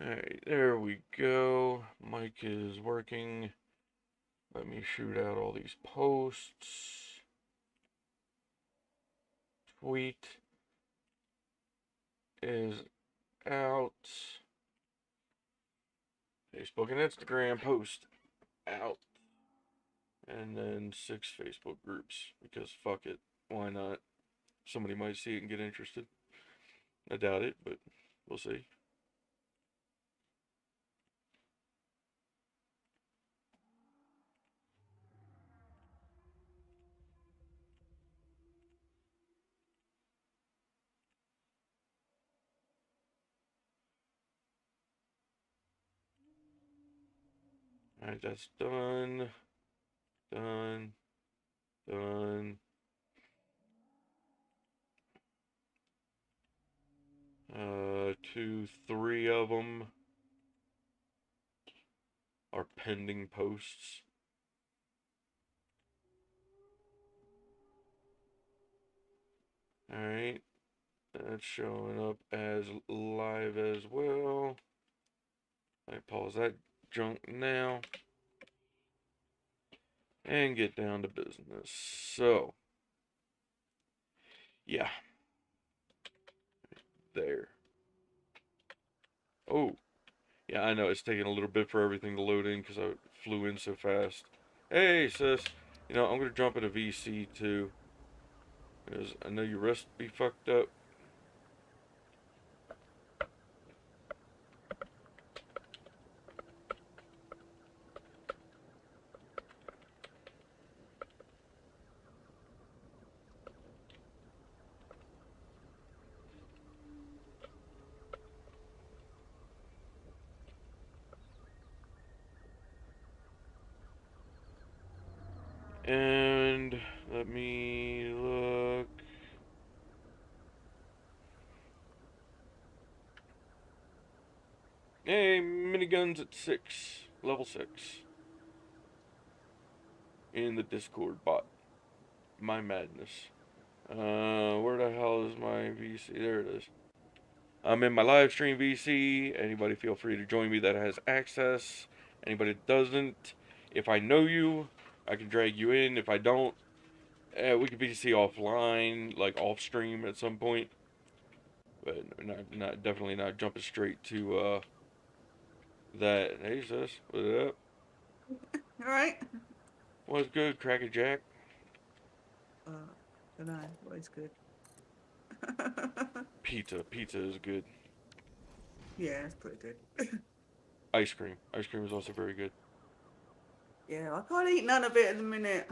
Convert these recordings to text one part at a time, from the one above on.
Alright, there we go. Mic is working. Let me shoot out all these posts. Tweet is out. Facebook and Instagram post out. And then 6 Facebook groups, because fuck it. Why not? Somebody might see it and get interested. I doubt it, but we'll see. Alright, that's done. Done. Done. 2, 3 of them are pending posts. Alright, that's showing up as live as well. I pause that junk now and get down to business. So, yeah, there. Oh, yeah, I know it's taking a little bit for everything to load in because I flew in so fast. Hey, sis, you know, I'm going to jump into VC too, because I know your wrist be fucked up. And let me look. Hey, miniguns at 6, level 6. In the Discord bot. My madness. Where the hell is my VC? There it is. I'm in my live stream VC. Anybody feel free to join me that has access. Anybody that doesn't, if I know you, I can drag you in. If I don't, we can VC offline, like off stream at some point. But not definitely not jumping straight to that. Hey sis, what up? All right. What's good, Cracker Jack? Uh, don't know. What is good? Pizza is good. Yeah, it's pretty good. Ice cream is also very good. Yeah, I can't eat none of it at the minute.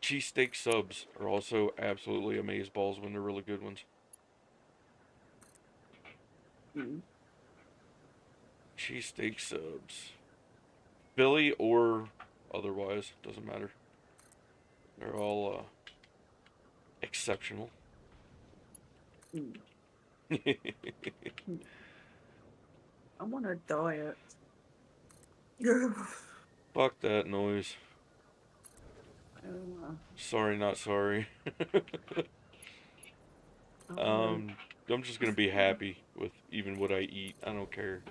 Cheesesteak subs are also absolutely amazeballs when they're really good ones. Mm. Cheesesteak subs. Philly or otherwise, doesn't matter. They're all exceptional. Mm. I'm on a diet. Fuck that noise. Oh, Sorry, not sorry. no. I'm just gonna be happy with even what I eat. I don't care.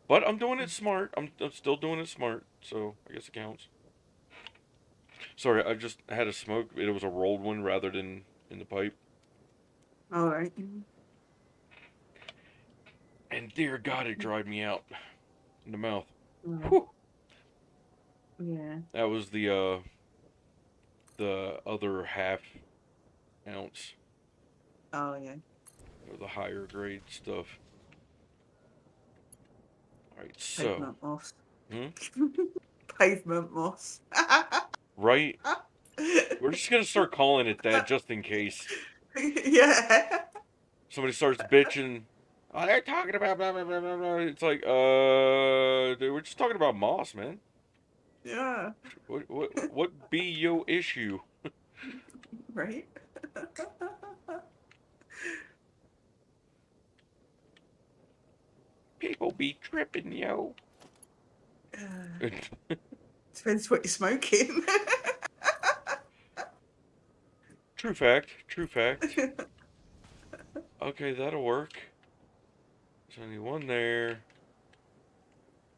But I'm doing it smart. I'm still doing it smart, so I guess it counts. Sorry, I just had a smoke. It was a rolled one rather than in the pipe. All right. And dear God, it dried me out in the mouth. Mm. Whew. Yeah. That was the other half ounce Oh, yeah. of the higher grade stuff. All right, so, Pavement moss. hmm? Pavement moss. Right? We're just gonna start calling it that just in case Yeah. somebody starts bitching. Oh, they're talking about blah blah blah blah blah. It's like, dude, we're just talking about moss, man. Yeah. What be your issue? Right? People be tripping, yo. Depends what you're smoking. True fact. True fact. Okay, that'll work. There's only one there.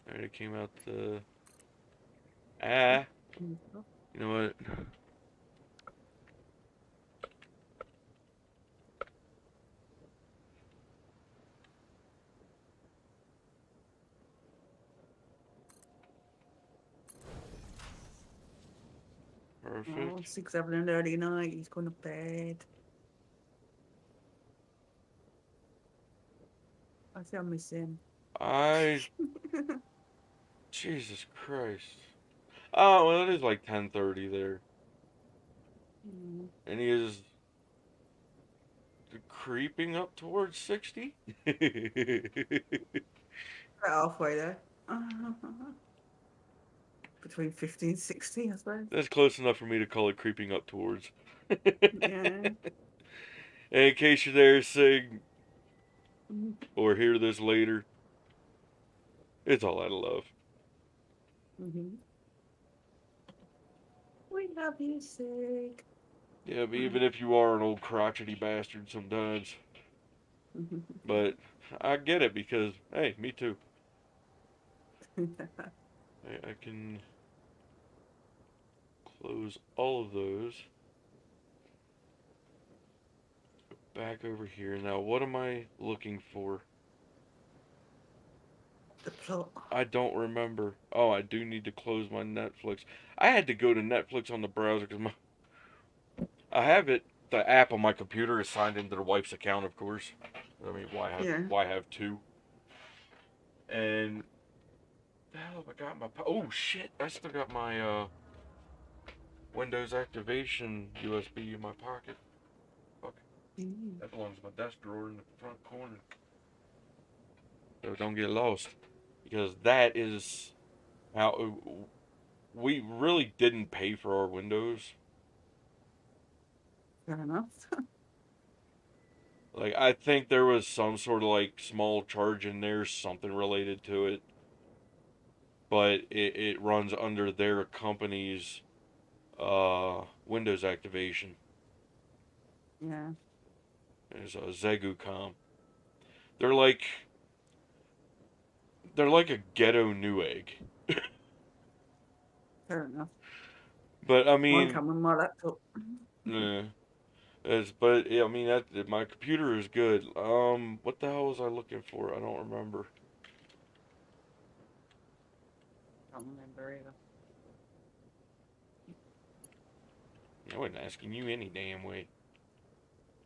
Already came out the. Ah. You know what? Oh, Perfect. 6, 7 and early night. He's going to bed. I see I miss him. Jesus Christ. Oh, well, it is like 10:30 there. And he is creeping up towards 60? Halfway there. Between 50 and 60, I suppose. That's close enough for me to call it creeping up towards. Yeah. In case you're there saying, or hear this later, it's all out of love. We love you, Sig. Yeah, but even if you are an old crotchety bastard sometimes. But I get it because, hey, me too. I can close all of those. Back over here. Now, what am I looking for? The plot. I don't remember. Oh, I do need to close my Netflix. I had to go to Netflix on the browser because I have it. The app on my computer is signed into the wife's account, of course. I mean, why have two? And the hell have I got my? Oh shit! I still got my Windows activation USB in my pocket. Fuck. That belongs in my desk drawer in the front corner. So don't get lost, because that is how we really didn't pay for our Windows. Fair enough. Like, I think there was some sort of like small charge in there, something related to it, but it runs under their company's Windows activation. Yeah. It's a ZeguCom. They're like they're like a ghetto Newegg. Fair enough. But I Mine mean, come on my laptop. eh, but yeah, I mean that my computer is good. What the hell was I looking for? I don't remember. Can't remember either. I wasn't asking you any damn way.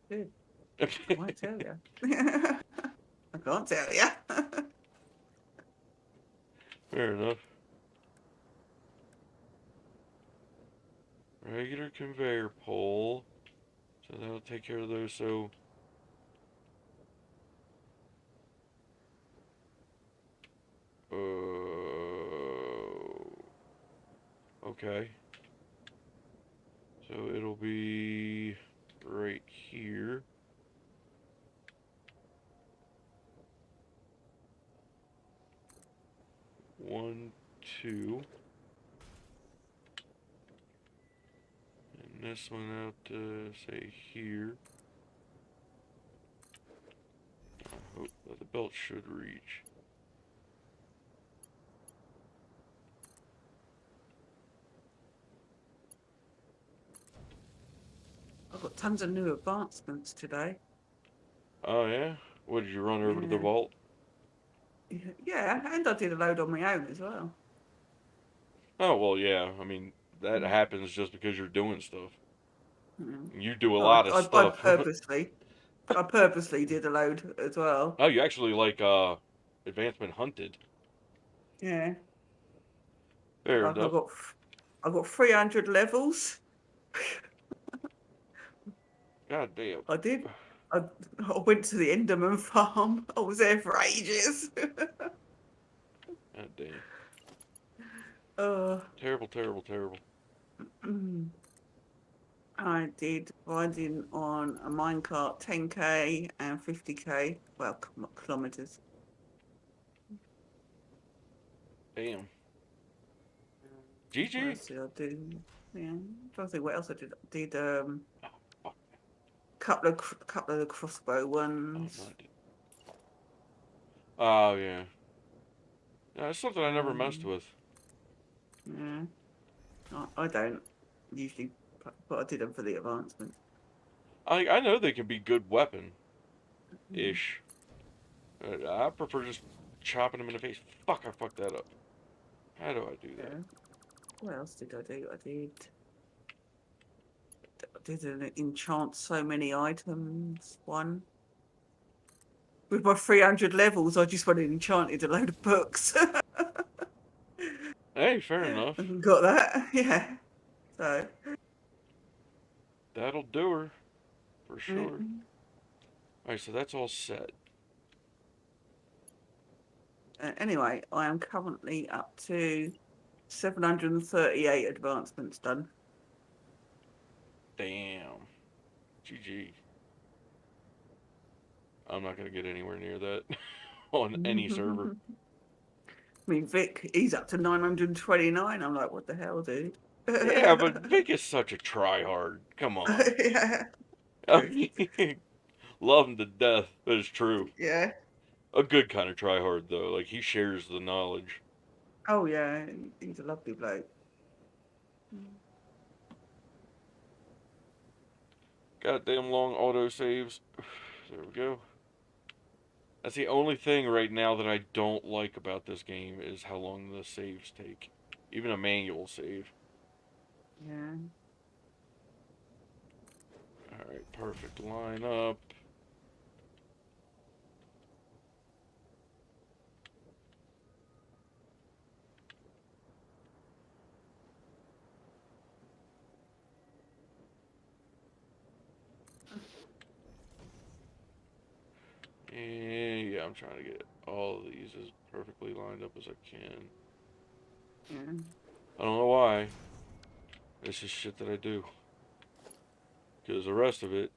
Good. I won't tell you. I can't tell you. Fair enough. Regular conveyor pole. So that'll take care of those. So okay. So it'll be right here. One, two. And this one out to say here. I hope that the belt should reach. I've got tons of new advancements today. Oh yeah? What, did you run over to the Yeah. vault? Yeah, and I did a load on my own as well. Oh well, yeah. I mean, that happens just because you're doing stuff. Mm. You do a Oh, lot of stuff. I purposely did a load as well. Oh, you actually like advancement hunted. Yeah. Fair Like enough. I got 300 levels. God damn. I did. I, I went to the Enderman farm. I was there for ages. God damn. uh, Terrible, terrible, terrible. I did riding on a minecart 10k and 50k. Well, kilometers. Damn. What GG. else did I do? Yeah, I'm trying to think what else I did. I did Oh, fuck. couple of the crossbow Oh, no, ones. I did. Oh, yeah. Yeah, that's something I never messed Um, with. yeah, I don't usually, but I did them for the advancement. I know they can be good weapon-ish. Mm, I prefer just chopping them in the face. Fuck, I fucked that up. How do I do that? yeah. What else did I do? I did an enchant so many items one. With my 300 levels, I just went and enchanted a load of books. Hey, fair enough. And got that, yeah. So, That'll do her, for yeah. sure. Alright, so that's all set. Anyway, I am currently up to 738 advancements done. Damn. GG. I'm not gonna get anywhere near that on any server. I mean, Vic, he's up to 929. I'm like, what the hell, dude? Yeah, but Vic is such a tryhard. Come on. Yeah, I true. mean, love him to death, but it's true. Yeah. A good kind of tryhard, though. Like, he shares the knowledge. Oh, yeah. He's a lovely bloke. Goddamn long autosaves. There we go. That's the only thing right now that I don't like about this game is how long the saves take. Even a manual save. Yeah. Alright, perfect lineup. And yeah, I'm trying to get all of these as perfectly lined up as I can. Yeah. I don't know why. It's just shit that I do. Because the rest of it,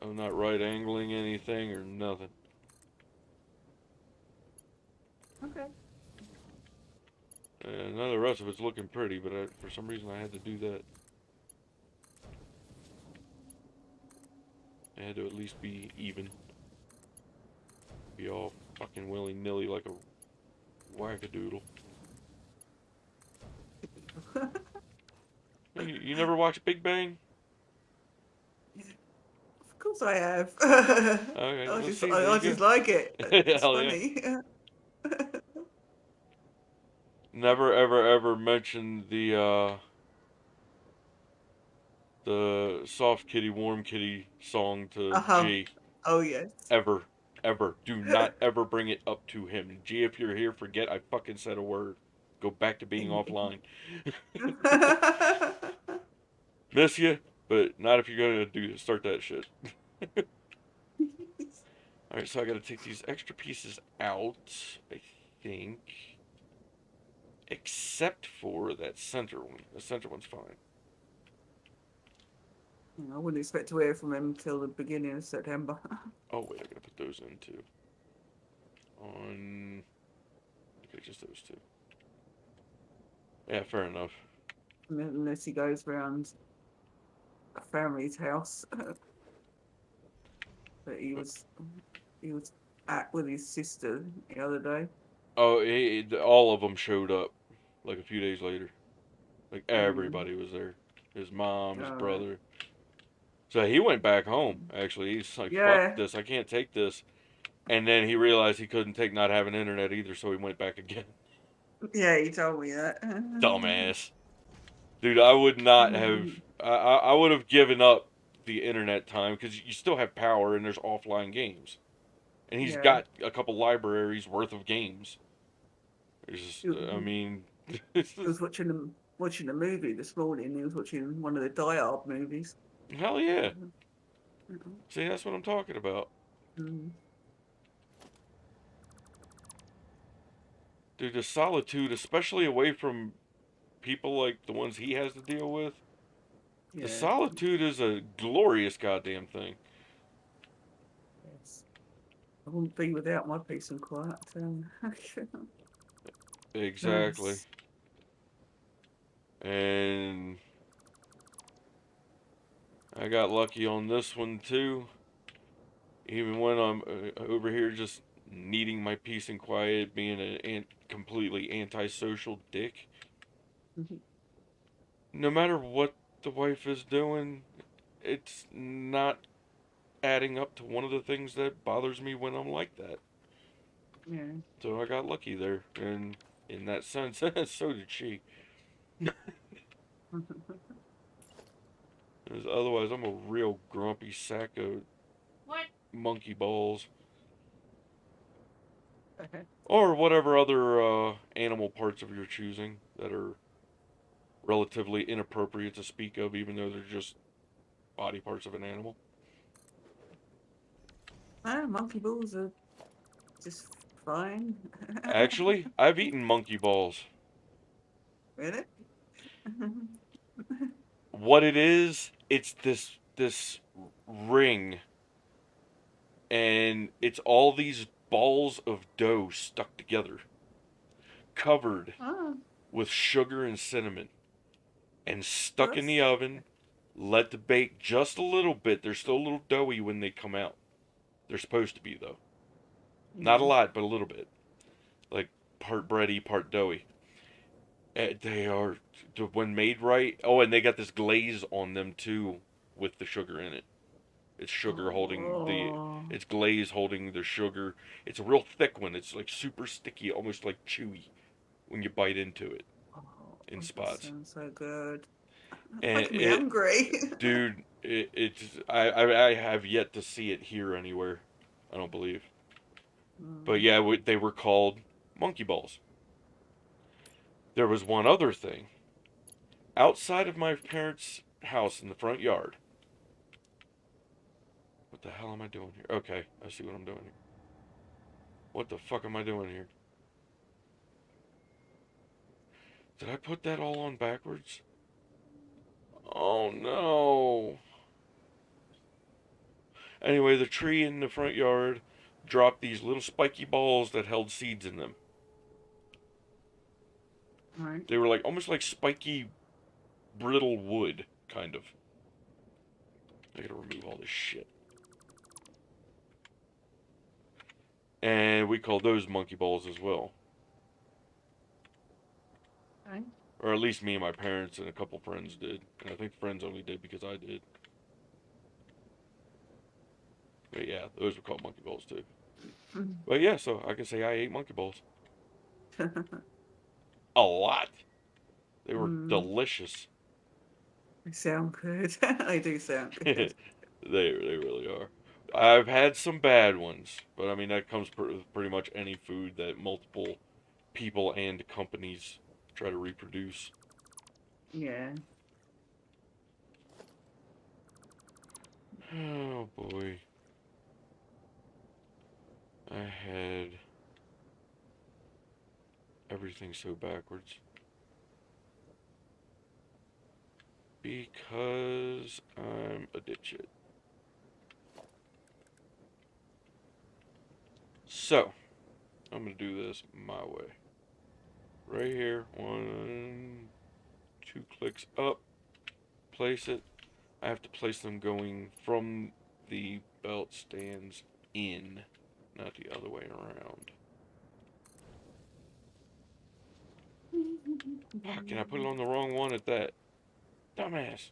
I'm not right angling anything or nothing. Okay. And none of the rest of it's looking pretty, but for some reason I had to do that. It had to at least be even. Be all fucking willy-nilly like a wackadoodle. Hey, you never watch Big Bang? Of course I have. Okay, I let's just, see. There I, I you just go. like it. It's Hell yeah. funny. Never ever ever mention the soft kitty, warm kitty song to Uh-huh. G. Oh, yes. Ever. Ever. Do not ever bring it up to him. G, if you're here, forget I fucking said a word. Go back to being offline. Miss you, but not if you're gonna start that shit. Alright, so I gotta take these extra pieces out, I think. Except for that center one. The center one's fine. I wouldn't expect to hear from him till the beginning of September. Oh wait, I gotta put those in too. On okay, just those two. Yeah, fair enough. Unless he goes round a family's house that he was at with his sister the other day. Oh, all of them showed up like a few days later. Like Mm. everybody was there. His mom, his All right. brother. So he went back home. Actually, he's like, "Fuck Yeah. this! I can't take this." And then he realized he couldn't take not having internet either, so he went back again. Yeah, he told me that. Dumbass, dude. I would not have. I would have given up the internet time because you still have power and there's offline games, and he's Yeah. got a couple libraries worth of games. It's just, He I mean, it's just, was watching a movie this morning. He was watching one of the Die Hard movies. hell yeah. Mhm. See, that's what I'm talking about. Mhm. Dude, the solitude, especially away from people like the ones he has to deal with, the Yeah. solitude is a glorious goddamn thing. Yes. I wouldn't be without my peace and quiet. Exactly. Yes. And I got lucky on this one too. Even when I'm over here just needing my peace and quiet, being an completely antisocial dick. No matter what the wife is doing, it's not adding up to one of the things that bothers me when I'm like that. Yeah. So I got lucky there, and in that sense, so did she. Otherwise, I'm a real grumpy sack of monkey balls. Or whatever other animal parts of your choosing that are relatively inappropriate to speak of, even though they're just body parts of an animal. Monkey balls are just fine. Actually, I've eaten monkey balls. Really? What it is, it's this ring, and it's all these balls of dough stuck together, covered Oh, with sugar and cinnamon, and stuck in that's the oven, let to bake just a little bit. They're still a little doughy when they come out. They're supposed to be, though. Not a yeah. lot, but a little bit. Like part bready, part doughy. They are, when made right. Oh, and they got this glaze on them too, with the sugar in it. It's sugar holding the, Oh, it's glaze holding the sugar. It's a real thick one. It's like super sticky, almost like chewy when you bite into it in that spots. sounds so good. And Making me it, hungry. dude, it's I have yet to see it here anywhere. I don't believe. But Mm, yeah, they were called monkey balls. There was one other thing. Outside of my parents' house in the front yard. What the hell am I doing here? Okay, I see what I'm doing here. What the fuck am I doing here? Did I put that all on backwards? Oh no. Anyway, the tree in the front yard dropped these little spiky balls that held seeds in them. right. They were like almost like spiky, brittle wood, kind of. I gotta remove all this shit. And we called those monkey balls as well. Okay. Or at least me and my parents and a couple friends did. And I think friends only did because I did. But yeah, those were called monkey balls too. But yeah, so I can say I ate monkey balls. A lot. They were Mm, delicious. they sound good. They do sound they good. really are. I've had some bad ones, but I mean that comes with pretty much any food that multiple people and companies try to reproduce. Yeah. Oh boy. I had everything so backwards. Because I'm a dipshit. So, I'm going to do this my way. Right here, 1, 2 clicks up, place it. I have to place them going from the belt stands in, not the other way around. Fuck, can I put it on the wrong one at that? Dumbass.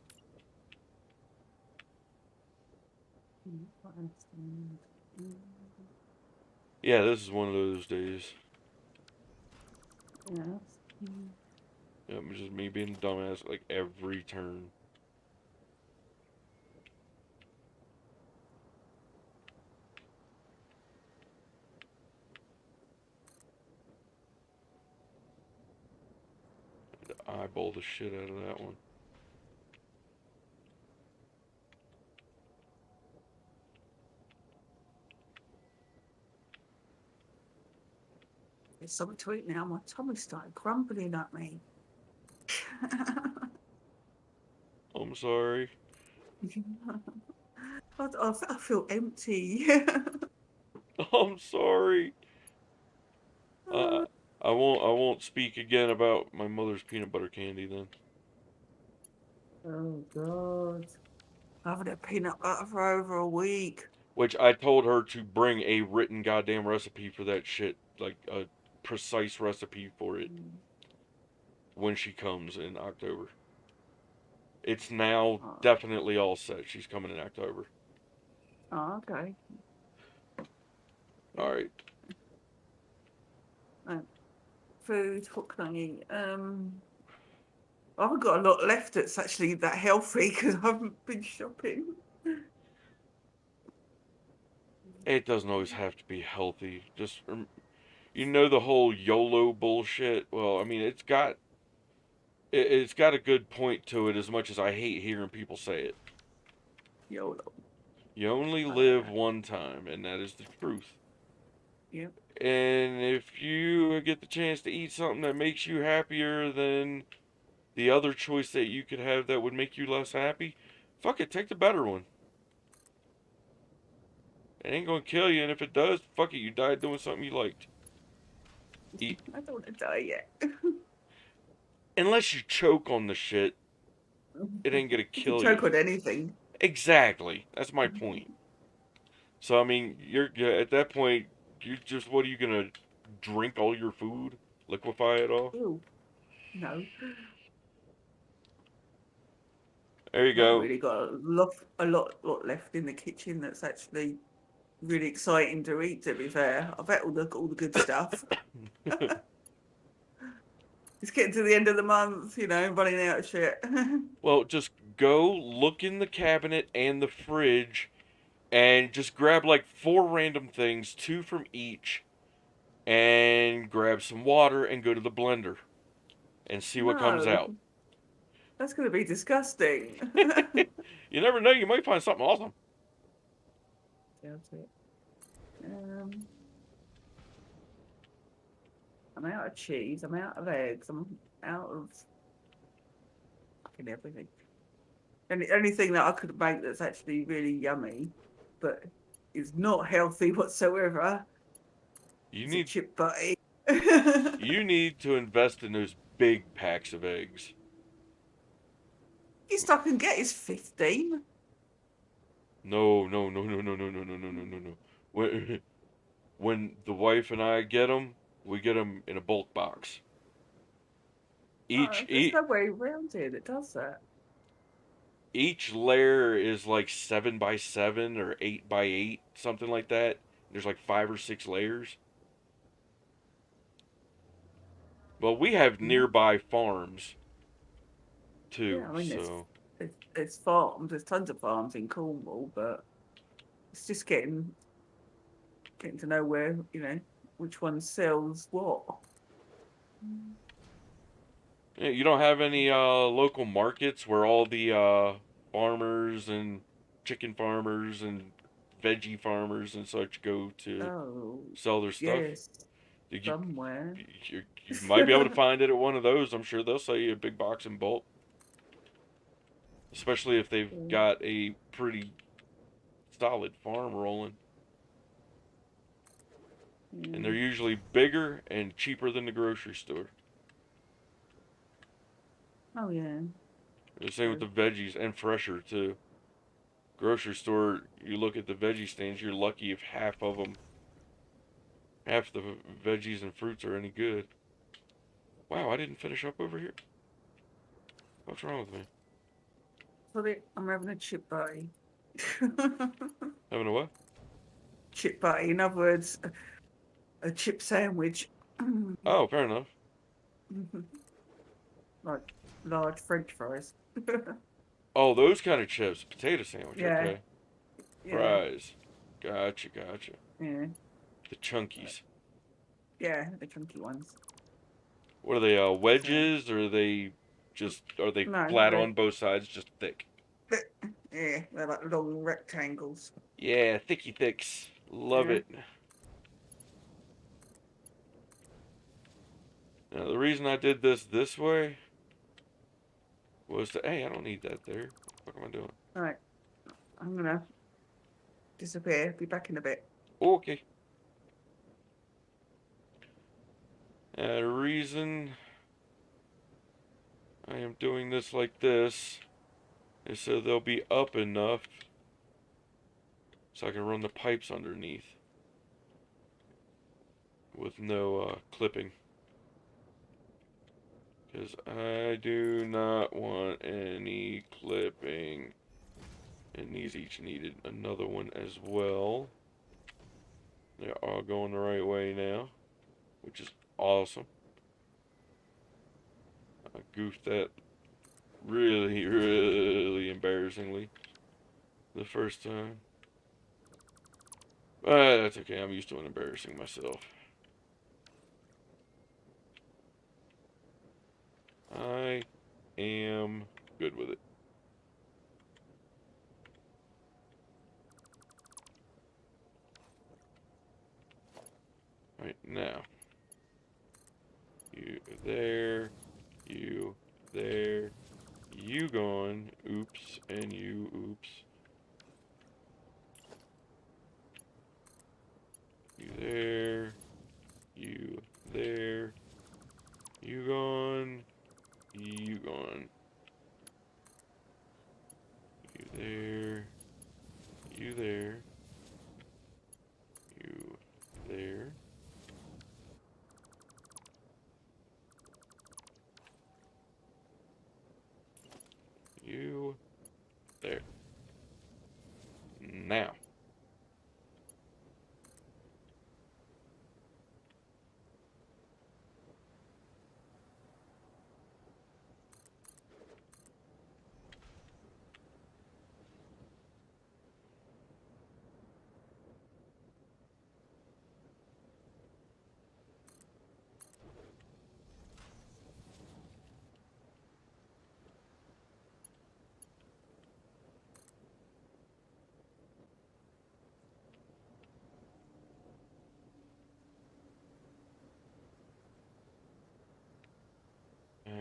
Yeah, this is one of those days. Yeah. Yeah, it's just me being a dumbass like every turn. Eyeball the shit out of that one. There's something to eat now. My tummy started grumbling at me. I'm sorry. I feel empty. I'm sorry. Uh, Oh I won't speak again about my mother's peanut butter candy then. God. I haven't had peanut butter for over a week. Which I told her to bring a written goddamn recipe for that shit, like a precise recipe for it when she comes in October. It's now Oh, definitely all set. She's coming in October. oh, okay. All Yeah. right. Food, what can I eat? I haven't got a lot left that's actually that healthy because I haven't been shopping. It doesn't always have to be healthy. Just you know the whole YOLO bullshit. Well, I mean it's got a good point to it. As much as I hate hearing people say it, YOLO. you only Oh, live yeah. one time, and that is the truth. Yep. And if you get the chance to eat something that makes you happier than the other choice that you could have that would make you less happy, fuck it, take the better one. It ain't gonna kill you, and if it does, fuck it, you died doing something you liked. Eat. I don't want to die yet. Unless you choke on the shit, it ain't gonna You can kill you. choke on anything. Exactly. That's my point. So I mean, you're at that point. You just what are you gonna drink all your food, liquefy it all? Ew, no. There you Not go. really got lot left in the kitchen that's actually really exciting to eat, to be fair. I've had all the good stuff. It's getting to the end of the month, running out of shit. Well, just go look in the cabinet and the fridge, and just grab like four random things, two from each, and grab some water and go to the blender and see what comes No, out. that's going to be disgusting. You never know, you might find something awesome. Sounds it. Um, I'm out of cheese. I'm out of eggs. I'm out of fucking everything. Only thing that I could make that's actually really yummy, but is not healthy whatsoever, You is a need chip butty. you need to invest in those big packs of eggs. Least I can get is 15. No, no, no, no, no, no, no, no, no, no, no, no. When when the wife and I get them, we get them in a bulk box. Each Oh, there's each no way around it. It does that. each layer is like 7 by 7 or 8 by 8, something like that. There's like 5 or 6 layers. Well, we have Mhm. nearby farms too, Yeah, I mean, so there's farms. There's tons of farms in Cornwall, but it's just getting to know where which one sells what. yeah, you don't have any local markets where all the farmers and chicken farmers and veggie farmers and such go to Oh, sell their stuff. yes, You, somewhere. you might be able to find it at one of those. I'm sure they'll sell you a big box in bulk, especially if they've Mm, got a pretty solid farm rolling. And they're mm. usually bigger and cheaper than the grocery store. Oh yeah. The same with So, the veggies and fresher too. Grocery store, you look at the veggie stands, you're lucky if half the veggies and fruits are any good. Wow, I didn't finish up over here. What's wrong with me? I'm having a chip butty. Having a what? Chip butty. In other words, a chip sandwich. Oh, fair enough. Like large French fries. Oh, those kind of chips. Potato sandwich, Yeah, okay. yeah, Fries. Gotcha, gotcha. yeah, The chunkies. yeah, the chunky ones. What are they, So, wedges, or are they no, flat on both sides, just thick? yeah, they're like long rectangles. Yeah, thicky thicks. Love Yeah. it. Now, the reason I did this way was to, hey, I don't need that there. What am I doing? All right, I'm gonna disappear. Be back in a bit. Oh, okay. The reason I am doing this like this is so they'll be up enough so I can run the pipes underneath with no clipping. Because I do not want any clipping. And these each needed another one as well. They're all going the right way now, which is awesome. I goofed that really, really embarrassingly the first time. But that's okay, I'm used to embarrassing myself. I am good with it. Right now, you there, you there, you gone, oops, and you oops. You there, you there, you gone, you gone. You there, you there, you there. You there. Now.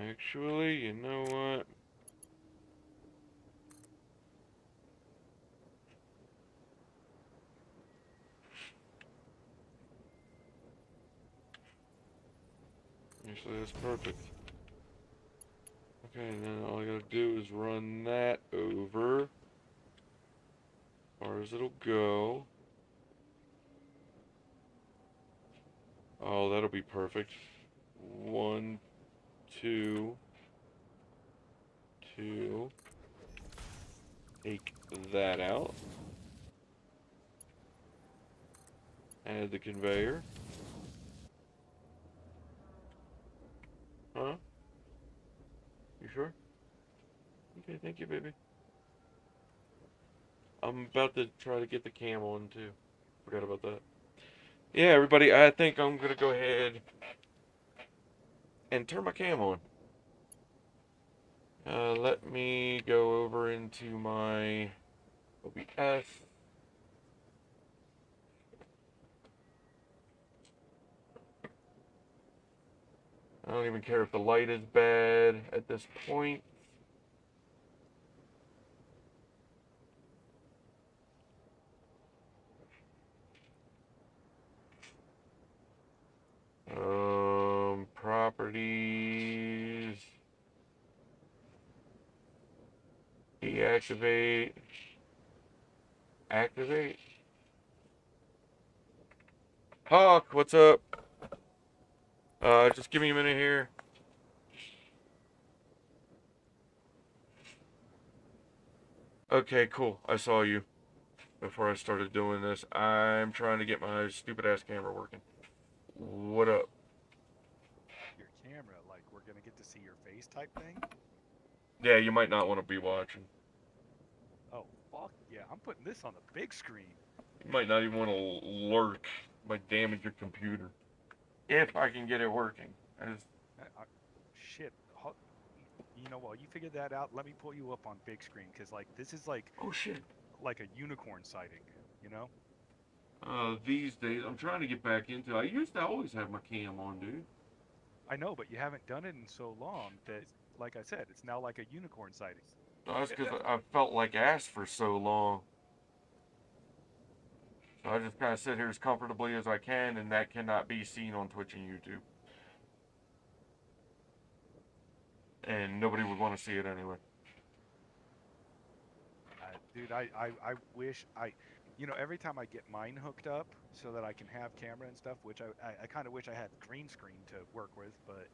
Actually, you know what? Actually, that's perfect. Okay, and then all I gotta do is run that over as far as it'll go. Oh, that'll be perfect. One, two, two. Take that out. Add the conveyor. Huh? You sure? Okay, thank you, baby. I'm about to try to get the cam on too. Forgot about that. Yeah, everybody, I think I'm gonna go ahead and turn my cam on. Let me go over into my OBS. I don't even care if the light is bad at this point. Properties. Deactivate. Activate. Hawk, what's up? Just give me a minute here. Okay, cool. I saw you before I started doing this. I'm trying to get my stupid ass camera working. What up? Your camera, like we're gonna get to see your face type thing? Yeah, you might not want to be watching. Oh, fuck yeah, I'm putting this on the big screen. You might not even want to lurk. Might damage your computer. If I can get it working. Shit. You know, while you figure that out, let me pull you up on big screen because, like, this is Oh shit. like a unicorn sighting. You know? These days, I'm trying to get back into. I used to always have my cam on, dude. I know, but you haven't done it in so long that, like I said, it's now like a unicorn sighting. That's because I felt like ass for so long. So I just kind of sit here as comfortably as I can, and that cannot be seen on Twitch and YouTube. And nobody would want to see it anyway. Dude, I wish you know, every time I get mine hooked up so that I can have camera and stuff, which I kind of wish I had green screen to work with, but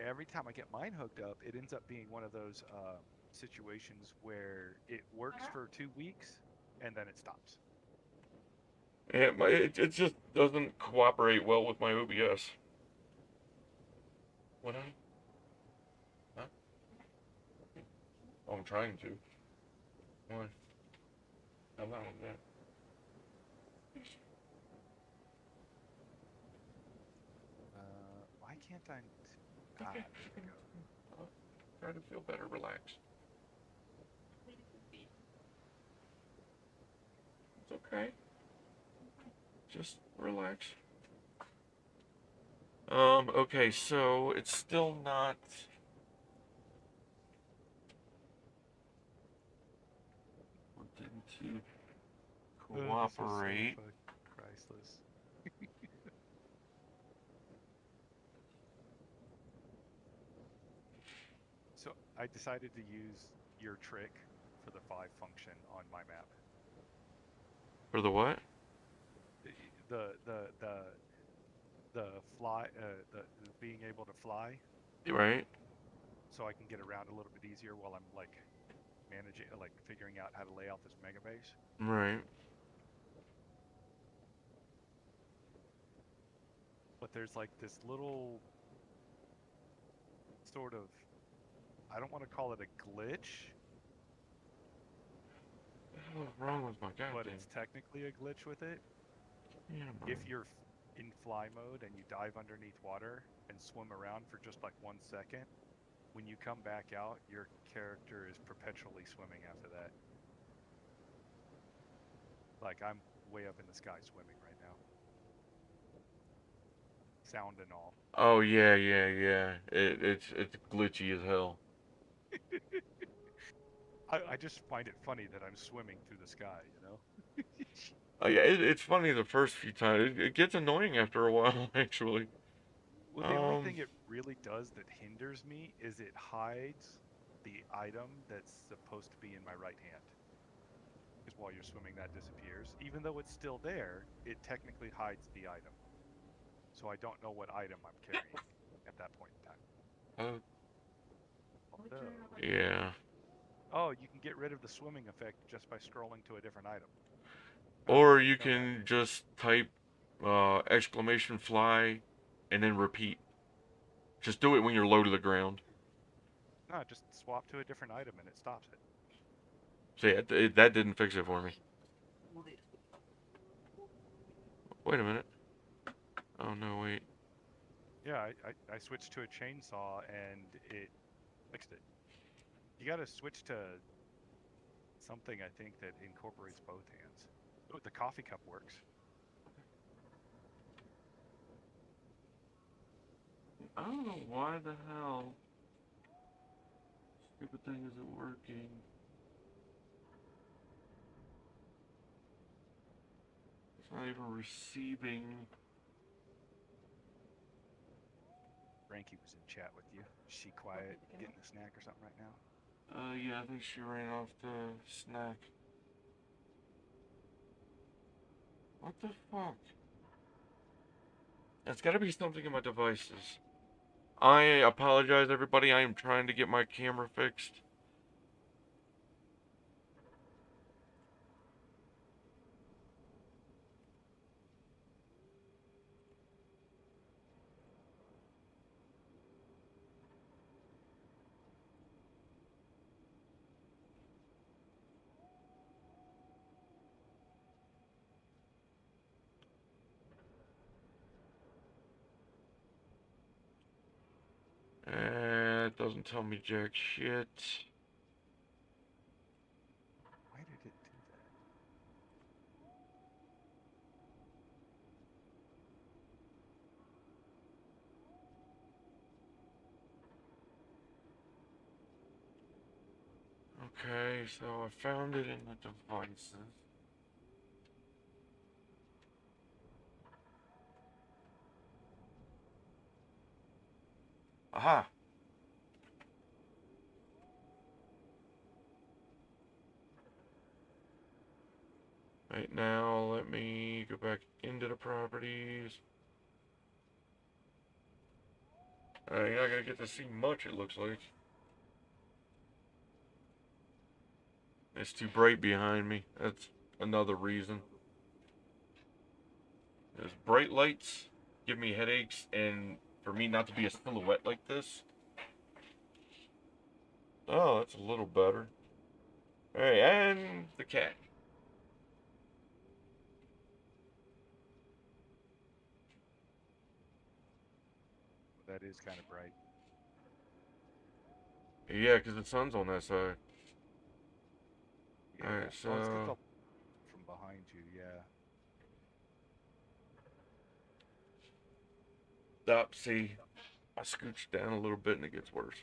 every time I get mine hooked up, it ends up being one of those situations where it works for 2 weeks and then it stops. It just doesn't cooperate well with my OBS. What? Huh? Oh, I'm trying to. Why? How about that? Why can't I? Ah, Okay. there we go. Try to feel better. Relax. It's okay. Just relax. Okay, so it's still not wanting to Oh, this is so cooperate. priceless. So I decided to use your trick for the 5 function on my map. For the what? The the the the fly the being able to fly, Right? so I can get around a little bit easier while I'm like managing, like figuring out how to lay out this mega base. Right. But there's like this little sort of, I don't want to call it a glitch, What the hell is wrong with my but goddamn? it's technically a glitch with it. Yeah, If you're in fly mode and you dive underneath water and swim around for just like 1 second, when you come back out, your character is perpetually swimming after that. Like I'm way up in the sky swimming right now. Sound and all. Oh yeah. It's glitchy as hell. I just find it funny that I'm swimming through the sky, you know? Yeah, it's funny the first few times. It gets annoying after a while, actually. Well, the only Um, thing it really does that hinders me is it hides the item that's supposed to be in my right hand. Because while you're swimming, that disappears. Even though it's still there, it technically hides the item. So I don't know what item I'm carrying at that point in time. uh, Although, yeah. oh, you can get rid of the swimming effect just by scrolling to a different item. Oh, Or I you didn't know that. can just type exclamation fly and then repeat. Just do it when you're low to the ground. No, just swap to a different item and it stops it. See, that didn't fix it for me. Wait a minute. Oh no, wait. Yeah, I switched to a chainsaw and it fixed it. You gotta switch to something, I think, that incorporates both hands. Oh, the coffee cup works. I don't know why the hell stupid thing isn't working. It's not even receiving. Frankie was in chat with you. Is she quiet, getting a snack or something right now? Yeah, I think she ran off to snack. What the fuck? It's gotta be something in my devices. I apologize, everybody. I am trying to get my camera fixed. It doesn't tell me jack shit. Why did it do that? Okay, so I found it in the devices. Aha! Right now, let me go back into the properties. You're not gonna get to see much, it looks like. It's too bright behind me. That's another reason. There's bright lights give me headaches, and for me not to be a silhouette like this. Oh, that's a little better. Alright, and the cat. That is kind of bright. Yeah, because the sun's on that side. Yeah. Alright, Oh, it's got so... the from behind you. Yeah. Stop, see. I scooch down a little bit and it gets worse.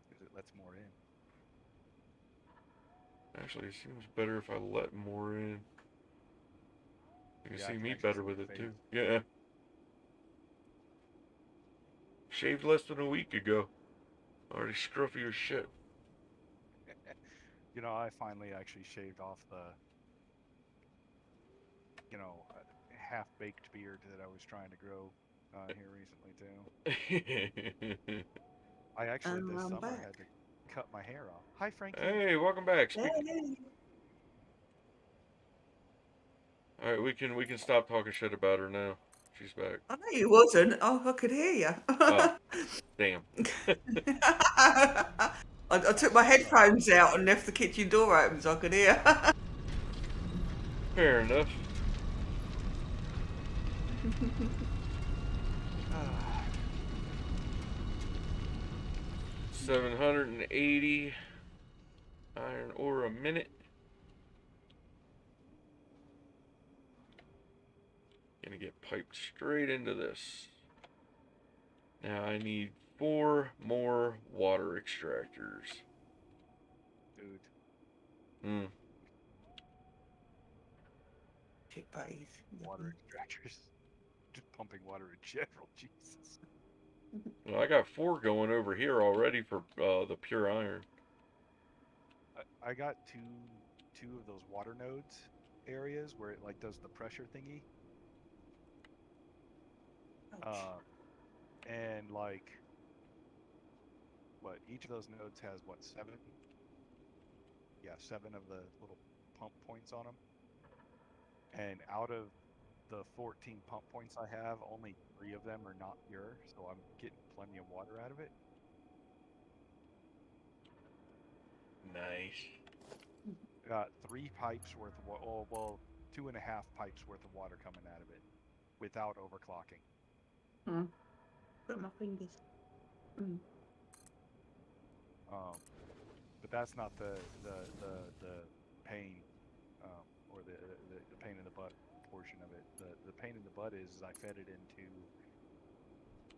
Because it lets more in. Actually, it seems better if I let more in. You can Yeah, see I can me actually better see with your it face. too. Yeah. Shaved less than a week ago. Already scruffy as shit. You know, I finally actually shaved off the, half-baked beard that I was trying to grow here recently too. I actually And this I'm summer back. had to cut my hair off. Hi, Frankie. Hey, welcome back. Hey. Alright, we can stop talking shit about her now. She's back. I know you wasn't. Oh, I could hear you. Oh, damn. I took my headphones out and left the kitchen door open so I could hear. Fair enough. Ah, 780 iron ore a minute. Gonna get piped straight into this. Now I need 4 more water extractors. dude. Hmm. Shit buddies. Water extractors. Just pumping water in general. Jesus. Well, I got 4 going over here already for the pure iron. I got two of those water nodes areas where it like does the pressure thingy. Ouch. And like what each of those nodes has what 7? Yeah, 7 of the little pump points on them. And out of the 14 pump points I have, only 3 of them are not pure, so I'm getting plenty of water out of it. Nice. Got 3 pipes worth of water. Oh, well, 2.5 pipes worth of water coming out of it without overclocking. Put my fingers. Mm. But that's not the pain, or the pain in the butt portion of it. The pain in the butt is I fed it into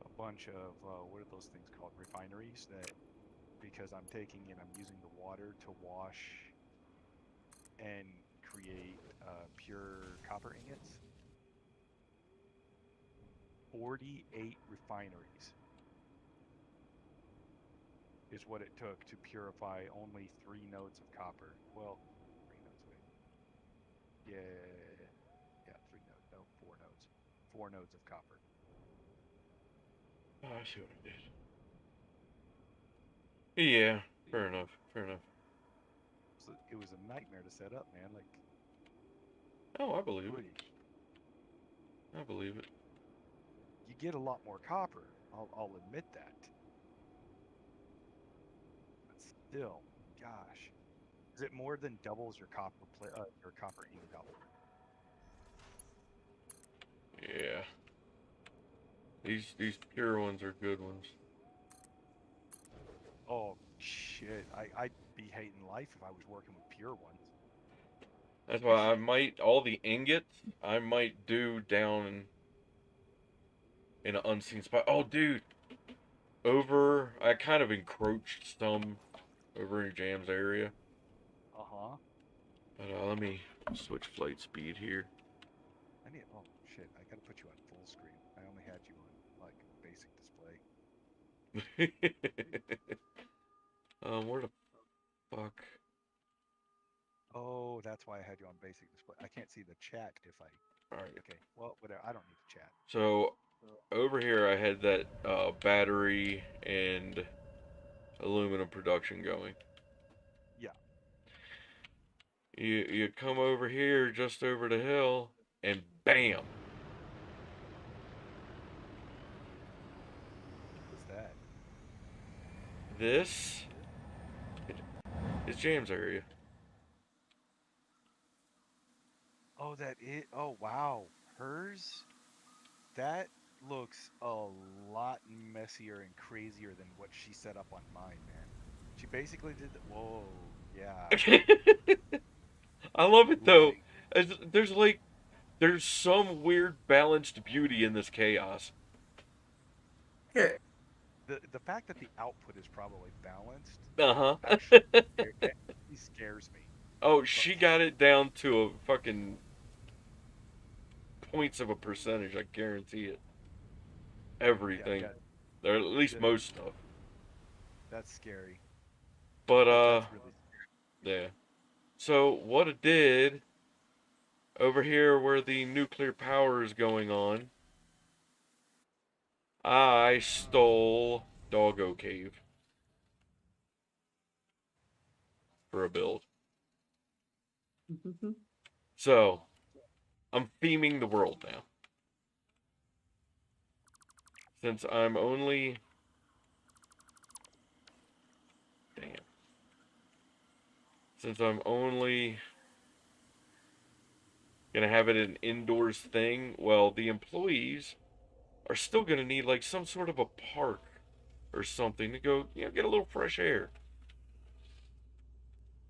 a bunch of what are those things called, refineries, that because I'm taking and I'm using the water to wash and create pure copper ingots. 48 refineries is what it took to purify only 3 nodes of copper. Well, 3 nodes, wait. Yeah, 3 nodes. No, 4 nodes. 4 nodes of copper. Oh, I see what I did. Yeah, fair enough. Fair enough. So it was a nightmare to set up, man. Like, Oh, I believe oy. it. I believe it. You get a lot more copper. I'll admit that. But still, gosh, is it more than doubles your your copper ingot? Yeah. These pure ones are good ones. Oh shit, I'd be hating life if I was working with pure ones. That's why I might all the ingots I might do down in an unseen spot. Oh, dude, I kind of encroached some over in Jam's area. Uh-huh. But let me switch flight speed here. Oh shit, I gotta put you on full screen. I only had you on like basic display. Where the fuck? Oh, that's why I had you on basic display. I can't see the chat if I. All right. Okay, well, whatever. I don't need to chat. So over here, I had that battery and aluminum production going. Yeah. You come over here, just over the hill, and bam! What's that? This is Jam's area. Oh, that it. Oh, wow. Hers. That looks a lot messier and crazier than what she set up on mine, man. She basically did the. Whoa. Yeah. I love it though. Like There's like there's some weird balanced beauty in this chaos. Yeah. the fact that the output is probably balanced Uh actually huh. actually scares me. Oh, But she got it down to a fucking points of a percentage. I guarantee it. yeah, Everything, yeah, or at least the, most stuff. that's scary. But That's really yeah. So what it did over here, where the nuclear power is going on, I stole Doggo Cave for a build. So I'm theming the world now. Since I'm only damn. Since I'm only gonna have it an indoors thing, well, the employees are still gonna need like some sort of a park or something to go, get a little fresh air.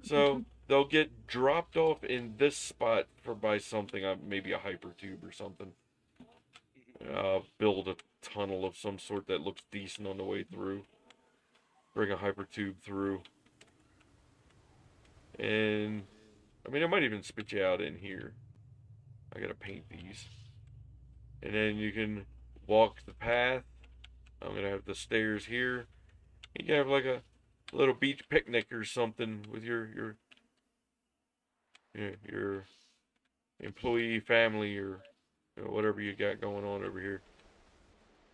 So they'll get dropped off in this spot for by something, maybe a hyper tube or something. Build a tunnel of some sort that looks decent on the way through. Bring a hyper tube through, and I mean, I might even spit you out in here. I gotta paint these, and then you can walk the path. I'm gonna have the stairs here. You can have like a little beach picnic or something with your employee family or whatever you got going on over here.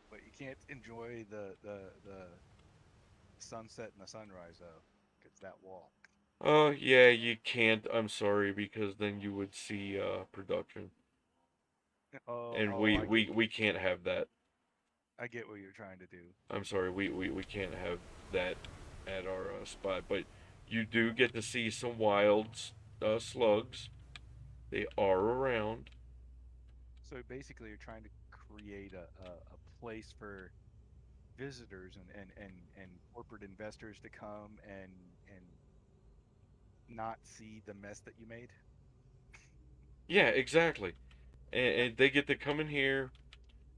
but you can't enjoy the sunset and the sunrise though, because that walk. Oh yeah, you can't. I'm sorry because then you would see production, Oh, and oh, we can't have that. I get what you're trying to do. I'm sorry, we can't have that at our spot. But you do get to see some wild slugs. They are around. So basically, you're trying to create a place for visitors and corporate investors to come and not see the mess that you made. Yeah, exactly. And they get to come in here.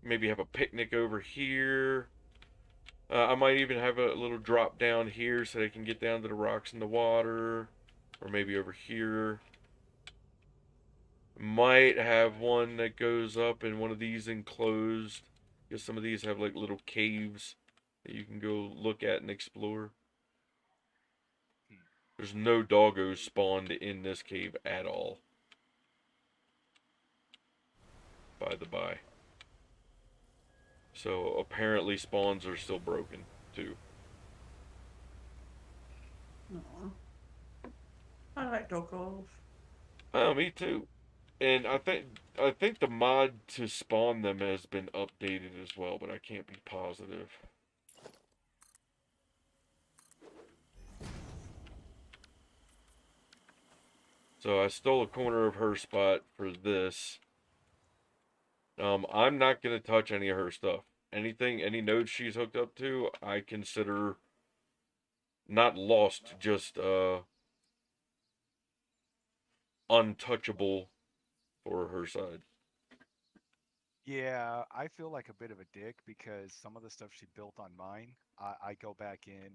Maybe have a picnic over here. I might even have a little drop down here so they can get down to the rocks in the water, or maybe over here. Might have one that goes up in one of these enclosed. Because some of these have like little caves that you can go look at and explore. Hmm. There's no doggos spawned in this cave at all. By the by. So apparently spawns are still broken too. Aw. I like doggos. Oh, me too. And I think the mod to spawn them has been updated as well, but I can't be positive. So I stole a corner of her spot for this. I'm not gonna touch any of her stuff. Any nodes she's hooked up to, I consider not lost, just untouchable for her side. Yeah, I feel like a bit of a dick because some of the stuff she built on mine, I go back in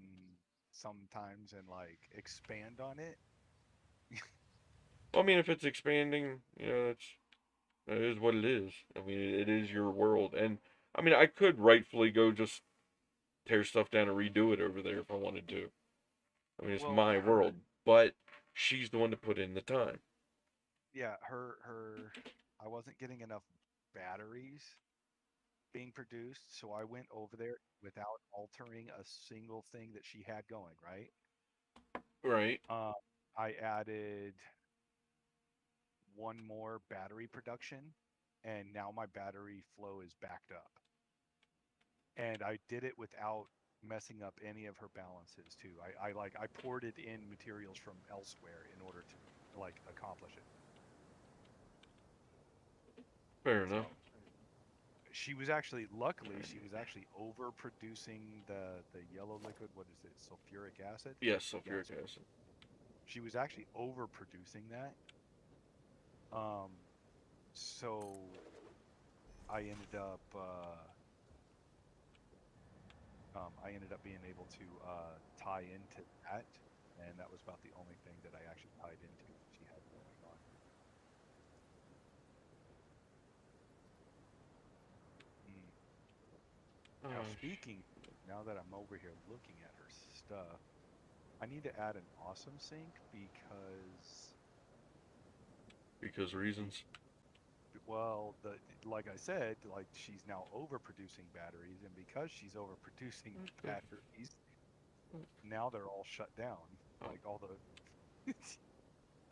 sometimes and like expand on it. Well, I mean, if it's expanding, that is what it is. I mean, it is your world, and I mean, I could rightfully go just tear stuff down and redo it over there if I wanted to. I mean, it's Well, my her world, but she's the one to put in the time. Yeah, I wasn't getting enough batteries being produced, so I went over there without altering a single thing that she had going, right? Right. Uh, I added one more battery production, and now my battery flow is backed up. And I did it without messing up any of her balances too. I ported in materials from elsewhere in order to like accomplish it. Fair enough. So she was actually, luckily, she was actually overproducing the yellow liquid. What is it? Sulfuric acid. Yes, sulfuric acid. She was actually overproducing that. Um, so I ended up being able to tie into that, and that was about the only thing that I actually tied into that she had going on. Now, speaking, now that I'm over here looking at her stuff, I need to add an awesome sink Because reasons. well, like I said, like she's now overproducing batteries, and because she's overproducing batteries, now they're all shut down. Like all the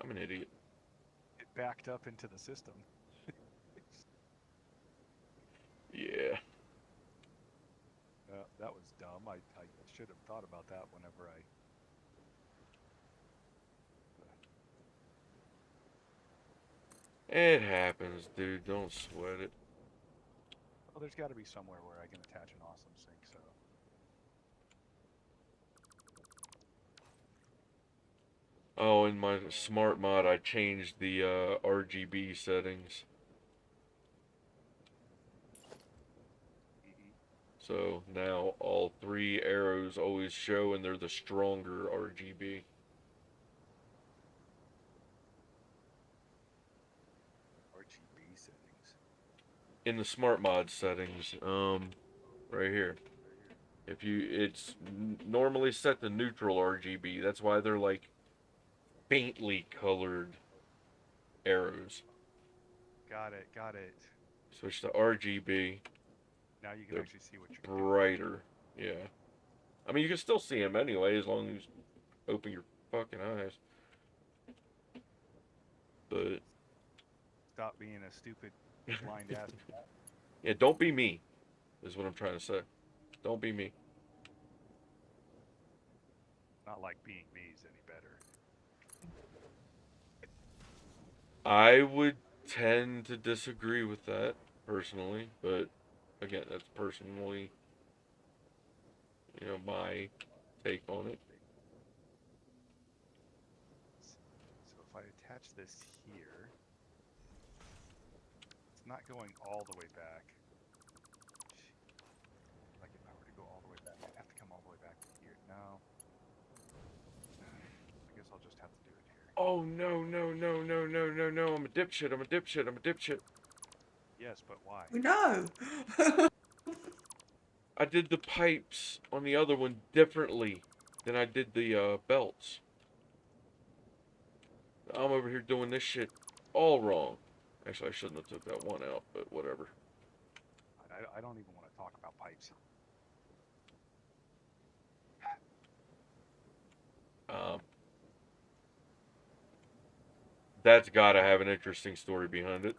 I'm an idiot. it backed up into the system. Yeah. That was dumb. I should have thought about that whenever I. It happens, dude. Don't sweat it. Well, there's got to be somewhere where I can attach an awesome sink. So Oh, in my smart mod, I changed the RGB settings. So now all 3 arrows always show, and they're the stronger RGB. RGB settings. In the smart mod settings, right here. If you, it's normally set to neutral RGB. That's why they're like faintly colored arrows. Got it. Got it. Switch to RGB. Now you can They're actually see what you're brighter. Yeah. I mean, you can still see them anyway, as long as you open your fucking eyes. But stop being a stupid blind ass. yeah, don't be me, is what I'm trying to say. Don't be me. Not like being me is any better. I would tend to disagree with that personally, but again, that's personally, my take on it. So if I attach this here, it's not going all the way back. Like if I were to go all the way back, I'd have to come all the way back to here. No. I guess I'll just have to do it here. Oh, no, no, no, no, no, no, no. I'm a dipshit. I'm a dipshit. I'm a dipshit. Yes, but why? No. I did the pipes on the other one differently than I did the belts. I'm over here doing this shit all wrong. Actually, I shouldn't have took that one out, but whatever. I don't even want to talk about pipes. That's got to have an interesting story behind it.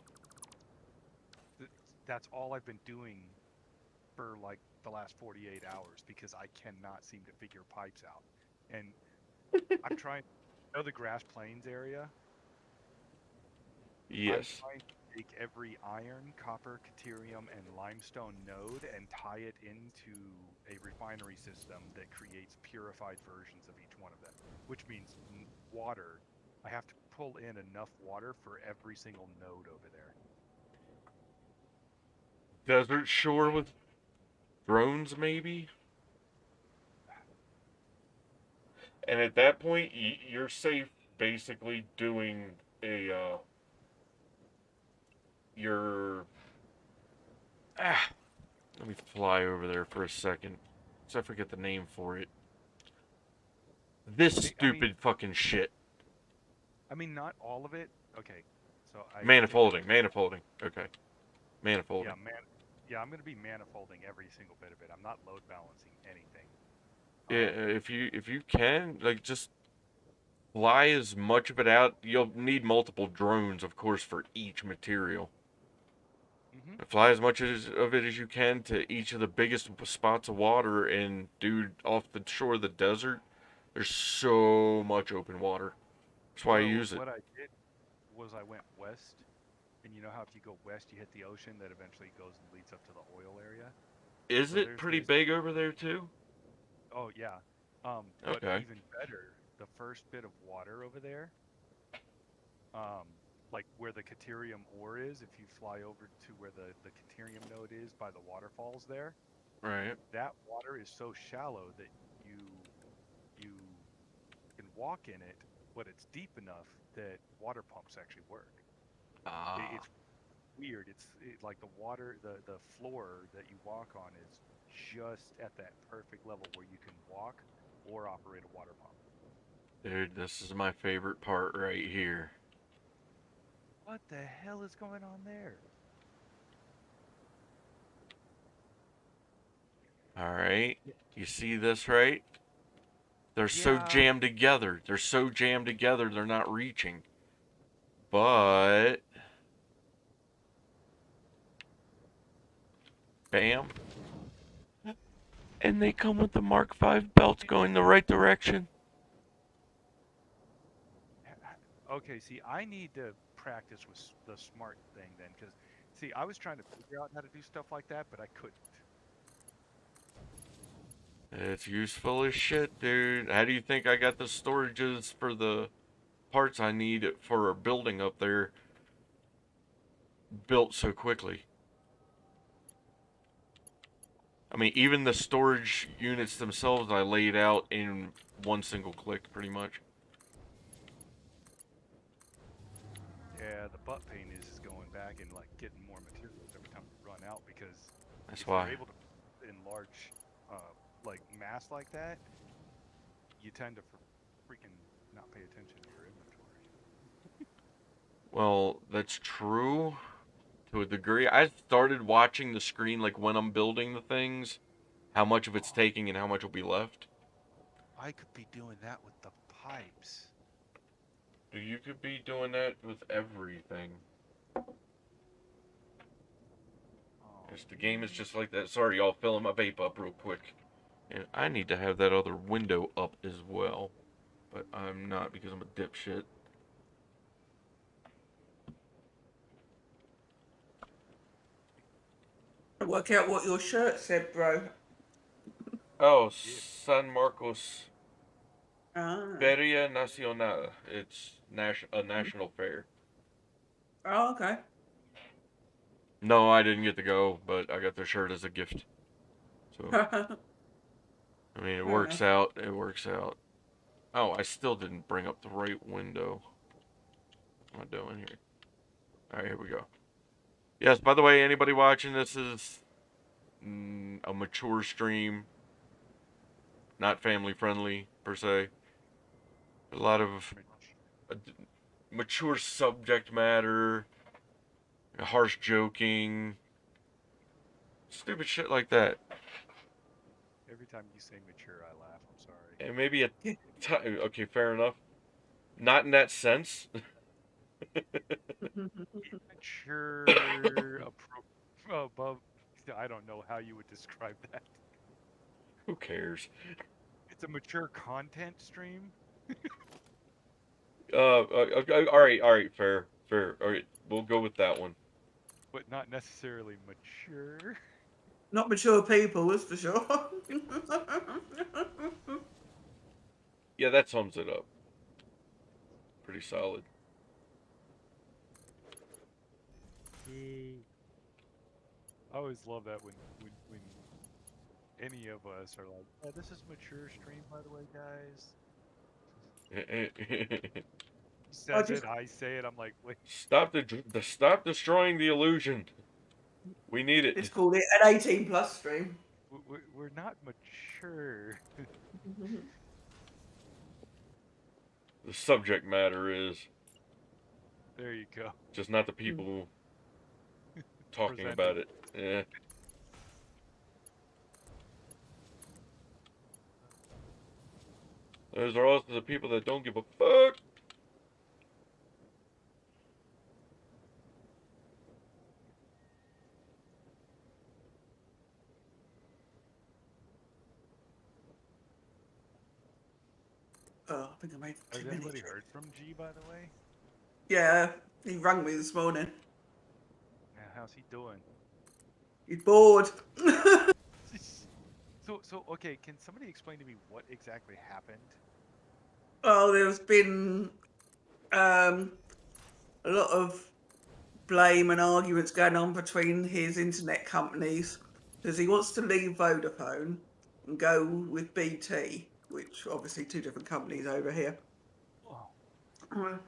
That's all I've been doing for like the last 48 hours because I cannot seem to figure pipes out. And I'm trying, the grass plains area? Yes. I'm trying to take every iron, copper, caterium, and limestone node and tie it into a refinery system that creates purified versions of each one of them, which means water. I have to pull in enough water for every single node over there. Desert shore with drones, maybe? And at that point, you're safe basically doing a, let me fly over there for a second, so I forget the name for it. This stupid fucking shit. I mean, not all of it. Okay, so Manifolding. Okay, yeah, manifolding. yeah, I'm gonna be manifolding every single bit of it. I'm not load balancing anything. Yeah, if you can, like, just fly as much of it out. You'll need multiple drones, of course, for each material. Mm-hmm. Fly as much of it as you can to each of the biggest spots of water, and dude, off the shore of the desert, there's so much open water. That's why I So use it. what I did was I went west, and you know how if you go west, you hit the ocean that eventually goes and leads up to the oil area. Is So it there's pretty this. big over there too? Oh yeah, but Okay. even better, the first bit of water over there, um, like where the Caterium ore is, if you fly over to where the Caterium node is by the waterfalls there, Right. that water is so shallow that you you can walk in it, but it's deep enough that water pumps actually work. Ah. It's weird. Like the water, the floor that you walk on is just at that perfect level where you can walk or operate a water pump. Dude, this is my favorite part right here. What the hell is going on there? Alright. You see this, right? They're so Yeah. jammed together. They're so jammed together, they're not reaching. But. Bam. And they come with the Mark V belts going the right direction. Okay, see, I need to practice with the smart thing then, because, see, I was trying to figure out how to do stuff like that, but I couldn't. It's useful as shit, dude. How do you think I got the storages for the parts I need for a building up there built so quickly? I mean, even the storage units themselves I laid out in one single click, pretty much. Yeah, the butt pain is going back and, like, getting more materials every time we run out, because That's if you're why. able to enlarge, like, mass like that, you tend to freaking not pay attention to your inventory. Well, that's true to a degree. I started watching the screen, like, when I'm building the things, how much of it's Oh, taking and how much will be left. I could be doing that with the pipes. You could be doing that with everything. Oh, Yes, the game is man. just like that. Sorry, y'all, filling my vape up real quick. And I need to have that other window up as well. But I'm not because I'm a dipshit. Work out what your shirt said, bro. Oh, Yeah. San Marcos Ah. Feria Nacional. It's a national fair. Oh, okay. No, I didn't get to go, but I got the shirt as a gift. So, Fair I mean, it works enough. out. It works out. Oh, I still didn't bring up the right window. What am I doing here? Alright, here we go. Yes, by the way, anybody watching this is a mature stream, not family friendly per se. A lot of uh, mature subject matter, harsh joking, stupid shit like that. Every time you say mature, I laugh. I'm sorry. And maybe okay, fair enough. Not in that sense. Mature, above. I don't know how you would describe that. Who cares? It's a mature content stream, All right, fair. All right, we'll go with that one. but not necessarily mature. Not mature people, that's for sure. Yeah, that sums it up. Pretty solid. I always love that when any of us are like, "Oh, this is mature stream, by the way, guys." I Says just it, I say it. I'm like, wait, Stop destroying the illusion. We need just it. called it an 18+ stream. we're not mature. The subject matter is. There you go. Just not the people talking Presenting. about it. Yeah. Those are also the people that don't give a fuck. Oh, I think I made Has too many. anybody heard from G, by the way? Yeah, he rang me this morning. Yeah, how's he doing? He's bored. So okay, can somebody explain to me what exactly happened? Oh, there's been a lot of blame and arguments going on between his internet companies because he wants to leave Vodafone and go with BT, which obviously two different companies over here. Oh,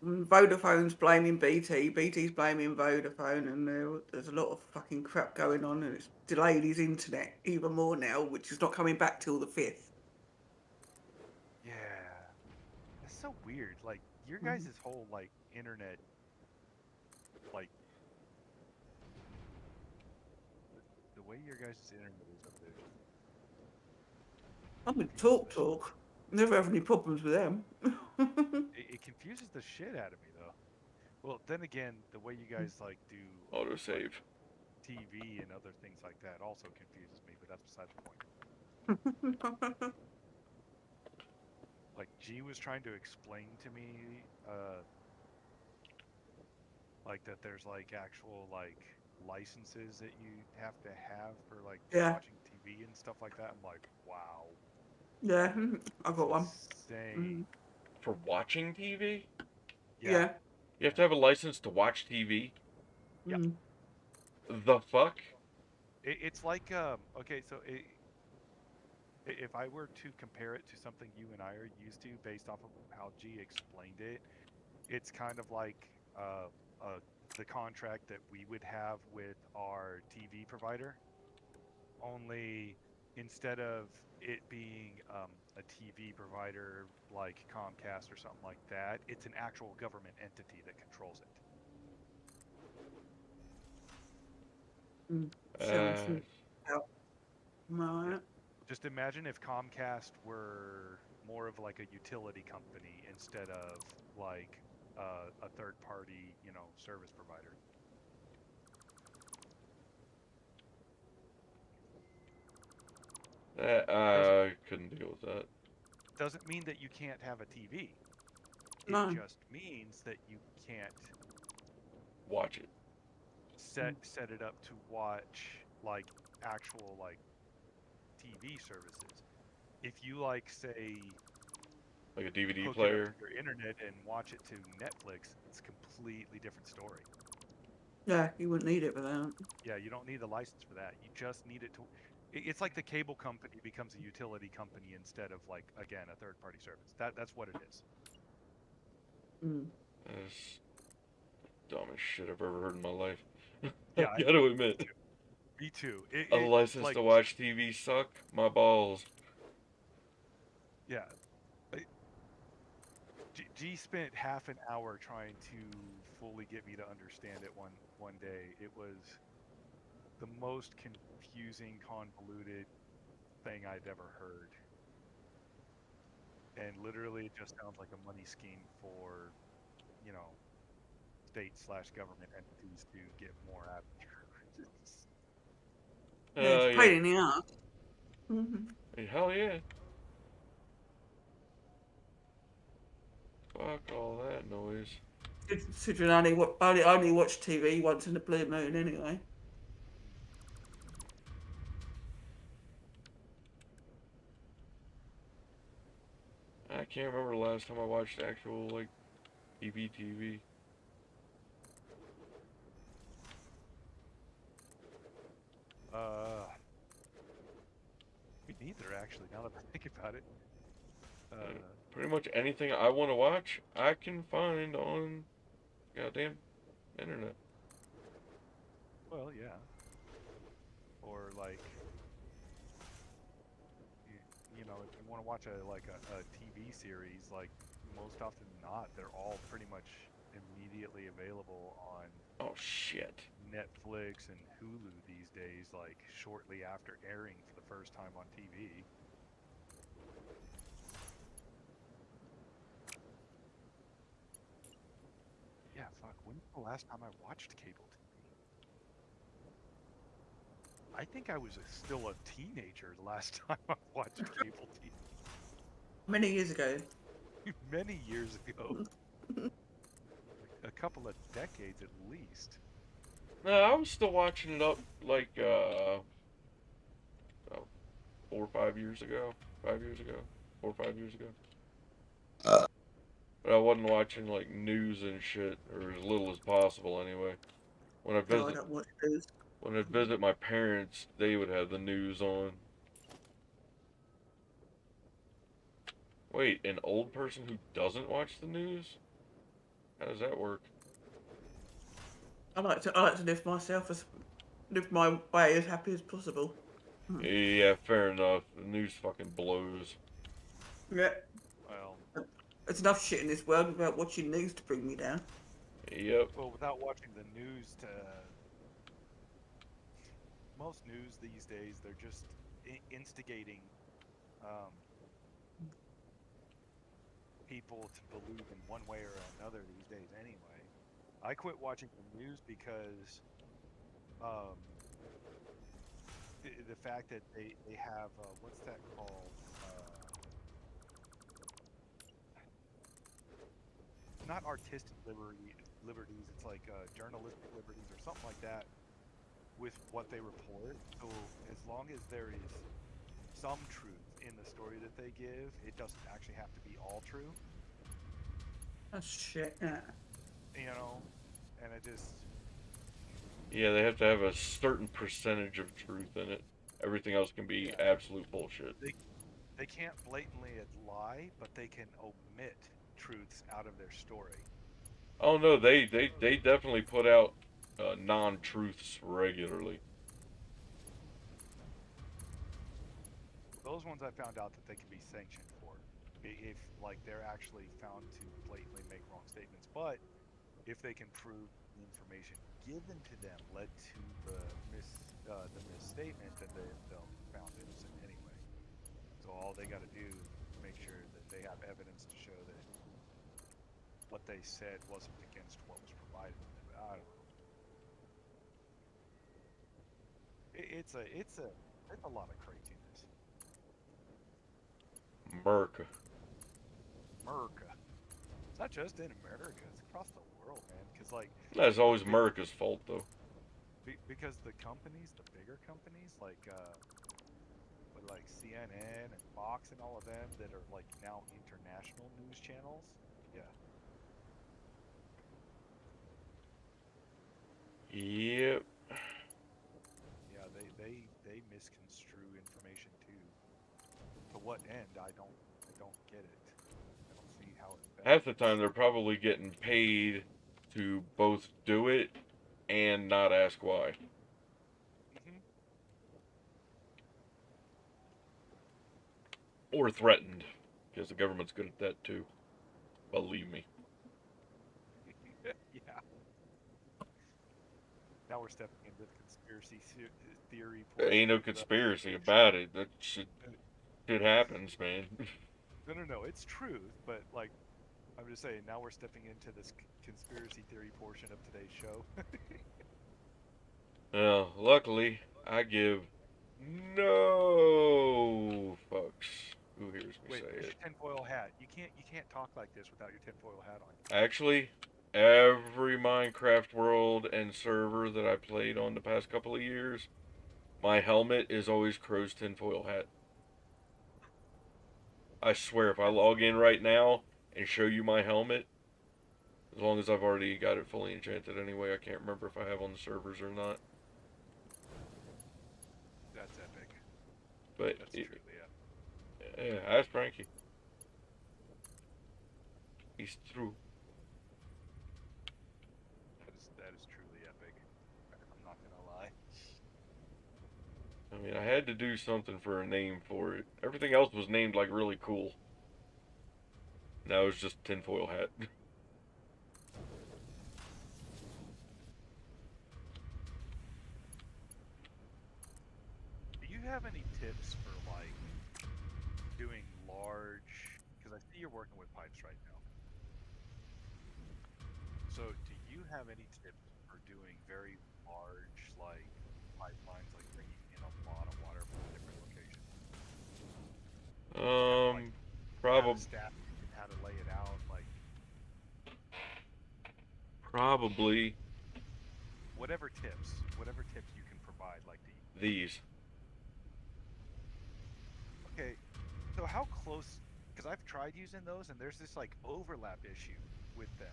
Vodafone's blaming BT, BT's blaming Vodafone, and there's a lot of fucking crap going on, and it's delayed his internet even more now, which is not coming back till the 5th. yeah. That's so weird. Like your Mhm. guys' whole like internet, like the way your guys' internet is up there, just I'm in confuses Talk the shit. Talk. Never have any problems with them. It confuses the shit out of me though. Well, then again, the way you guys like do like Autosave. TV and other things like that also confuses me, but that's beside the point. Like G was trying to explain to me, like that there's like actual like licenses that you have to have for like Yeah, watching TV and stuff like that. I'm like, wow, yeah, I it's got one. insane. Mhm. For watching TV? Yeah, Yeah. You have yeah, to have a license to watch TV? yeah. Mm. The fuck? It's like okay, so if I were to compare it to something you and I are used to based off of how G explained it, it's kind of like uh, uh, the contract that we would have with our TV provider, only instead of it being a TV provider like Comcast or something like that, it's an actual government entity that controls it. Mm. Sounds Uh, out. Yeah. Right. Just imagine if Comcast were more of like a utility company instead of like a third party, service provider. Doesn't I couldn't deal with that. doesn't mean that you can't have a TV. It No. just means that you can't Watch it. Mm. set it up to watch like actual like TV services. If you like say Like a DVD hook it up to player. your internet and watch it to Netflix, it's a completely different story. Yeah, you wouldn't need it for that. Yeah, you don't need a license for that. You just need it to. It's like the cable company becomes a utility company instead of like again a third party service. That's what it is. Mm. That's the dumbest shit I've ever heard in my life. I Yeah, gotta admit. me too. A It license like to watch TV suck my balls. yeah. G spent half an hour trying to fully get me to understand it one day. It was the most confusing, convoluted thing I'd ever heard. And literally it just sounds like a money scheme for, you know, state/government entities to get more out of you. Yeah, it's a Yeah. pain in the ass. Mm-hmm. Hey, hell yeah. Fuck all that noise. Considering I only watch TV once in a blue moon anyway. I can't remember the last time I watched actual, like, TV. Uh, Me neither, actually, now that I think about it. Pretty much anything I want to watch, I can find on goddamn internet. Well, yeah. Or like, you, if you want to watch a TV series, like most often than not, they're all pretty much. immediately available on Oh shit. Netflix and Hulu these days, like shortly after airing for the first time on TV. Yeah, fuck. When's the last time I watched cable TV? I think I was still a teenager the last time I watched cable TV. Many years ago. Many years ago. A couple of decades at least. No, I was still watching it up like oh, 4 or 5 years ago. 5 years ago. 4 or 5 years ago. But I wasn't watching like news and shit, or as little as possible anyway. When I No, I visit don't watch those. when I visit my parents, they would have the news on. Wait, an old person who doesn't watch the news? How does that work? I like to live my way as happy as possible. Yeah, fair enough. The news fucking blows. Yeah. Well, There's enough shit in this world without watching news to bring me down. Yep. without watching the news to most news these days, they're just instigating um, people to believe in one way or another these days anyway. I quit watching the news because um, the fact that they have, what's that called? Not artistic liberties, it's like journalistic liberties or something like that with what they report. So as long as there is some truth in the story that they give, it doesn't actually have to be all true, That's shit. Yeah. you know? And it just, Yeah, they have to have a certain percentage of truth in it. Everything else can be yeah, absolute bullshit. they can't blatantly lie, but they can omit truths out of their story. Oh no, they definitely put out non-truths regularly. Those ones I found out that they can be sanctioned for if like they're actually found to blatantly make wrong statements. But if they can prove the information given to them led to the misstatement, then they'll be found innocent anyway. So all they got to do is make sure that they have evidence to show that what they said wasn't against what was provided to them. I don't know. It's a lot of craziness. America. America. It's not just in America; it's across the world, man. Because like, That's always America's fault though. because the companies, the bigger companies, like CNN and Fox and all of them that are like now international news channels. Yeah, Yep. yeah, they misconstrue information too. To what end? I don't get it. I don't see how it Half the benefits. time they're probably getting paid to both do it and not ask why. Hmm. Or threatened. Because the government's good at that too. Believe me. Yeah. Now we're stepping into the conspiracy theory Ain't portion no of the. conspiracy about it. That shit happens, man. No. It's truth, but like I'm just saying. Now we're stepping into this conspiracy theory portion of today's show. Well, luckily, I give no fucks who hears me Wait, say where's it. your tinfoil hat? You can't talk like this without your tinfoil hat on. Actually, every Minecraft world and server that I played on the past couple of years, my helmet is always Crow's tinfoil hat. I swear, if I log in right now and show you my helmet, as long as I've already got it fully enchanted anyway, I can't remember if I have on the servers or not. That's epic. But, That's truly epic. yeah, ask Frankie. He's true. That is truly epic. I'm not gonna lie. I mean, I had to do something for a name for it. Everything else was named like really cool. Now it's just tinfoil hat. have any tips for like doing large? Because I see you're working with pipes right now. So, do you have any tips for doing very large, like pipelines, like bringing in a lot of water from different locations? Like how to Probably. staff it and how to lay it out, like Probably whatever tips you can provide, like the. these. Okay, so how close? Because I've tried using those, and there's this like overlap issue with them.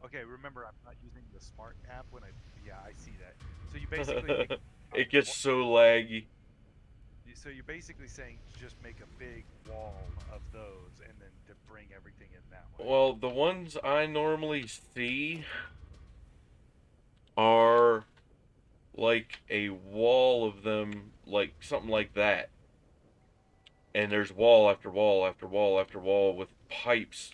Okay, remember I'm not using the smart app when I. Yeah, I see that. So you basically make. It gets so laggy. So you're basically saying just make a big wall of those, and then to bring everything in that way. Well, the ones I normally see are like a wall of them, like something like that. And there's wall after wall after wall after wall with pipes,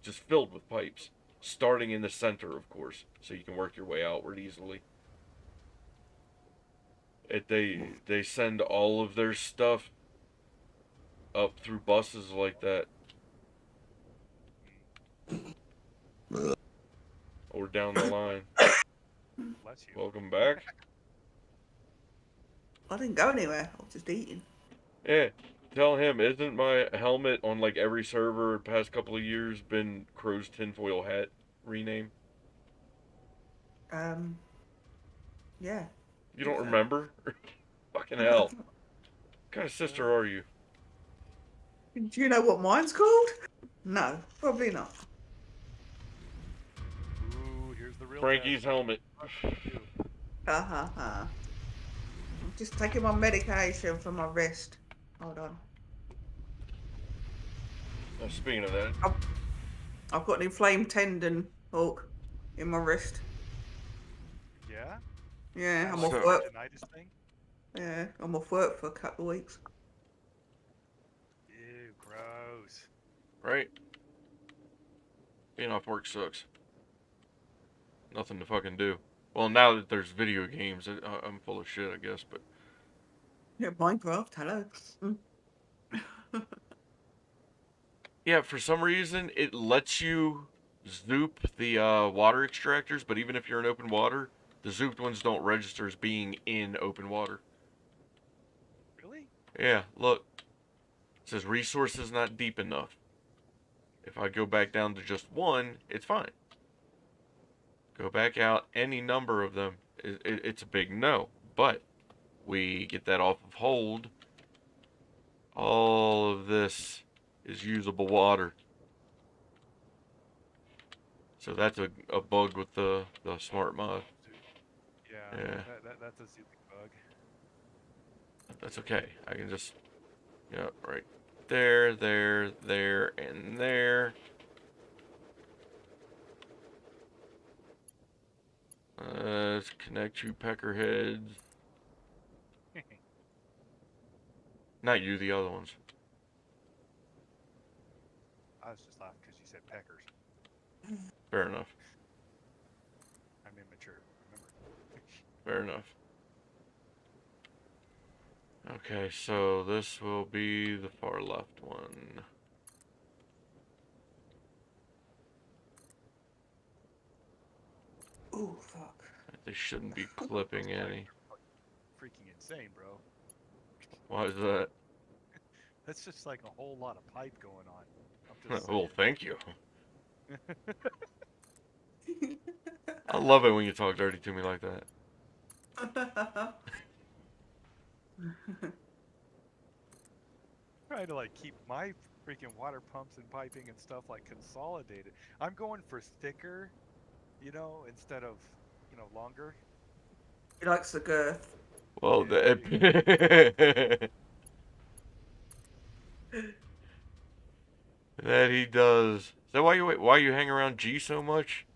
just filled with pipes, starting in the center, of course, so you can work your way outward easily. They send all of their stuff up through buses like that, or down the line. Bless you. Welcome back. I didn't go anywhere. I was just eating. Yeah, tell him, isn't my helmet on like every server past couple of years been Crow's tinfoil hat rename? Yeah. You don't remember? Fucking hell. What kind of sister are you? Do you know what mine's called? No, probably not. Ooh, here's the real Frankie's test. helmet. Ha ha ha. I'm just taking my medication for my wrist. Hold on. Speaking of that, I've got an inflamed tendon, Hawk, in my wrist. Yeah? Yeah, I'm Like off So- work. tinnitus thing? Yeah, I'm off work for a couple of weeks. Ew, gross. right? Being off work sucks. Nothing to fucking do. Well, now that there's video games, I'm full of shit, I guess, but Yeah, Minecraft, hello. yeah, for some reason, it lets you zoop the water extractors, but even if you're in open water, the zooped ones don't register as being in open water. Really? Yeah, look. It says resources not deep enough. If I go back down to just one, it's fine. Go back out any number of them, it's a big no. But we get that off of hold. All of this is usable water. So that's a bug with the smart mod. Yeah, Yeah. that's a zooping bug. That's okay. I can just, yeah, right there, there, there, and there. Let's connect you peckerheads. Not you, the other ones. I was just laughing because you said peckers. Fair enough. I'm immature, remember? Fair enough. Okay, so this will be the far left one. Oh, fuck. They shouldn't be clipping any. Freaking insane, bro. Why is that? That's just like a whole lot of pipe going on. I'm just Well, saying. thank you. I love it when you talk dirty to me like that. Trying to like keep my freaking water pumps and piping and stuff like consolidated. I'm going for thicker, instead of, longer. He likes the girth. Well, Yeah, that he does. Is that why you hang around G so much?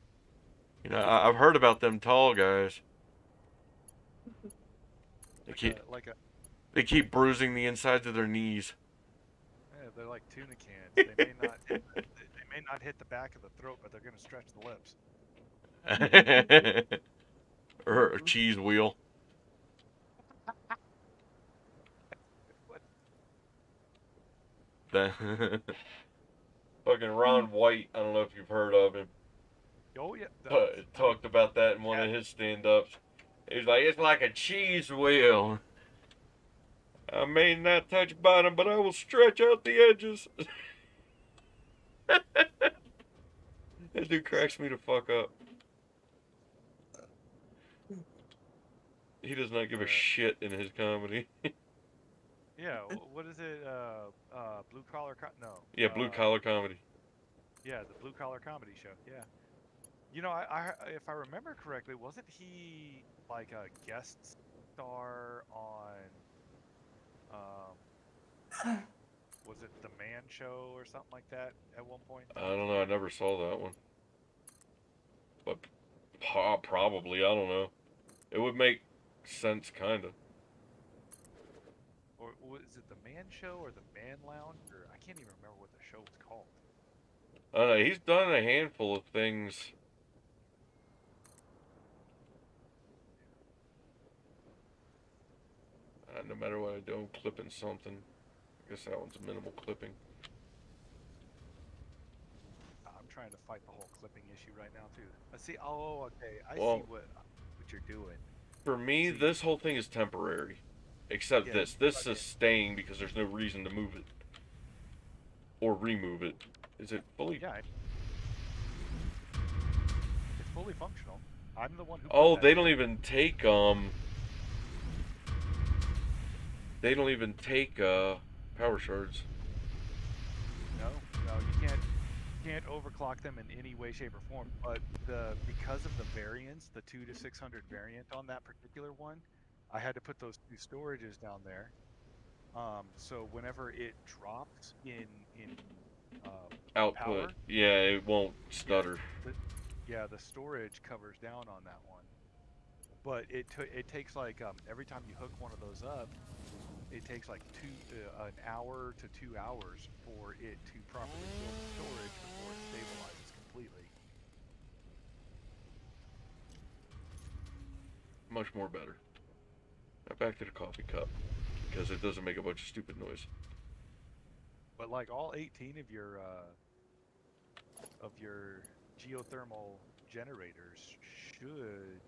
You know, I've heard about them tall guys. They keep bruising the insides of their knees. yeah, they're like tuna cans. They may not hit the back of the throat, but they're gonna stretch the lips. Or a cheese wheel. What? That fucking Ron White. I don't know if you've heard of him. Oh yeah. Talked about that in one of his stand-ups. He's like, it's like a cheese wheel. I may not touch bottom, but I will stretch out the edges. That dude cracks me the fuck up. He does not give a shit in his comedy. Yeah. What is it? Blue collar. No. Yeah, blue collar comedy. Yeah, the blue collar comedy show. Yeah. You know, if I remember correctly, wasn't he like a guest star on was it the Man Show or something like that at one point in I time? don't know. I never saw that one, but probably. I don't know. It would make sense, kind of. Or was it the Man Show or the Man Lounge? Or I can't even remember what the show was called. I don't know. He's done a handful of things. No matter what I do, I'm clipping something. I guess that one's minimal clipping. I'm trying to fight the whole clipping issue right now too. I see. Oh, okay. I see Well, what you're doing. for me, See, this whole thing is temporary. Except yeah, this. This is staying because there's no reason to move it. Or remove it. Is it fully... yeah, it's fully functional. I'm the one who. Oh, put that they in don't there. even take, They don't even take, power shards. No, you can't overclock them in any way, shape, or form. But because of the variance, the 2 to 600 variant on that particular one, I had to put those two storages down there. So whenever it drops in Output. power, Yeah, it won't yeah, stutter. the storage covers down on that one. But it takes like every time you hook one of those up, it takes like an hour to 2 hours for it to properly fill the storage before it stabilizes completely. Much more better. Now back to the coffee cup. Because it doesn't make a bunch of stupid noise. But like all 18 of your geothermal generators should,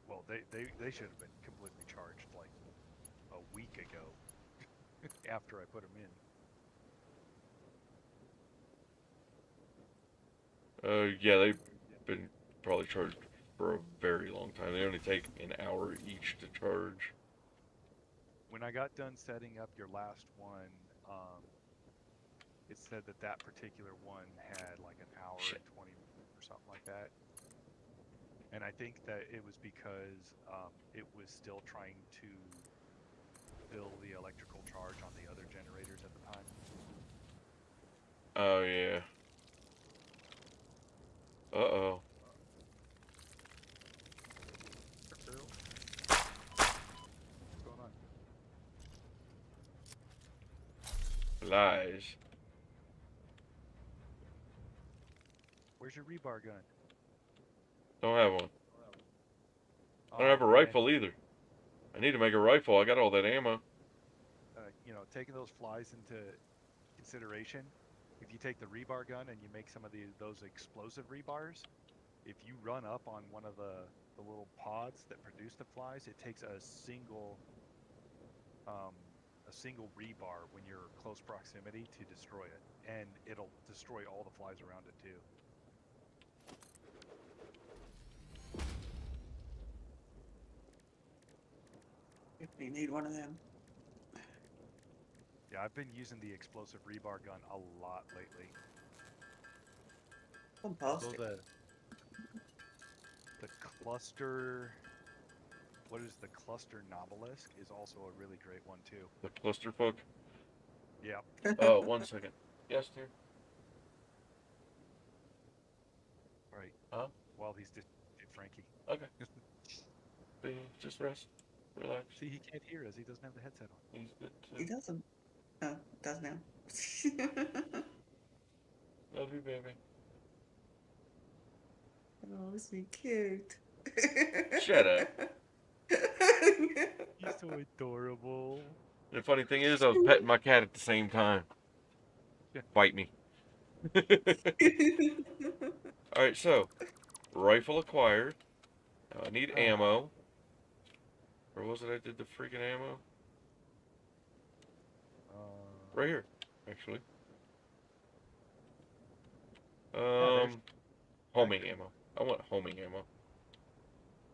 well, they should have been completely charged like a week ago after I put them in. Yeah, they've been probably charged for a very long time. They only take an hour each to charge. When I got done setting up your last one, it said that particular one had like an hour and 20 minutes or something like that. And I think that it was because it was still trying to fill the electrical charge on the other generators at the time. Oh, yeah. Uh-oh. What's going on? Lies. Where's your rebar gun? Don't have one. I don't Oh, have a man. rifle either. I need to make a rifle. I got all that ammo. You know, taking those flies into consideration, if you take the rebar gun and you make some of those explosive rebars, if you run up on one of the little pods that produce the flies, it takes a single rebar when you're close proximity to destroy it, and it'll destroy all the flies around it too. If you need one of them. Yeah, I've been using the explosive rebar gun a lot lately. Fantastic. Although the cluster, what is the cluster Novelisk, is also a really great one too. The clusterfuck? Yeah. Oh, 1 second. Yes, dear? Right. Huh? While he's just Frankie. Okay. Just rest. Relax. See, he can't hear us. He doesn't have the headset on. He's good too. He doesn't. Oh, does now. Love you, baby. Oh, isn't he cute? Shut up. He's so adorable. The funny thing is, I was petting my cat at the same time. Yeah. Bite me. Alright, so, rifle acquired. Now I need ammo. Or was it I did the freaking ammo? Right here, actually. Yeah, there's Homing ammo. I want homing ammo.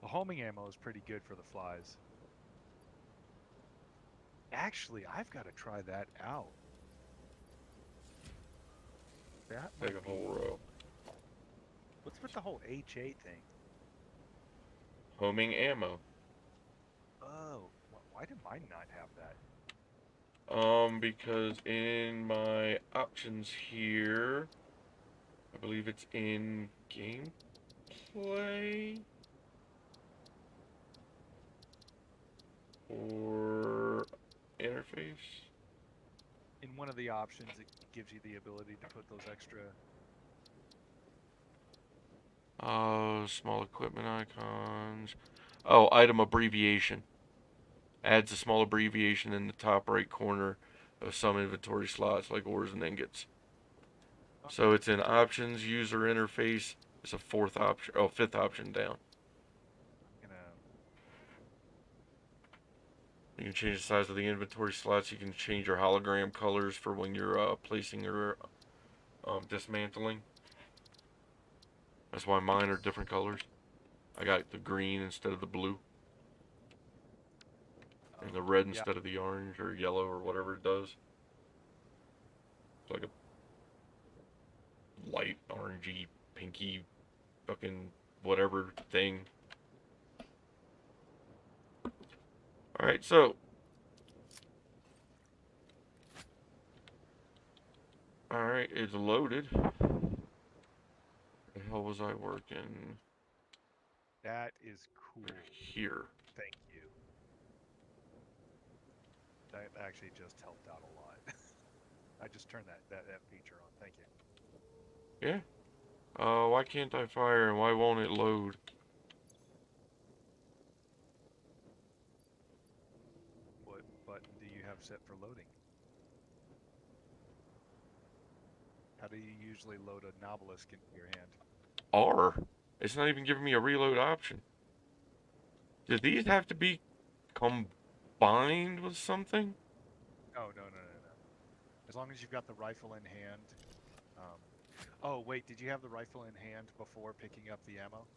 the homing ammo is pretty good for the flies. Actually, I've got to try that out. That Take might a be. whole row. What's with the whole HA thing? Homing ammo. Oh, why did mine not have that? Because in my options here, I believe it's in gameplay or interface. In one of the options, it gives you the ability to put those extra. Small equipment icons. Oh, item abbreviation. Adds a small abbreviation in the top right corner of some inventory slots like ores and ingots. So it's in options, user interface. It's a fourth option. Oh, fifth option down. I'm gonna. You can change the size of the inventory slots. You can change your hologram colors for when you're placing or dismantling. That's why mine are different colors. I got the green instead of the blue. And the red Yeah. instead of the orange or yellow or whatever it does. It's like a light orangey, pinky, fucking whatever thing. Alright, so. Alright, it's loaded. The hell was I working? That is cool. Here. Thank you. That actually just helped out a lot. I just turned that feature on. Thank you. Yeah. Why can't I fire and why won't it load? What button do you have set for loading? How do you usually load a Novelist into your hand? R. It's not even giving me a reload option. Do these have to be combined with something? Oh, no. As long as you've got the rifle in hand. Oh, wait, did you have the rifle in hand before picking up the ammo?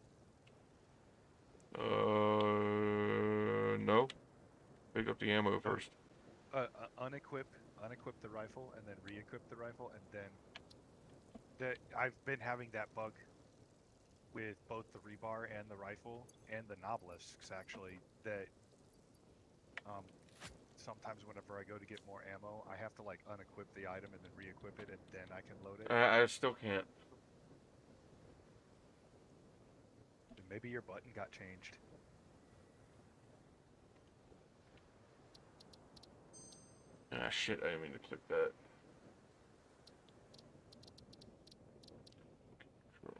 No. Pick up the ammo first. Unequip the rifle and then re-equip the rifle, and then I've been having that bug with both the rebar and the rifle and the Novelisks actually, that sometimes whenever I go to get more ammo, I have to like unequip the item and then re-equip it, and then I can load it. I still can't. And maybe your button got changed. Ah, shit, I didn't mean to click that.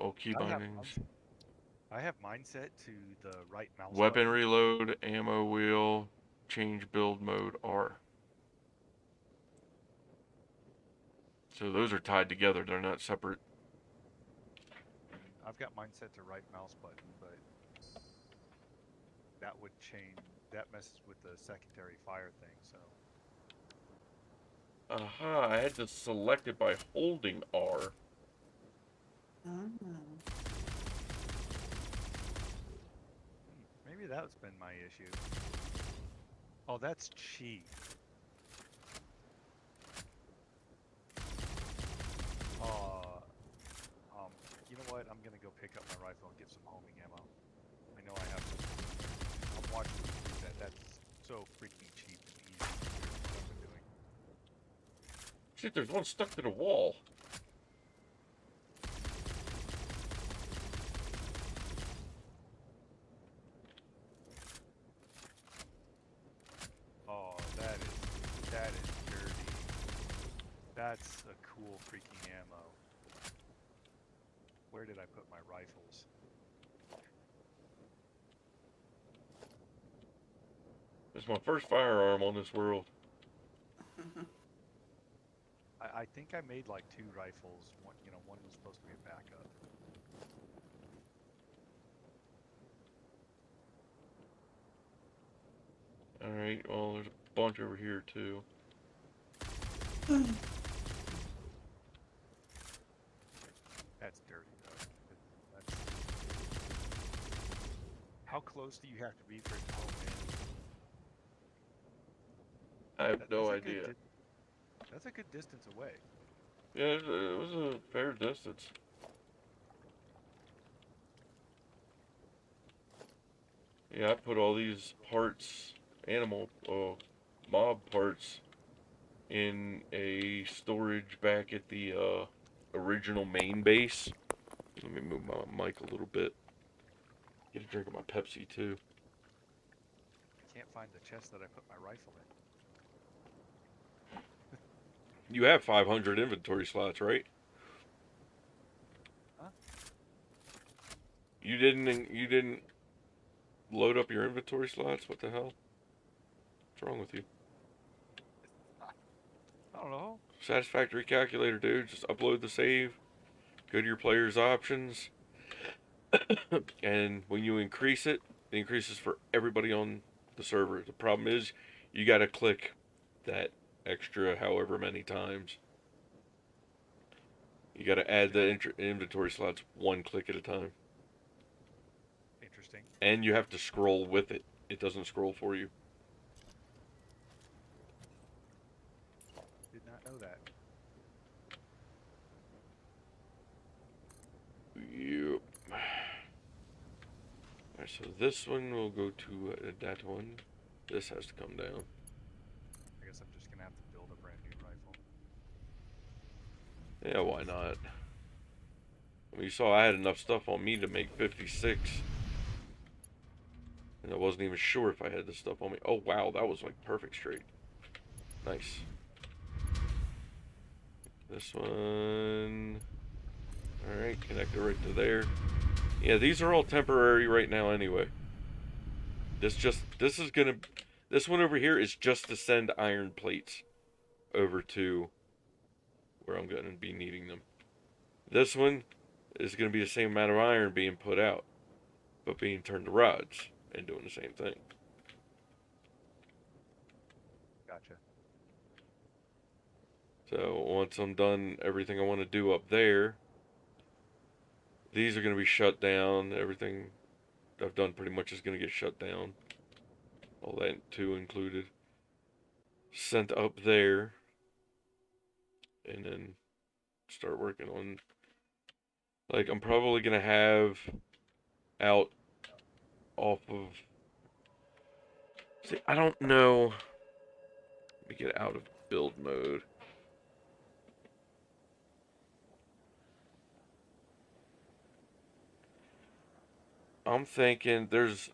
Oh, key bindings. I have mine set to the right mouse Weapon button. reload, ammo wheel, change build mode, R. So those are tied together, they're not separate. I've got mine set to right mouse button, but that would change. That messes with the secondary fire thing, so. Aha, I had to select it by holding R. Maybe that's been my issue. Oh, that's cheap. You know what? I'm gonna go pick up my rifle and get some homing ammo. I know I have some. I'm watching you do that. That's so freaking cheap and easy compared to what I've been doing. Shit, there's one stuck to the wall. Oh, that is dirty. That's a cool freaking ammo. Where did I put my rifles? It's my first firearm on this world. I think I made like 2 rifles. One, one was supposed to be a backup. Alright, well, there's a bunch over here, too. That's dirty though. That's... How close do you have to be for it to home in? I have no That's a good idea. that's a good distance away. Yeah, it was a fair distance. Yeah, I put all these parts, mob parts, in a storage back at the original main base. Let me move my mic a little bit. Get a drink of my Pepsi too. I can't find the chest that I put my rifle in. You have 500 inventory slots, right? Huh? You didn't load up your inventory slots? What the hell? What's wrong with you? I don't know. Satisfactory calculator, dude. Just upload the save. Go to your player's options. And when you increase it, it increases for everybody on the server. The problem is you got to click that extra however many times. You got to add the inventory slots one click at a time. Interesting. And you have to scroll with it. It doesn't scroll for you. Did not know that. Yep. Alright, so this one will go to that one. This has to come down. I guess I'm just gonna have to build a brand new rifle. Yeah, why not? I mean, you saw I had enough stuff on me to make 56. And I wasn't even sure if I had this stuff on me. Oh, wow, that was like perfect straight. Nice. This one. Alright, connect it right to there. Yeah, these are all temporary right now anyway. This one over here is just to send iron plates over to where I'm going to be needing them. This one is going to be the same amount of iron being put out, but being turned to rods and doing the same thing. Gotcha. So once I'm done everything I want to do up there, these are going to be shut down. Everything I've done pretty much is going to get shut down. All that too included. Sent up there. And then start working on, like, I'm probably going to have out off of, see, I don't know. Let me get out of build mode. I'm thinking there's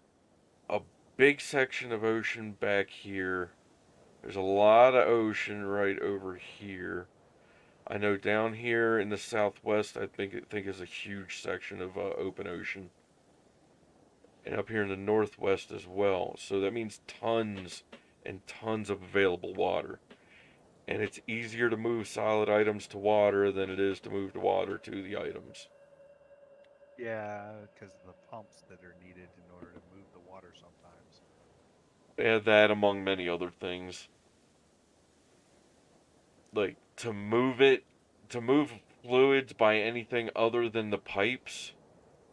a big section of ocean back here. There's a lot of ocean right over here. I know down here in the southwest, I think is a huge section of open ocean, and up here in the northwest as well. So that means tons and tons of available water. And it's easier to move solid items to water than it is to move the water to the items. Yeah, because of the pumps that are needed in order to move the water sometimes. Add that among many other things. Like, to move fluids by anything other than the pipes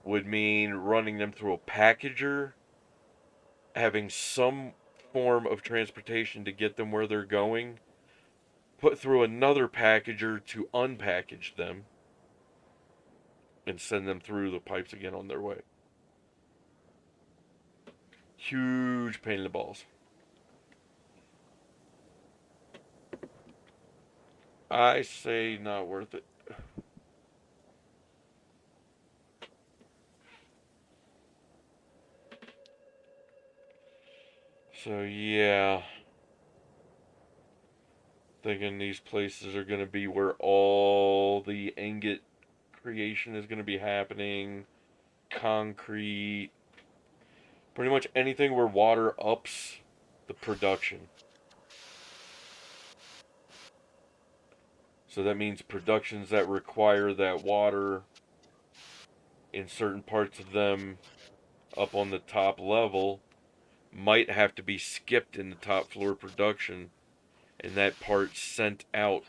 would mean running them through a packager, having some form of transportation to get them where they're going, put through another packager to unpackage them, and send them through the pipes again on their way. Huge pain in the balls. I say not worth it. So yeah, thinking these places are going to be where all the ingot creation is going to be happening. Concrete, pretty much anything where water ups the production. So that means productions that require that water in certain parts of them up on the top level might have to be skipped in the top floor production, and that part sent out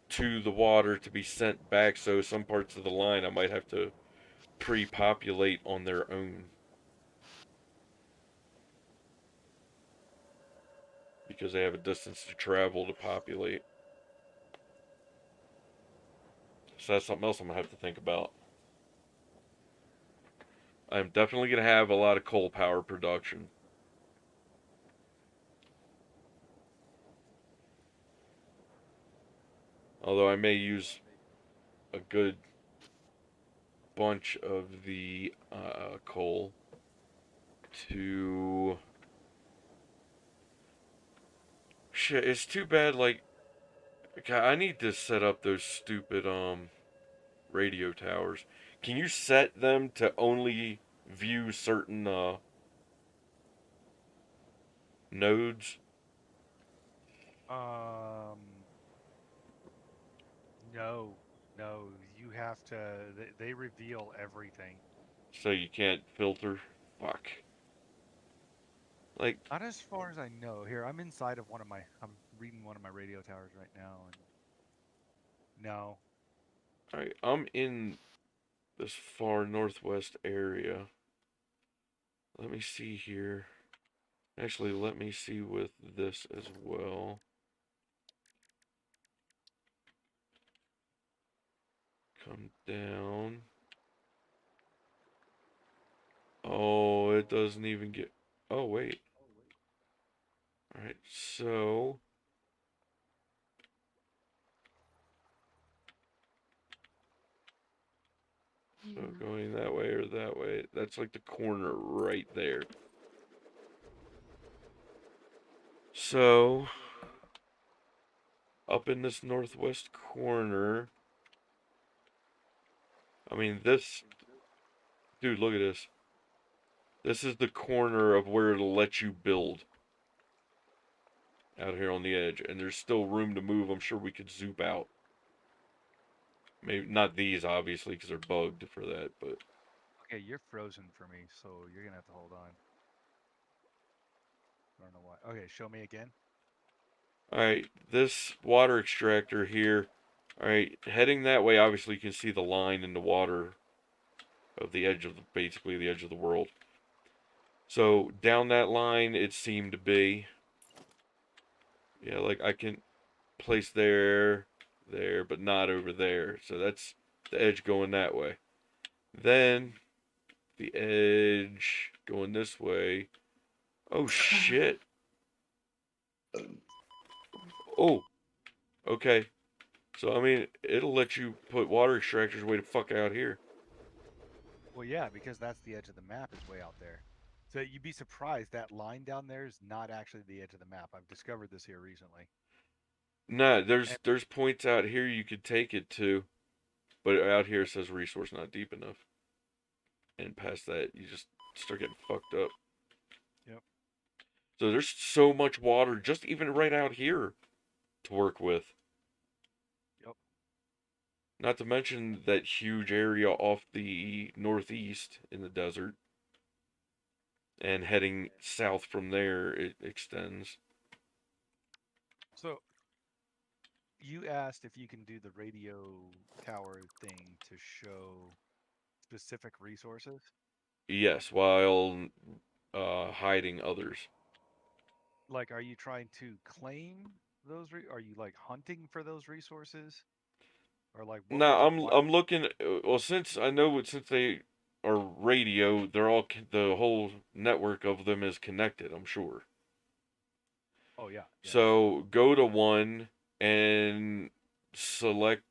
to the water to be sent back. So some parts of the line I might have to pre-populate on their own because they have a distance to travel to populate. So that's something else I'm gonna have to think about. I'm definitely gonna have a lot of coal power production. Although I may use a good bunch of the coal to... Shit, it's too bad, like, God, I need to set up those stupid, radio towers. Can you set them to only view certain, nodes? Um, no, no, you have to. They reveal everything. So you can't filter? Fuck. Like, Not as far as I know. Here, I'm inside of one of my. I'm reading one of my radio towers right now, and no. alright, I'm in this far northwest area. Let me see here. Actually, let me see with this as well. Come down. Oh, it doesn't even get... Oh, wait. Alright, so... So going that way or that way, that's like the corner right there. So, up in this northwest corner, I mean, this... Dude, look at this. This is the corner of where it'll let you build. Out here on the edge. And there's still room to move. I'm sure we could zoop out. Maybe not these, obviously, because they're bugged for that, but... Okay, you're frozen for me, so you're gonna have to hold on. I don't know why. Okay, show me again. Alright, this water extractor here. Alright, heading that way, obviously you can see the line in the water of the edge of the, basically the edge of the world. So, down that line, it seemed to be... Yeah, like I can place there, but not over there. So that's the edge going that way. Then, the edge going this way. Oh, shit. Oh, okay. So, I mean, it'll let you put water extractors way the fuck out here. Well, yeah, because that's the edge of the map is way out there. So you'd be surprised that line down there is not actually the edge of the map. I've discovered this here recently. Nah, And there's points out here you could take it to, but out here it says resource not deep enough. And past that, you just start getting fucked up. yep. So there's so much water just even right out here to work with. Yep. Not to mention that huge area off the northeast in the desert. And heading south from there, it extends. So you asked if you can do the radio tower thing to show specific resources. Yes, while hiding others. Like, are you trying to claim those? Are you like hunting for those resources, or like what? Now Why? I'm looking. Well, since I know since they are radio, they're all the whole network of them is connected. I'm sure. Oh yeah, yeah, yeah. So go to one and select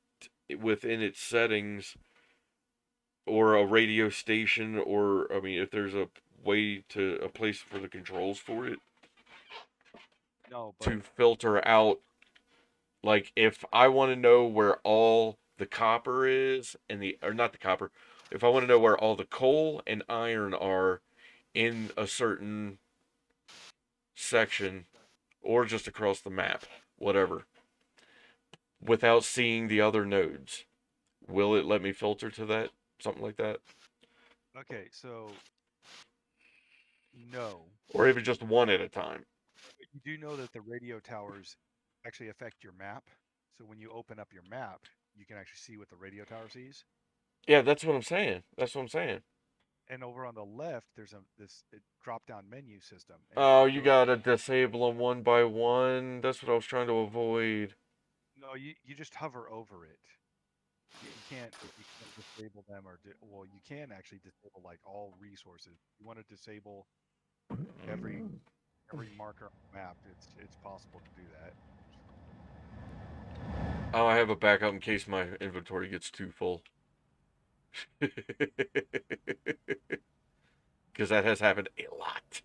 within its settings or a radio station, or I mean, if there's a way to a place for the controls for it No, but to filter out. Like if I want to know where all the copper is and the or not the copper, if I want to know where all the coal and iron are in a certain section, or just across the map, whatever, without seeing the other nodes, will it let me filter to that? Something like that? Okay, so no. Or even just one at a time? But you do know that the radio towers actually affect your map. So when you open up your map, you can actually see what the radio tower sees. Yeah, that's what I'm saying. That's what I'm saying. And over on the left, there's this drop-down menu system. And if Oh, you you go, gotta disable them one by one. That's what I was trying to avoid. no, you just hover over it. You can't disable them well, you can actually disable like all resources. You want to disable every marker on the map. It's possible to do that. Oh, I have a backup in case my inventory gets too full. Because that has happened a lot.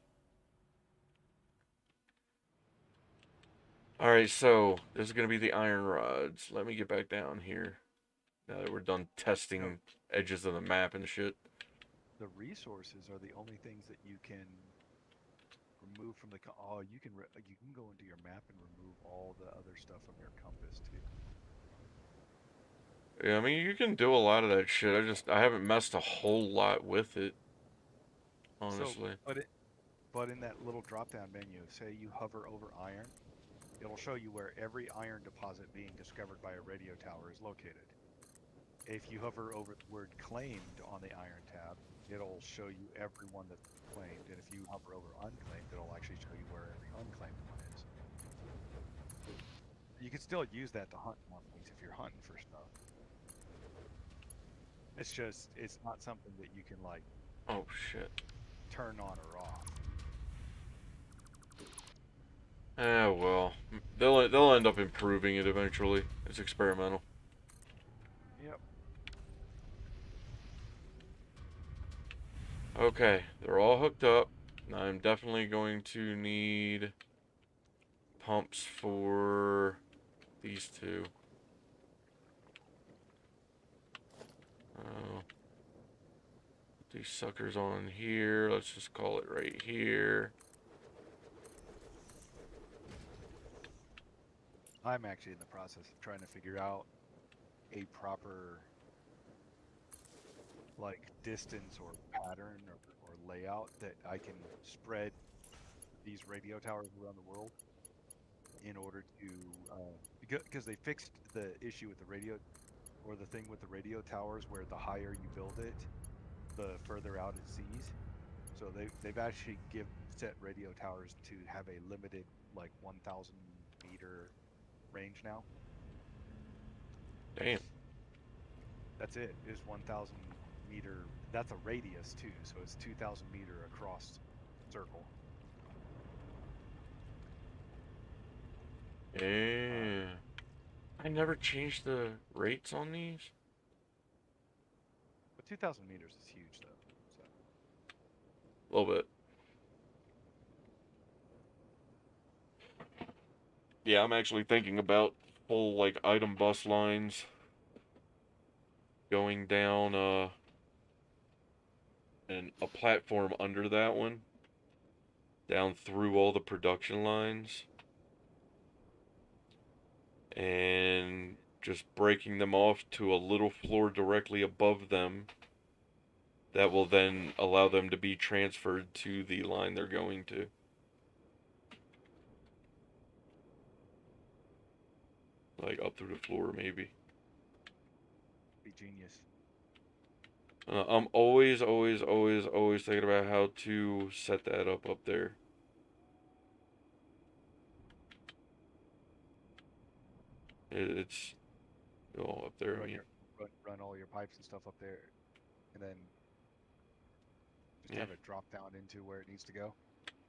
Alright, so this is going to be the iron rods. Let me get back down here. Now that we're done testing edges of the map and shit. The resources are the only things that you can remove from the. Oh, you can go into your map and remove all the other stuff from your compass too. Yeah, I mean, you can do a lot of that shit. I haven't messed a whole lot with it, honestly. So, but in that little drop-down menu, say you hover over iron, it'll show you where every iron deposit being discovered by a radio tower is located. If you hover over the word claimed on the iron tab, it'll show you every one that's claimed. And if you hover over unclaimed, it'll actually show you where every unclaimed one is. You can still use that to hunt more things if you're hunting for stuff. It's not something that you can like Oh, shit. turn on or off. Well. They'll end up improving it eventually. It's experimental. Yep. Okay, they're all hooked up. I'm definitely going to need pumps for these two. These suckers on here. Let's just call it right here. I'm actually in the process of trying to figure out a proper like distance or pattern or layout that I can spread these radio towers around the world in order to because they fixed the issue with the radio or the thing with the radio towers where the higher you build it, the further out it sees. So they've actually set radio towers to have a limited like 1,000 meter range now. Damn. That's it. Is 1,000 meter. That's a radius too, so it's 2,000 meter across circle. Yeah. I never changed the rates on these. But 2,000 meters is huge though. So. A little bit. Yeah, I'm actually thinking about full like item bus lines going down and a platform under that one down through all the production lines and just breaking them off to a little floor directly above them that will then allow them to be transferred to the line they're going to. Like up through the floor, maybe. Be genius. I'm always thinking about how to set that up there. It's up there. Run all your pipes and stuff up there, and then just have it drop down into where it needs to go.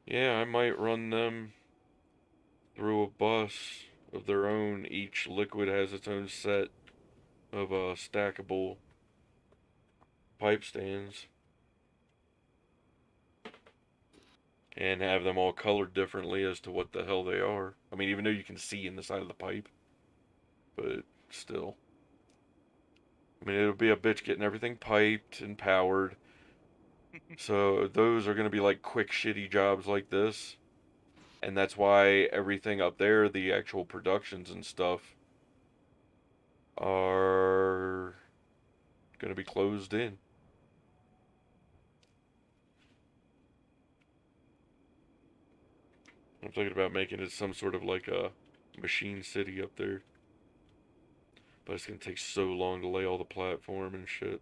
Yeah, I might run them through a bus of their own. Each liquid has its own set of stackable pipe stands. And have them all colored differently as to what the hell they are. I mean, even though you can see in the side of the pipe. But still. I mean, it'll be a bitch getting everything piped and powered. So those are going to be like quick, shitty jobs like this. And that's why everything up there, the actual productions and stuff, are going to be closed in. I'm thinking about making it some sort of like a machine city up there. But it's going to take so long to lay all the platform and shit.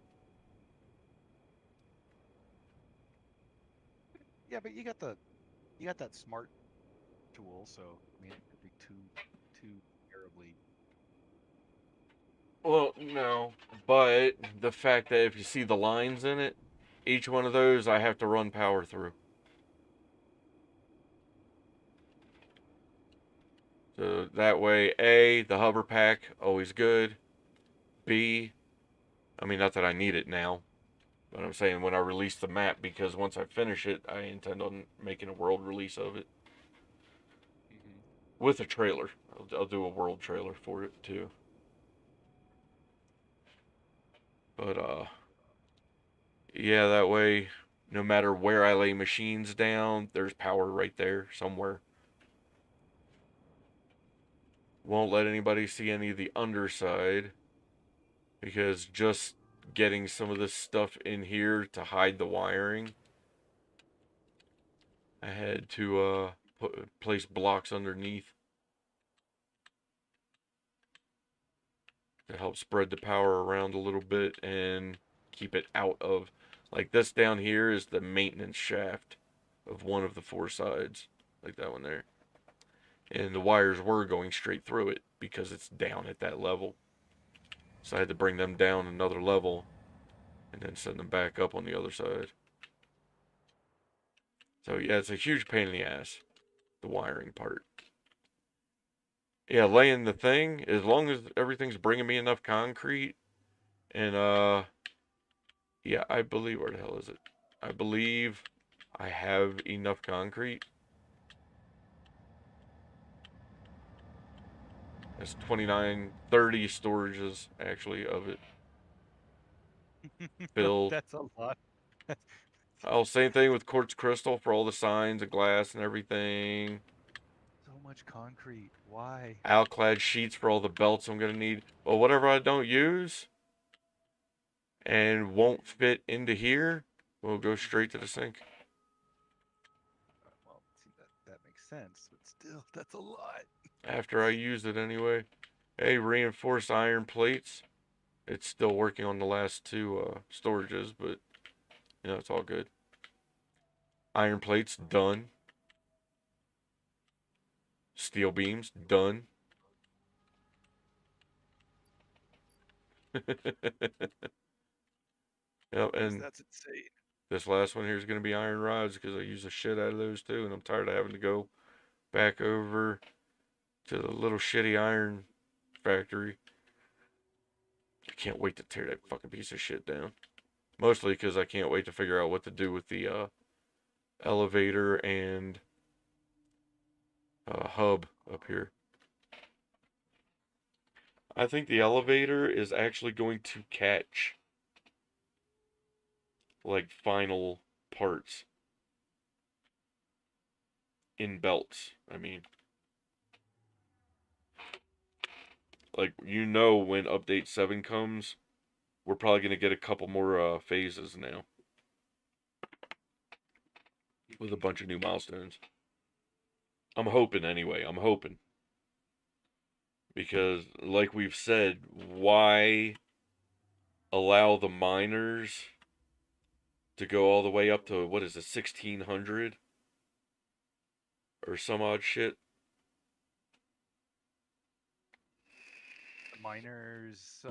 Yeah, but you got that smart tool, so I mean it could be too terribly. Well, no. But the fact that if you see the lines in it, each one of those I have to run power through. So that way, A, the hover pack, always good. B, I mean, not that I need it now, but I'm saying when I release the map, because once I finish it, I intend on making a world release of it. Mm-hmm. With a trailer. I'll do a world trailer for it, too. But, yeah, that way, no matter where I lay machines down, there's power right there somewhere. Won't let anybody see any of the underside, because just getting some of this stuff in here to hide the wiring, I had to place blocks underneath to help spread the power around a little bit and keep it out of, like this down here is the maintenance shaft of one of the four sides, like that one there. And the wires were going straight through it because it's down at that level. So I had to bring them down another level and then send them back up on the other side. So yeah, it's a huge pain in the ass, the wiring part. Yeah, laying the thing, as long as everything's bringing me enough concrete, and yeah, I believe, where the hell is it? I believe I have enough concrete. That's 29, 30 storages actually of it filled. That's a lot. Oh, same thing with quartz crystal for all the signs and glass and everything. So much concrete. Why? Alclad sheets for all the belts I'm gonna need. Well, whatever I don't use and won't fit into here will go straight to the sink. Well, see that makes sense, but still, that's a lot. After I use it anyway. Hey, reinforced iron plates. It's still working on the last two storages, but you know, it's all good. Iron plates done. Steel beams done. Yep, and That's insane. this last one here is going to be iron rods because I use the shit out of those too, and I'm tired of having to go back over to the little shitty iron factory. I can't wait to tear that fucking piece of shit down. Mostly because I can't wait to figure out what to do with the elevator and hub up here. I think the elevator is actually going to catch like final parts in belts. I mean, like you know, when update 7 comes, we're probably going to get a couple more phases now with a bunch of new milestones. I'm hoping anyway. I'm hoping. Because like we've said, why allow the miners to go all the way up to, what is it, 1600 or some odd shit? Miners,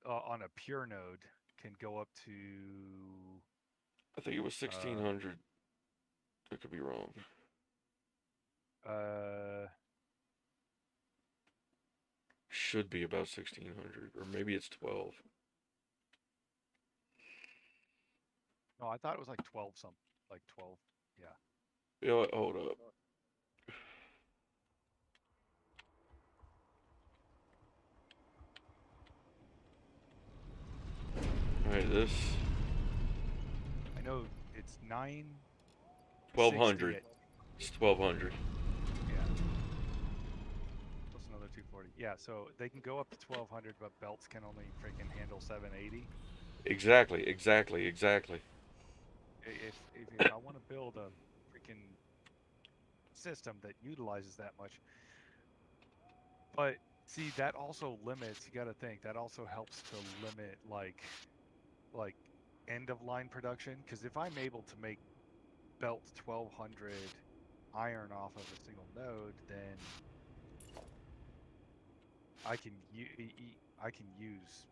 on a pure node can go up to. I think it was 1600. I could be wrong. Uh, Should be about 1600, or maybe it's 12. no, I thought it was like 12 something, like 12. Yeah. You know what? Hold up. Alright, this I know it's 960 1200. at. It's 1200. another 240. Yeah, so they can go up to 1200, but belts can only freaking handle 780. Exactly, exactly, exactly. If I want to build a freaking system that utilizes that much, but see that also limits. You got to think that also helps to limit like end of line production. Because if I'm able to make belt 1200 iron off of a single node, then I can I can use.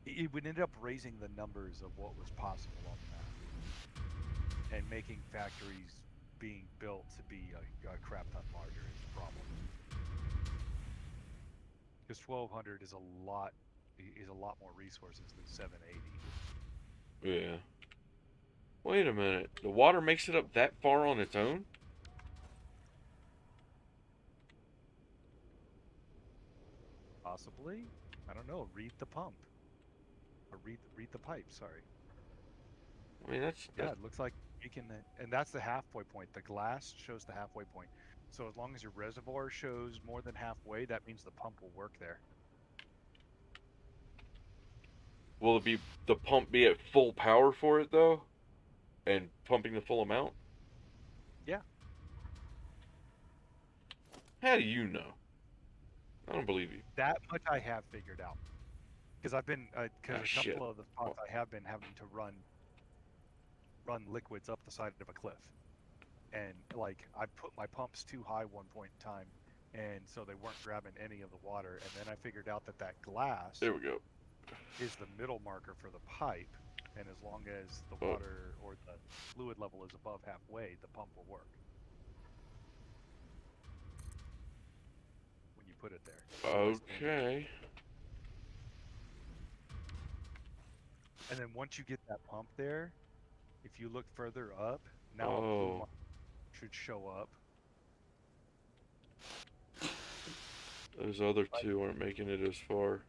It would end up raising the numbers of what was possible on the map and making factories being built to be a crap ton larger is the problem. Because 1200 is a lot more resources than 780. Yeah. Wait a minute. The water makes it up that far on its own? Possibly, I don't know. Read the pump or read the pipe. Sorry. I mean, Yeah, it looks like you can, and that's the halfway point. The glass shows the halfway point. So as long as your reservoir shows more than halfway, that means the pump will work there. will it be the pump be at full power for it though, and pumping the full amount? Yeah. How do you know? I don't believe you. That much I have figured out. Because I've been, because Ah, a shit. couple of the spots I have been having to run liquids up the side of a cliff, and like I put my pumps too high one point in time, and so they weren't grabbing any of the water. And then I figured out that that glass There we go. is the middle marker for the pipe, and as long as the Oh. water or the fluid level is above halfway, the pump will work when you put it there. Otherwise, Okay. and then once you get that pump there, if you look further up, now a blue Oh. mark should show up. Those other two aren't making it as far.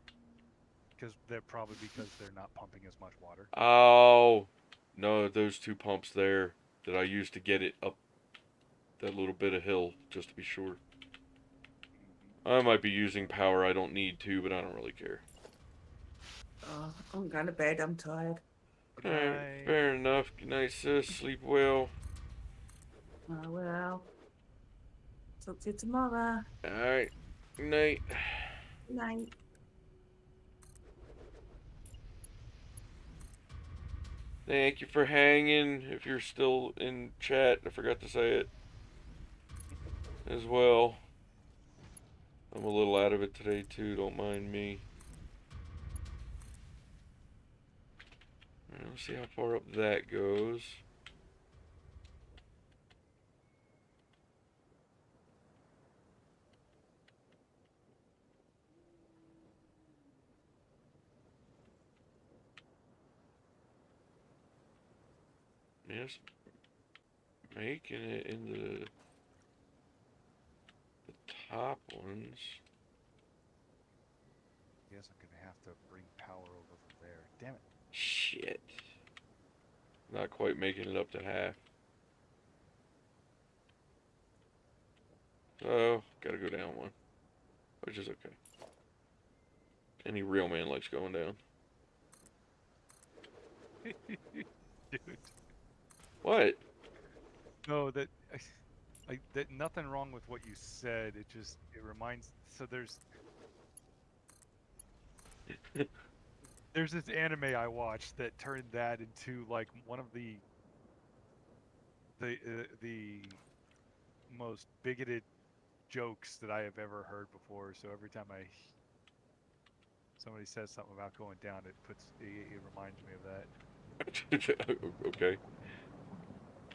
Because they're probably because they're not pumping as much water. Oh. No, those two pumps there that I used to get it up that little bit of hill, just to be sure. I might be using power I don't need to, but I don't really care. Oh, I'm going to bed. I'm tired. Alright, fair enough. Good night, sis. Sleep well. Oh, well. Talk to you tomorrow. Alright. Good night. Good night. Thank you for hanging. If you're still in chat, I forgot to say it as well. I'm a little out of it today too, don't mind me. Alright, let's see how far up that goes. Yes, making it into the top ones. Guess I'm gonna have to bring power over from there. Damn it. Shit. Not quite making it up to half. So, gotta go down one. Which is okay. Any real man likes going down. Dude. What? No, that that nothing wrong with what you said. It reminds. So there's this anime I watched that turned that into like one of the most bigoted jokes that I have ever heard before. So every time somebody says something about going down, it reminds me of that. Okay.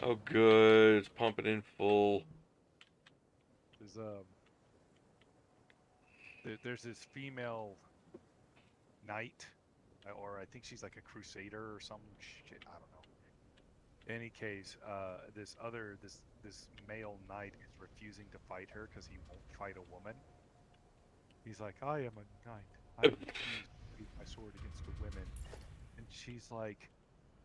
Oh, good. It's pumping in full. There's there's this female knight, or I think she's like a crusader or some shit. I don't know. In any case, this male knight is refusing to fight her because he won't fight a woman. He's like, I am a knight. I refuse to use my sword against the women. And she's like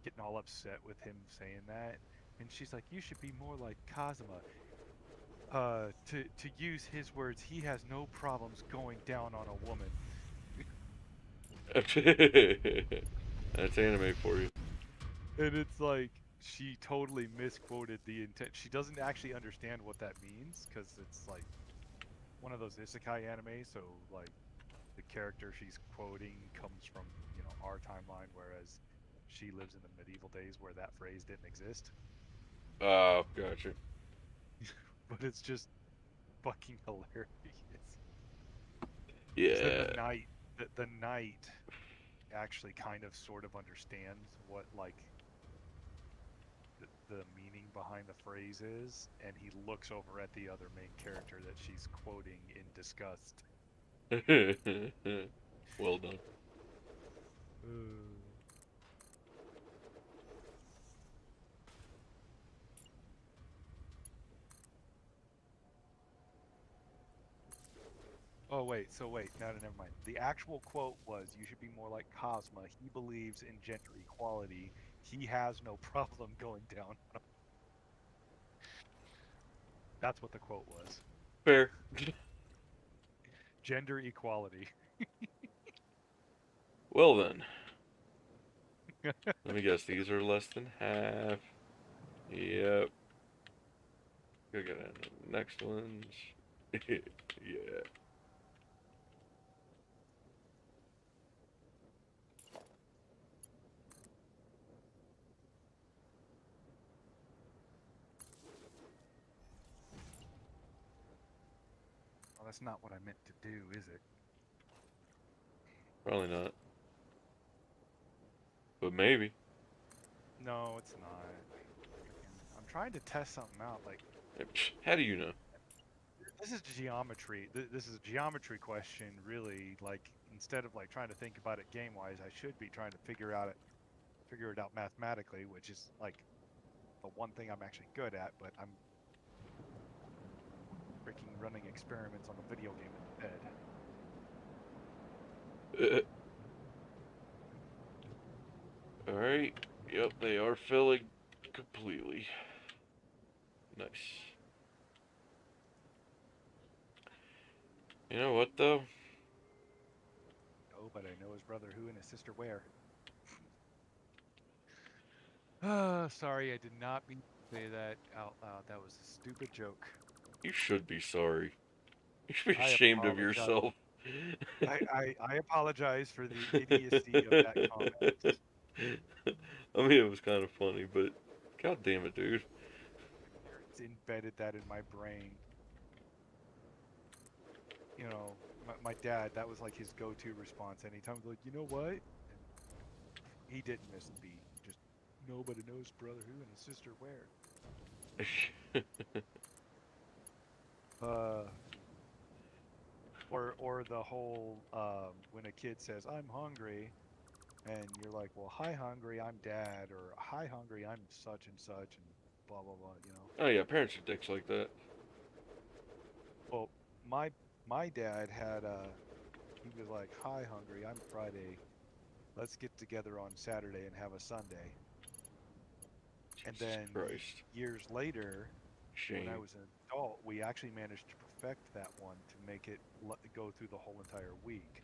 getting all upset with him saying that. And she's like, you should be more like Kazuma. To use his words, he has no problems going down on a woman. That's anime for you. And it's like she totally misquoted the intent. She doesn't actually understand what that means because it's like one of those isekai anime. So like the character she's quoting comes from our timeline, whereas she lives in the medieval days where that phrase didn't exist. Oh, gotcha. But it's just fucking hilarious. Because then Yeah. the knight actually kind of sort of understands what like the meaning behind the phrase is, and he looks over at the other main character that she's quoting in disgust. Well done. Oh wait, no, never mind. The actual quote was, "You should be more like Cosma. He believes in gender equality. He has no problem going down." That's what the quote was. Fair. Gender equality. Well then. Let me guess. These are less than half. Yep. Go get it. Next ones. Yeah. Well, that's not what I meant to do, is it? Probably not. But maybe. No, it's not. I'm trying to test something out. Like, How do you know? this is geometry. This is a geometry question, really. Like, instead of like trying to think about it game wise, I should be trying to figure it out mathematically, which is like the one thing I'm actually good at. But I'm freaking running experiments on a video game instead. Alright. Yep, they are filling completely. Nice. You know what, though? Oh, but I know his brother who and his sister where. Sorry, I did not mean to say that out loud. That was a stupid joke. You should be sorry. You should be I ashamed of apologize. yourself. I apologize for the idiocy of that comment. I mean, it was kind of funny, but god damn it, dude. It's embedded that in my brain. My dad, that was like his go-to response. Anytime he's like, you know what? And he didn't miss a beat. Just nobody knows brother who and his sister where. Uh, or the whole when a kid says I'm hungry, and you're like, well, hi hungry, I'm dad, or hi hungry, I'm such and such, and blah blah blah. Oh yeah, parents are dicks like that. Well, my dad had he was like, hi hungry, I'm Friday. Let's get together on Saturday and have a Sunday. And Jesus then Christ. years later, when I Shame. was an adult, we actually managed to perfect that one to make it go through the whole entire week.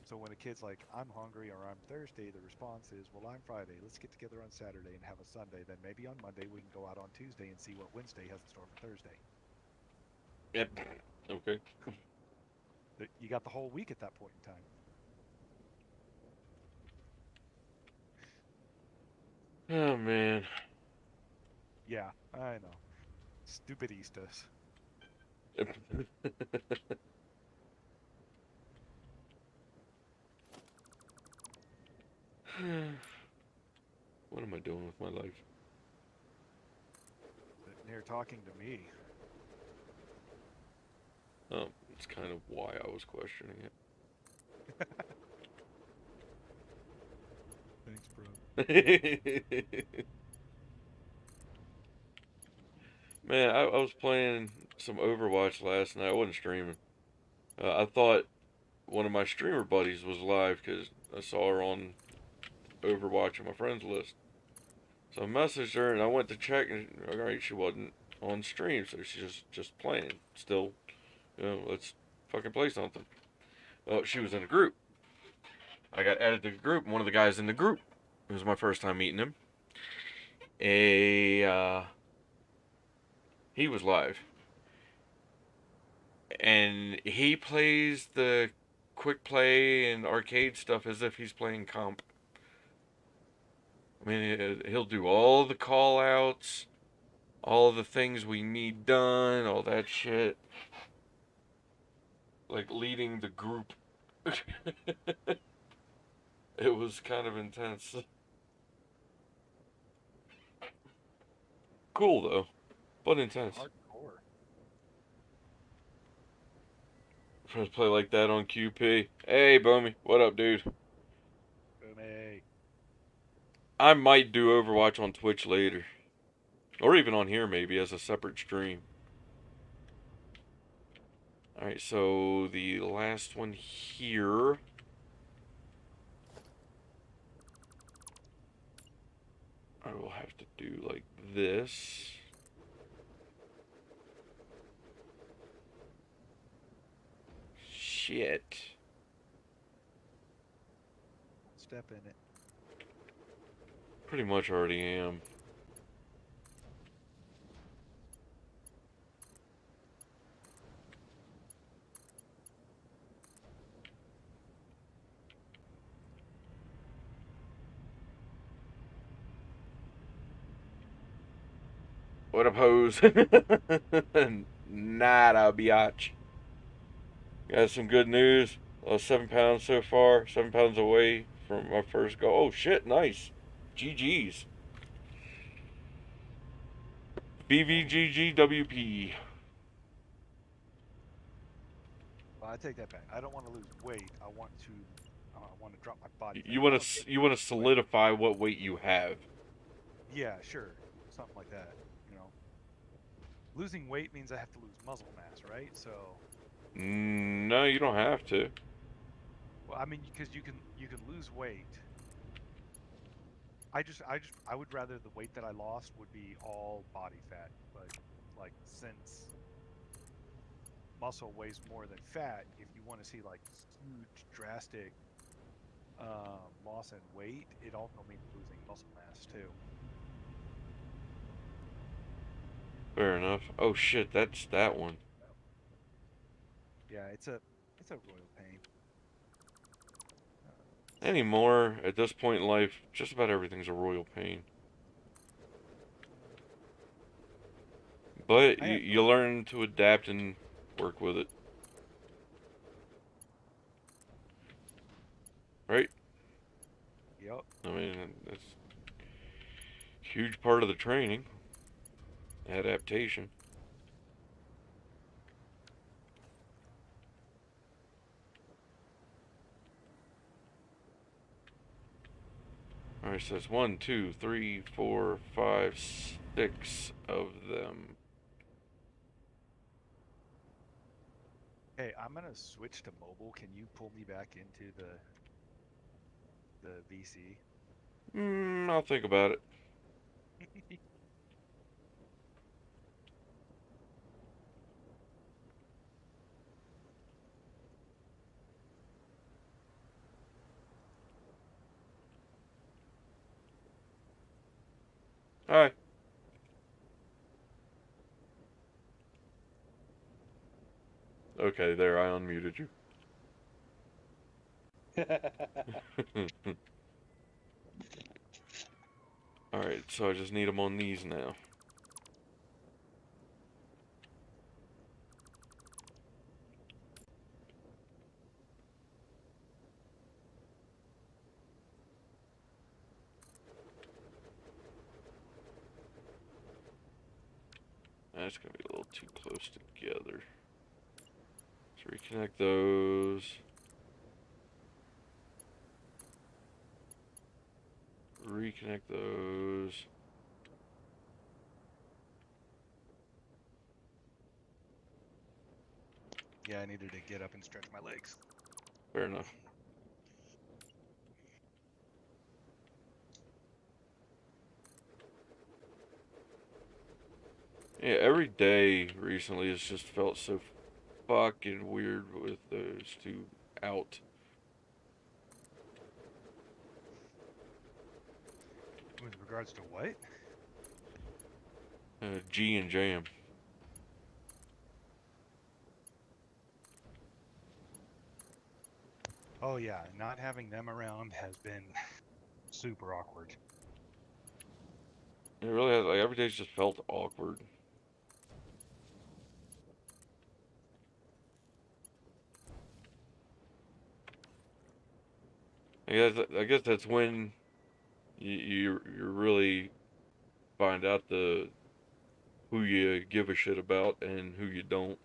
So when a kid's like, I'm hungry or I'm thirsty, the response is, well, I'm Friday. Let's get together on Saturday and have a Sunday. Then maybe on Monday we can go out on Tuesday and see what Wednesday has in store for Thursday. Yep. Okay. You got the whole week at that point in time. Oh man. Yeah, I know. Stupidistas. What am I doing with my life? Sitting here talking to me. Oh, it's kind of why I was questioning Thanks, bro. it. Man, I was playing some Overwatch last night. I wasn't streaming. I thought one of my streamer buddies was live because I saw her on Overwatch on my friends list. So I messaged her and I went to check and alright, she wasn't on stream, so she's just playing. Still, let's fucking play something. Well, she was in a group. I got added to the group, and one of the guys in the group, it was my first time meeting him. He was live, and he plays the quick play and arcade stuff as if he's playing comp. I mean, he'll do all the call outs, all the things we need done, all that shit. Like leading the group. It was kind of intense. Cool though, but intense. Hardcore. Trying to play like that on QP. Hey, Bomi, what up, dude? Boom. I might do Overwatch on Twitch later. Or even on here, maybe, as a separate stream. Alright, so the last one here. I will have to do like this. Shit. Step in it. Pretty much already am. What up, hoes? Nada, biatch. Got some good news. 7 pounds so far. 7 pounds away from my first goal. Oh, shit, nice. GG's. BVGGWP. Well, I take that back. I don't want to lose weight. I want to drop my body fat. You want to solidify what weight you have. Yeah, sure. Something like that, you know. Losing weight means I have to lose muscle mass, right? So, No, you don't have to. well, I mean, because you can lose weight. I would rather the weight that I lost would be all body fat, but like since muscle weighs more than fat, if you want to see like huge drastic loss in weight, it also means losing muscle mass too. Fair enough. Oh shit, that's that one. Yeah, it's a royal pain. Anymore, at this point in life, just about everything's a royal pain. But you learn to adapt and work with it. Right? Yep. I mean, that's a huge part of the training. Adaptation. Alright, so it's 1, 2, 3, 4, 5, 6 of them. Hey, I'm gonna switch to mobile. Can you pull me back into the VC? I'll think about it. Hi. Okay, there, I unmuted you. Alright, so I just need them on these now. That's gonna be a little too close together. Let's reconnect those. Reconnect those. Yeah, I needed to get up and stretch my legs. Fair enough. Yeah, every day recently has just felt so fucking weird with those two out. With regards to what? G and Jam. Oh yeah, not having them around has been super awkward. It really has, like, every day's just felt awkward. I guess that's when you really find out the who you give a shit about and who you don't.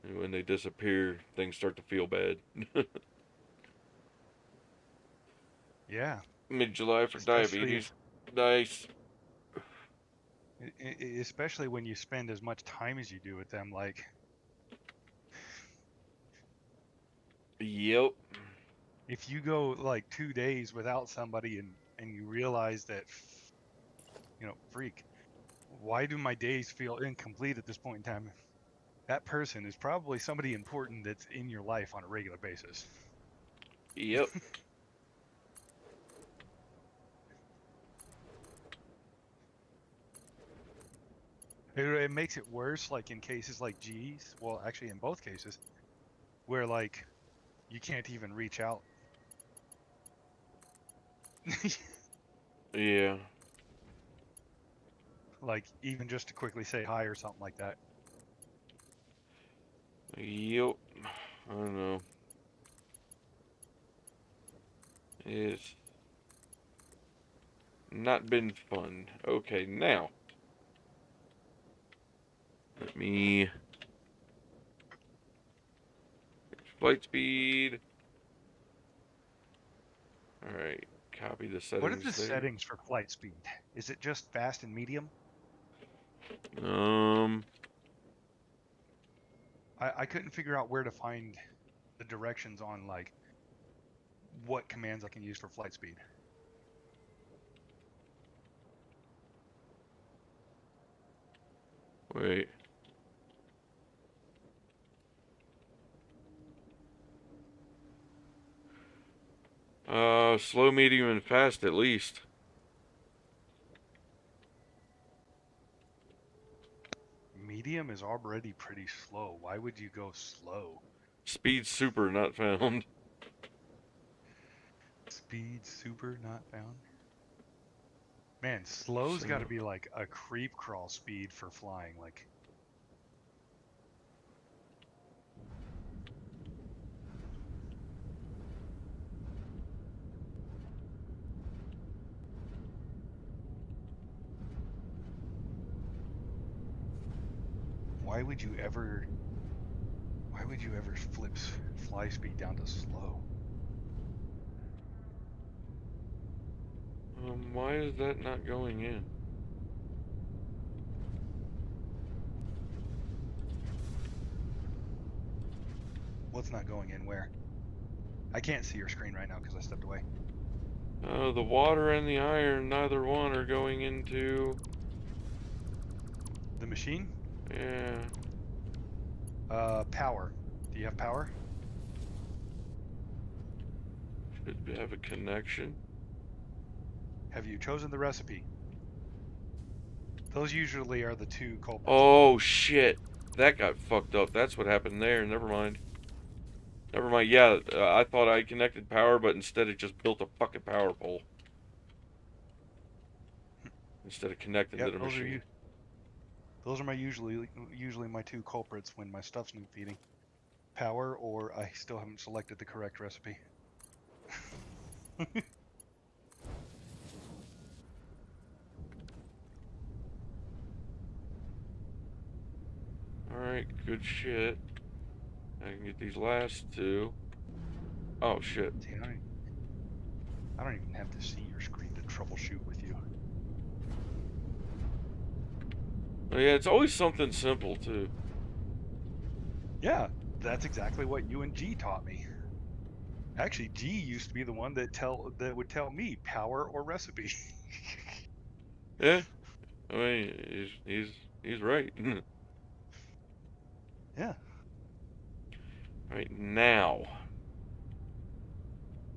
And when they disappear, things start to feel bad. Yeah, Mid-July for especially diabetes. Nice. especially when you spend as much time as you do with them. Like, Yep. if you go like 2 days without somebody and you realize that, freak, why do my days feel incomplete at this point in time? That person is probably somebody important that's in your life on a regular basis. Yep. It makes it worse, like in cases like G's. Well, actually, in both cases, where like you can't even reach out. Yeah. Like, even just to quickly say hi or something like that. Yep. I don't know. It's not been fun. Okay, now. Let me... Flight speed. Alright. Copy the What are the settings there. settings for flight speed? Is it just fast and medium? Um... I couldn't figure out where to find the directions on like what commands I can use for flight speed. Wait. Slow, medium, and fast at least. Medium is already pretty slow. Why would you go slow? Speed super not found. Speed super not found. Man, slow's So, got to be like a creep crawl speed for flying. Like, why would you ever flip fly speed down to slow? why is that not going in? What's not going in where? I can't see your screen right now because I stepped away. The water and the iron, neither one are going into... The machine? Yeah. Power. Do you have power? Should have a connection. Have you chosen the recipe? Those usually are the two culprits. Oh, shit. That got fucked up. That's what happened there. Never mind. Never mind. Yeah, I thought I connected power, but instead it just built a fucking power pole. Instead of connecting to Yep, the machine. those are my usually my two culprits when my stuff's snoop feeding. Power, or I still haven't selected the correct recipe. Alright, good shit. I can get these last two. Oh, shit. See, I don't even have to see your screen to troubleshoot with you. Oh, yeah, it's always something simple, too. Yeah, that's exactly what you and G taught me. Actually, G used to be the one that would tell me power or recipe. Yeah. I mean, he's right. Yeah. Right now.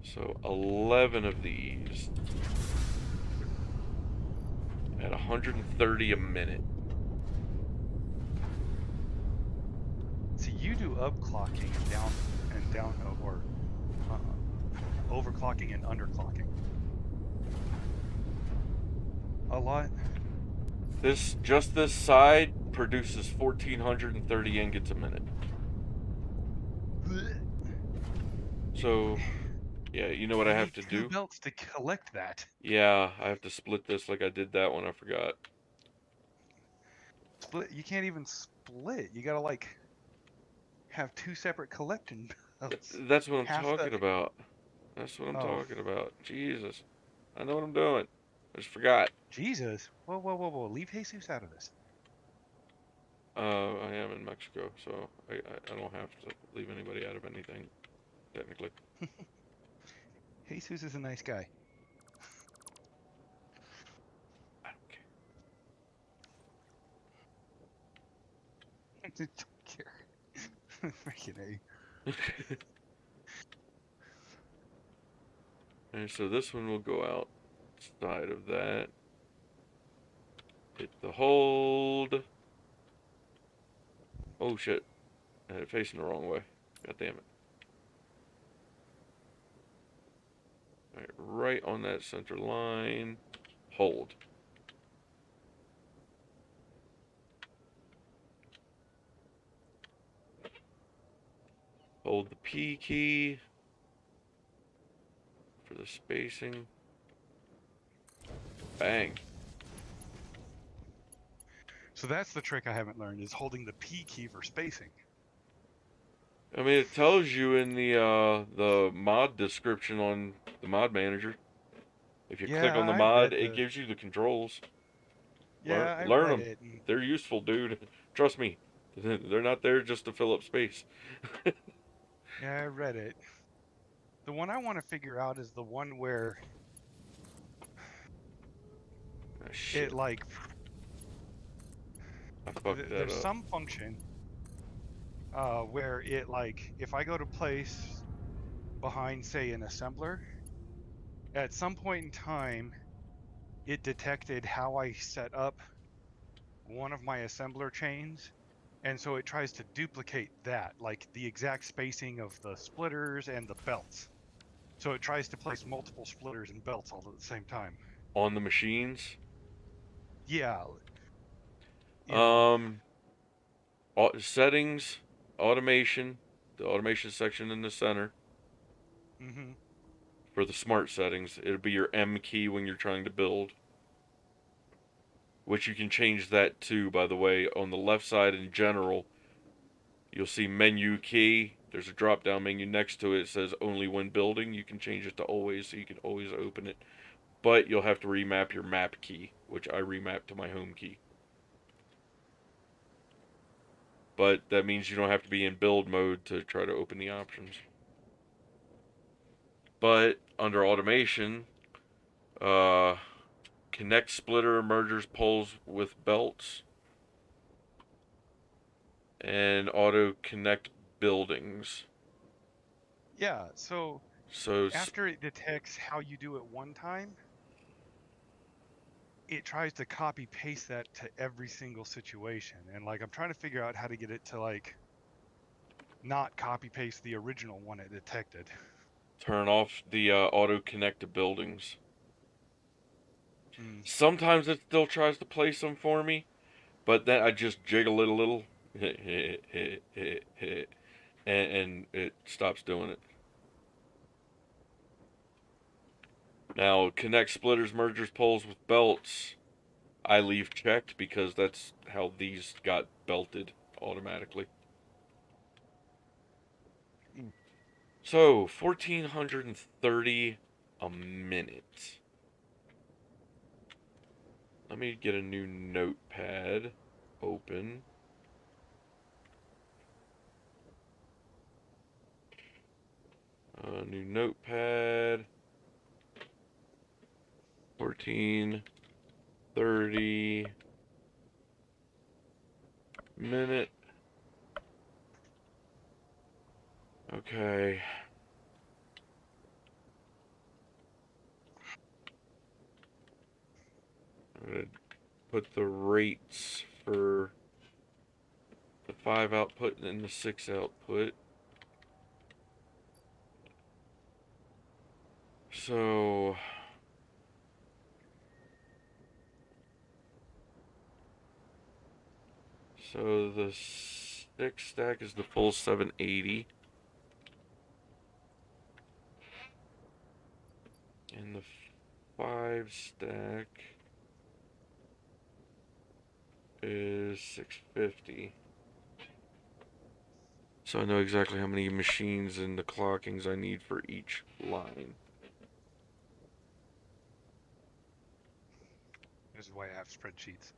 So 11 of these at 130 a minute. See, you do upclocking and down or overclocking and underclocking. A lot. Just this side produces 1,430 ingots a minute. So, yeah, you know what You I have need to 2 do? belts to collect that. Yeah, I have to split this like I did that one. I forgot. Split. You can't even split. You gotta like have 2 separate collecting belts. That's what I'm Half the. talking about. That's what I'm Oh, talking about. Jesus. I know what I'm doing. I just forgot. Jesus. Whoa, whoa, whoa, whoa. Leave Jesus out of this. I am in Mexico, so I don't have to leave anybody out of anything, technically. Jesus is a nice guy. I I don't care. Freaking A. don't care. And so this one will go outside of that. Hit the hold. Oh shit. I had it facing the wrong way. God damn it. Alright, right on that center line. Hold. Hold the P key for the spacing. Bang. So that's the trick I haven't learned is holding the P key for spacing. I mean, it tells you in the mod description on the mod manager. If you click Yeah, on the I mod, read it the. gives you the controls. Yeah, I Learn read them. it. And, They're useful, dude. Trust me. They're not there just to fill up space. yeah, I read it. The one I want to figure out is the one where Ah, it shit. like I fucked that there's up. some function where it like if I go to place behind say an assembler, at some point in time it detected how I set up one of my assembler chains, and so it tries to duplicate that, like the exact spacing of the splitters and the belts. So it tries to place multiple splitters and belts all at the same time. On the machines. Yeah, you know. Um, settings, automation, the automation section in the center. Mm-hmm. For the smart settings, it'll be your M key when you're trying to build. Which you can change that too, by the way. On the left side in general, you'll see menu key. There's a drop down menu next to it. It says only when building. You can change it to always, so you can always open it. But you'll have to remap your map key, which I remapped to my home key. But that means you don't have to be in build mode to try to open the options. But under automation, uh, connect splitter mergers poles with belts, and auto connect buildings. Yeah, so So after it detects how you do it one time, it tries to copy paste that to every single situation. And like I'm trying to figure out how to get it to like not copy paste the original one it detected. turn off the auto connect to buildings. Mm. Sometimes it still tries to place them for me, but then I just jiggle it a little, and it stops doing it. Now, connect splitters, mergers, poles with belts, I leave checked because that's how these got belted automatically. Mm. So, 1,430 a minute. Let me get a new notepad open. New notepad. 1430 minute. Okay. I'm gonna put the rates for the 5 output and the 6 output. So the 6 stack is the full 780. And the 5 stack is 650. So I know exactly how many machines and the clockings I need for each line. This is why I have spreadsheets.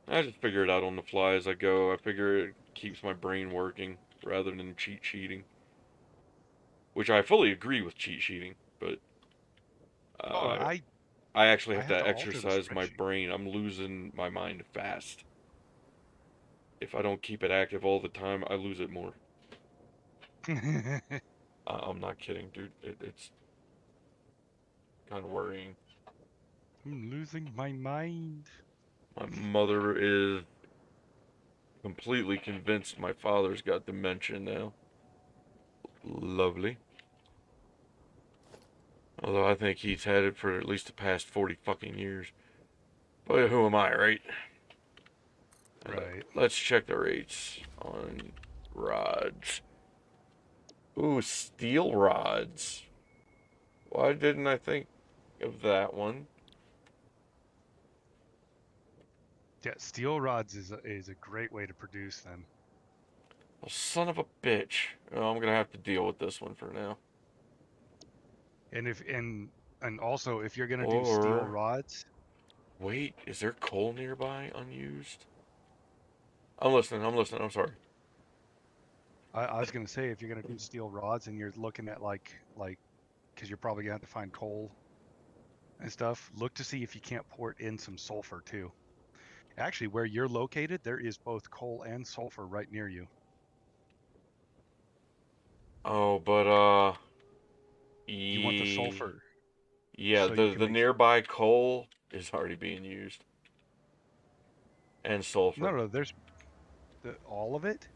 I just figure it out on the fly as I go. I figure it keeps my brain working rather than cheat sheeting. Which I fully agree with cheat sheeting, but Oh, I actually I have have to to alter the exercise my spreadsheet. brain. I'm losing my mind fast. If I don't keep it active all the time, I lose it more. I'm not kidding, dude. It's kind of worrying. I'm losing my mind. My mother is completely convinced my father's got dementia now. Lovely. Although I think he's had it for at least the past 40 fucking years. But who am I, right? Right. Let's check the rates on rods. Ooh, steel rods. Why didn't I think of that one? Yeah, steel rods is a great way to produce them. Well, son of a bitch. Oh, I'm gonna have to deal with this one for now. And if and also if you're gonna do steel Or rods, wait, is there coal nearby unused? I'm listening. I'm listening. I'm sorry. I was gonna say if you're gonna do steel rods and you're looking at like because you're probably gonna have to find coal and stuff, look to see if you can't port in some sulfur too. Actually, where you're located, there is both coal and sulfur right near you. Oh, but You want the yeah, sulfur yeah. so you The can make nearby coal is already being used, and no sulfur. no there's all of it.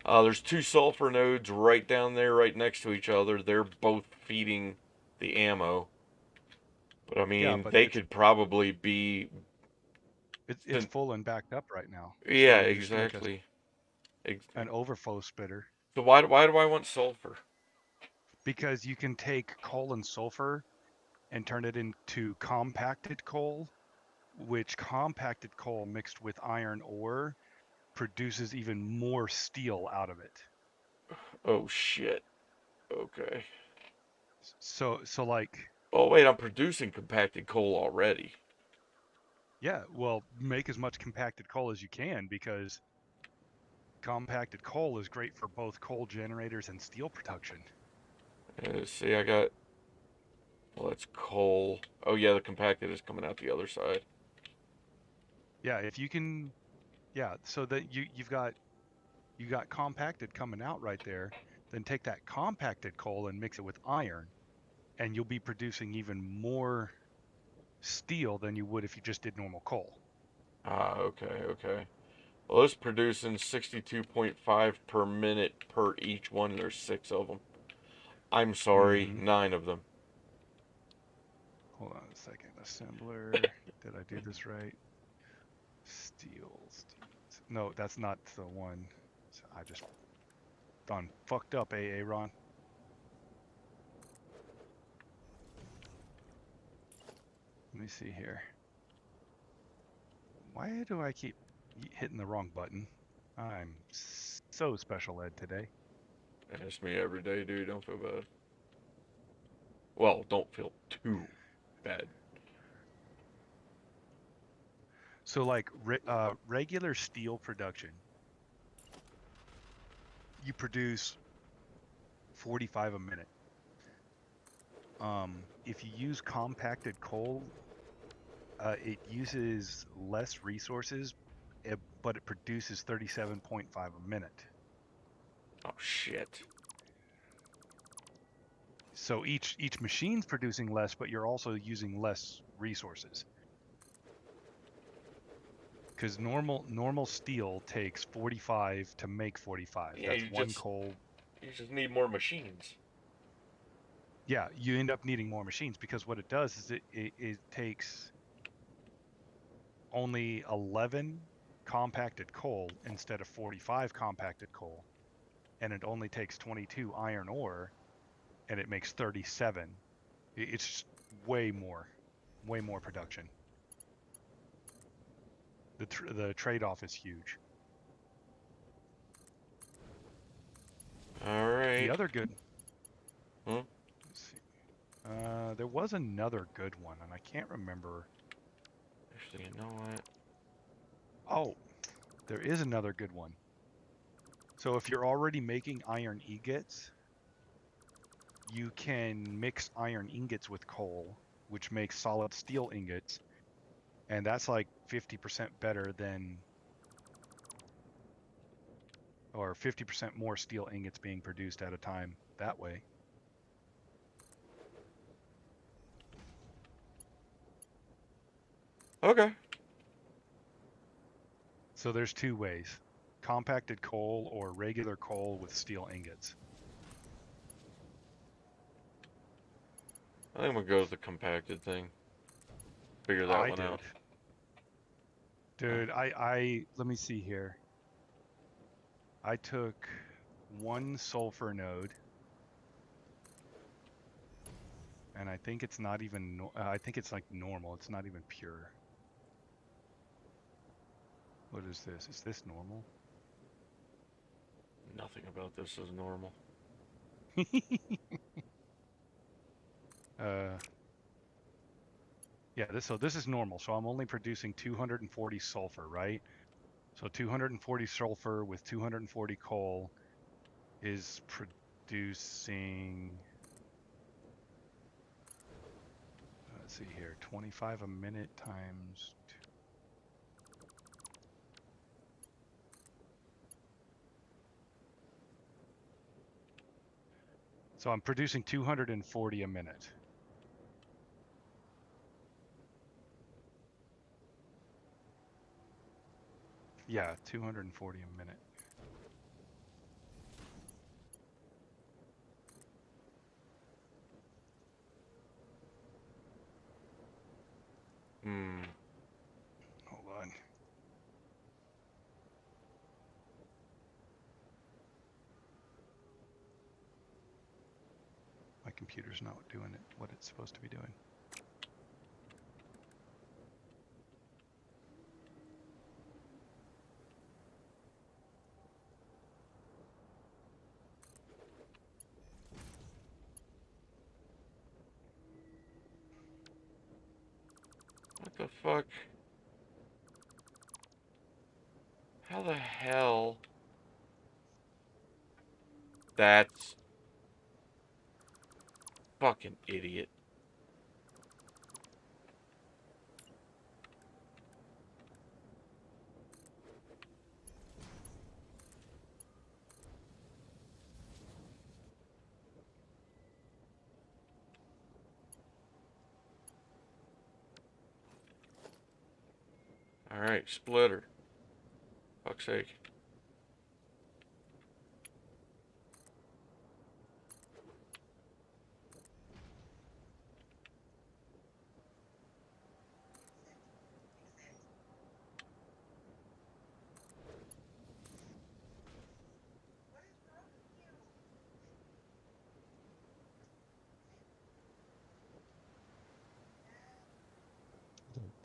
There's 2 sulfur nodes right down there, right next to each other. They're both feeding the ammo. But I Yeah, mean, but they could probably be. it's full and backed up right now. So Yeah, you just make exactly. an overflow spitter So why do I want sulfur? because you can take coal and sulfur and turn it into compacted coal, which compacted coal mixed with iron ore produces even more steel out of it. Oh shit. Okay. So like, Oh wait, I'm producing compacted coal already. yeah, well, make as much compacted coal as you can because compacted coal is great for both coal generators and steel production. See, I got. Well, that's coal. Oh yeah, the compacted is coming out the other side. Yeah, if you can, yeah, so that you got compacted coming out right there, then take that compacted coal and mix it with iron, and you'll be producing even more steel than you would if you just did normal coal. Okay, okay. Well, it's producing 62.5 per minute per each one. There's 6 of them. I'm sorry, Mm-hmm. 9 of them. Hold on a second. Assembler. Did I do this right? Steel. No, that's not the one. I just done fucked up, Ron. Let me see here. Why do I keep hitting the wrong button? I'm so special ed today. That's me every day, dude. Don't feel bad. Well, don't feel too bad. So like regular steel production, you produce 45 a minute. If you use compacted coal, it uses less resources but it produces 37.5 a minute. Oh shit. So each machine's producing less, but you're also using less resources. Because normal steel takes 45 to make 45. Yeah, That's one coal. you just need more machines. Yeah, you end up needing more machines because what it does is it takes only 11 compacted coal instead of 45 compacted coal, and it only takes 22 iron ore, and it makes 37. It's just way more production. The trade-off is huge. All right. The other good. Huh? Let's see. There was another good one, and I can't remember. Actually, you know what? Oh, there is another good one. So if you're already making iron ingots, you can mix iron ingots with coal, which makes solid steel ingots, and that's like 50% better than, or 50% more steel ingots being produced at a time that way. Okay. So there's two ways: compacted coal or regular coal with steel ingots. I think we'll go with the compacted thing. Figure that I one did. out. Dude, I let me see here. I took one sulfur node, and I think it's not even, I think it's like normal. It's not even pure. What is this? Is this normal? Nothing about this is normal. Yeah, this is normal. So I'm only producing 240 sulfur, right? So 240 sulfur with 240 coal is producing, let's see here, 25 a minute times two. So I'm producing 240 a minute. Yeah, 240 a minute. Hmm. Hold on. My computer's not doing it what it's supposed to be doing. What the fuck? How the hell? That's fucking idiot. Alright, splitter. Fuck's sake.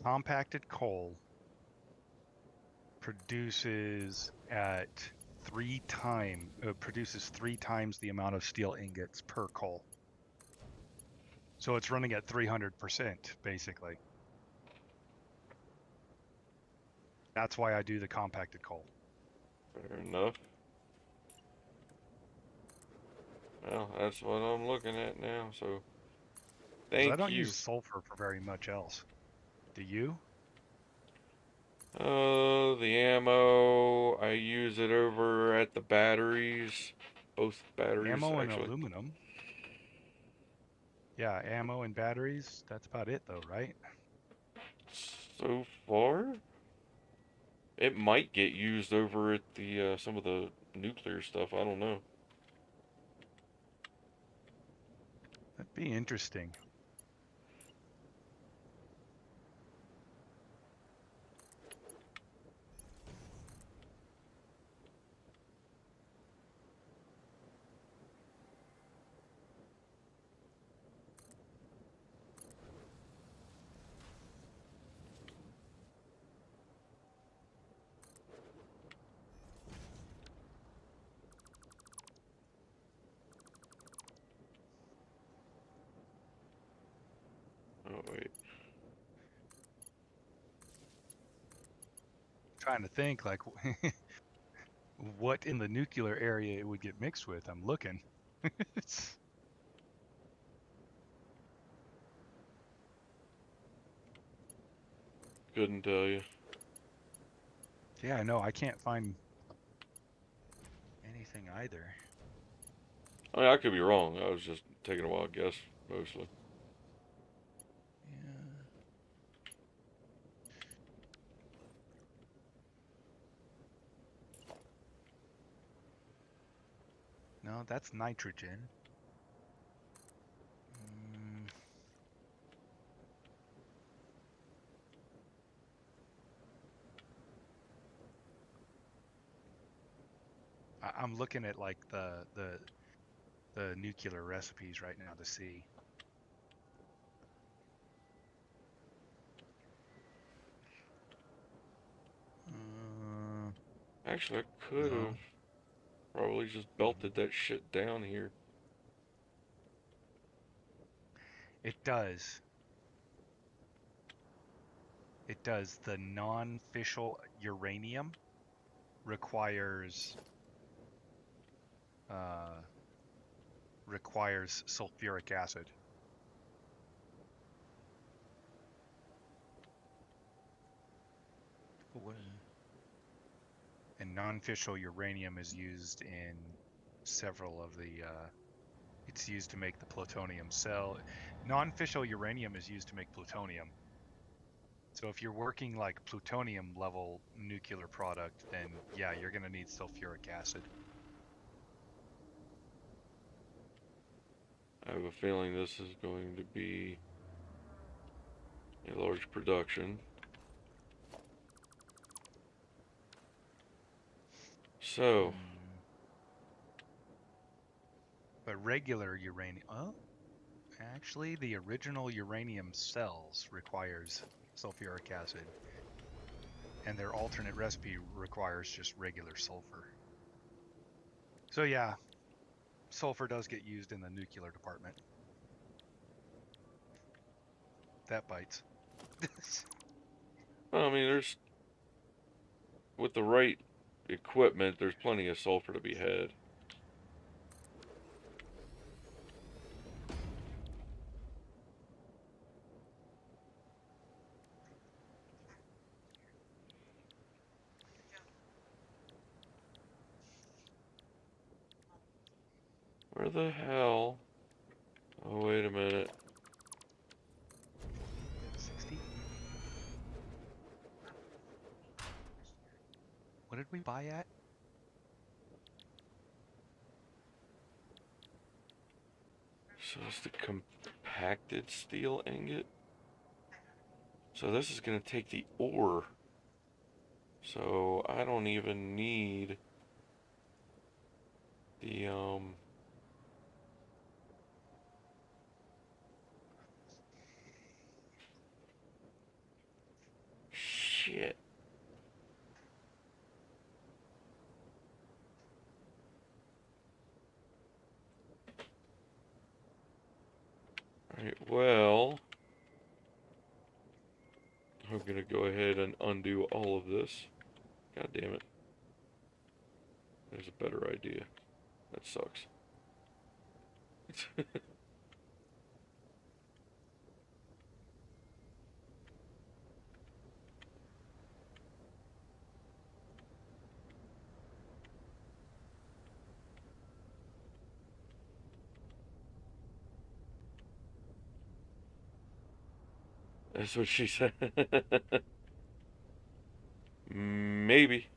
Compacted coal produces at produces 3 times the amount of steel ingots per coal. So it's running at 300% basically. That's why I do the compacted coal. Fair enough. Well, that's what I'm looking at now, so Because I thank don't you. use sulfur for very much else. Do you? The ammo, I use it over at the batteries. Both batteries, Ammo and actually. aluminum. Yeah, ammo and batteries. That's about it, though, right? So far, it might get used over at the some of the nuclear stuff. I don't know. That'd be interesting. Oh wait. Trying to think, like, what in the nuclear area it would get mixed with. I'm looking. It's, Couldn't tell you. yeah, no, I can't find anything either. I mean, I could be wrong. I was just taking a wild guess, mostly. Yeah. No, that's nitrogen. Mm, I'm looking at like the nuclear recipes right now to see. Uh, Actually, I could no, have probably just belted that shit down here. it does. It does. The non-fissile uranium requires uh, requires sulfuric acid. What? And non-fissile uranium is used in several of the. It's used to make the plutonium cell. Non-fissile uranium is used to make plutonium. So if you're working like plutonium level nuclear product, then yeah, you're going to need sulfuric acid. I have a feeling this is going to be a large production. So, Hmm. But regular uranium, oh, actually the original uranium cells requires sulfuric acid, and their alternate recipe requires just regular sulfur. So yeah, sulfur does get used in the nuclear department. That bites. I mean, with the right equipment, there's plenty of sulfur to be had. Where the hell? Oh, wait a minute. 60? What did we buy at? So it's the compacted steel ingot. So this is going to take the ore. So I don't even need the. Shit. Alright, well, I'm going to go ahead and undo all of this. God damn it. There's a better idea. That sucks. That's what she said. Maybe.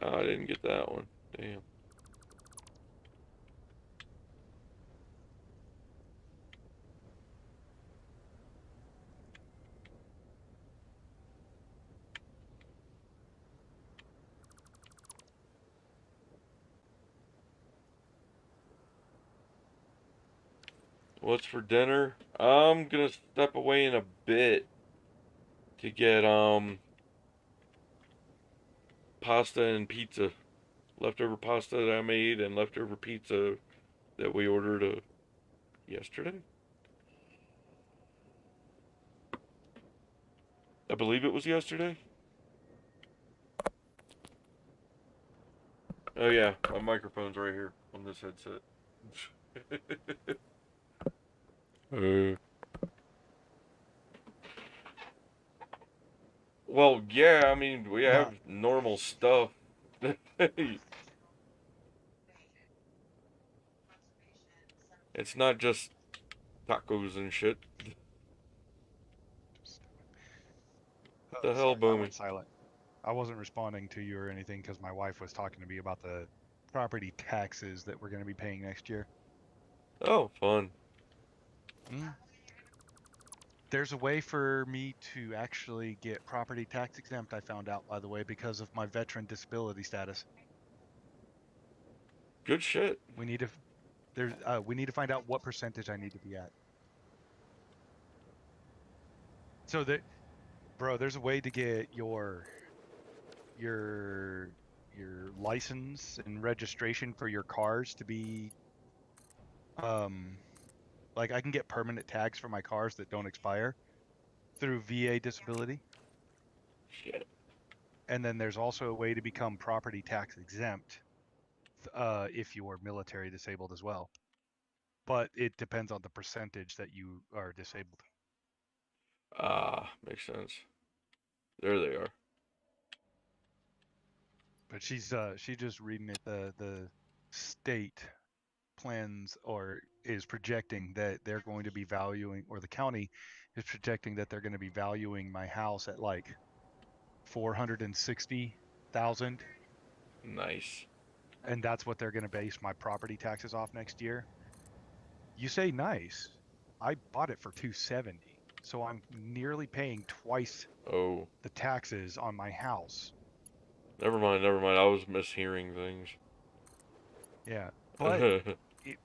Oh, I didn't get that one. Damn. What's for dinner? I'm gonna step away in a bit to get pasta and pizza. Leftover pasta that I made and leftover pizza that we ordered yesterday. I believe it was yesterday. Oh yeah, my microphone's right here on this headset. uh, well, yeah, I mean we have normal stuff. It's not just tacos and shit. What the hell, Sorry, I Boomy? went silent. I wasn't responding to you or anything because my wife was talking to me about the property taxes that we're going to be paying next year. Oh, fun. Mm. There's a way for me to actually get property tax exempt, I found out, by the way, because of my veteran disability status. Good shit. We need to we need to find out what percentage I need to be at. So that, bro, there's a way to get your license and registration for your cars to be like I can get permanent tags for my cars that don't expire through VA disability. Shit. And then there's also a way to become property tax exempt if you're military disabled as well. But it depends on the percentage that you are disabled. Ah, makes sense. There they are. But she's just reading it. The state plans or is projecting that they're going to be valuing, or the county is projecting that they're going to be valuing my house at like 460,000, Nice. and that's what they're going to base my property taxes off next year. You say nice. I bought it for 270, so I'm nearly paying twice Oh, the taxes on my house. never mind, never mind. I was mishearing things. Yeah, but it,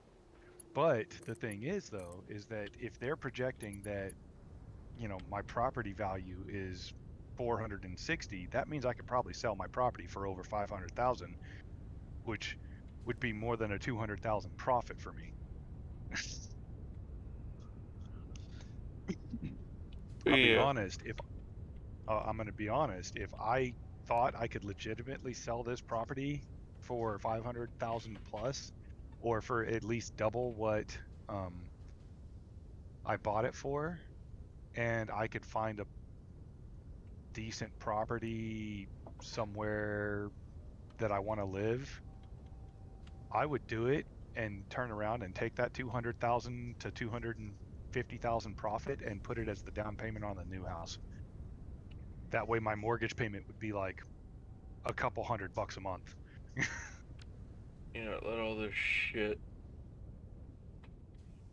but the thing is though, is that if they're projecting that, my property value is 460, that means I could probably sell my property for over 500,000, which would be more than a 200,000 profit for me. I'll be Yeah. honest, if I'm going to be honest, if I thought I could legitimately sell this property for 500,000 plus, or for at least double what um, I bought it for, and I could find a decent property somewhere that I want to live, I would do it and turn around and take that 200,000 to 250,000 profit and put it as the down payment on the new house. That way my mortgage payment would be like a couple $100 a month. Let all this shit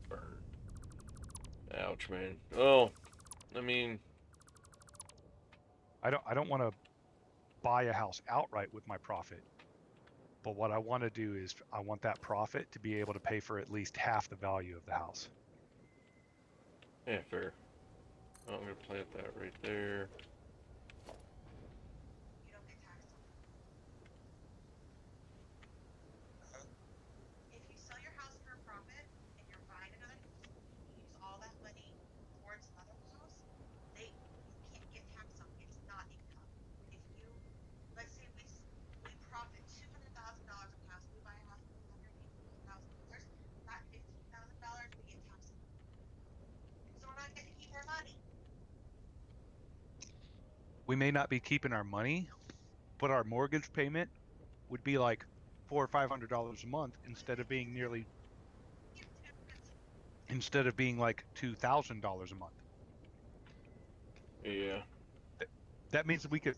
burn. Ouch, man. Oh, I mean, I don't want to buy a house outright with my profit. But what I want to do is I want that profit to be able to pay for at least half the value of the house. yeah, fair. Oh, I'm gonna plant that right there. We may not be keeping our money, but our mortgage payment would be like $400 or $500 a month instead of being like $2,000 a month. Yeah. That means we could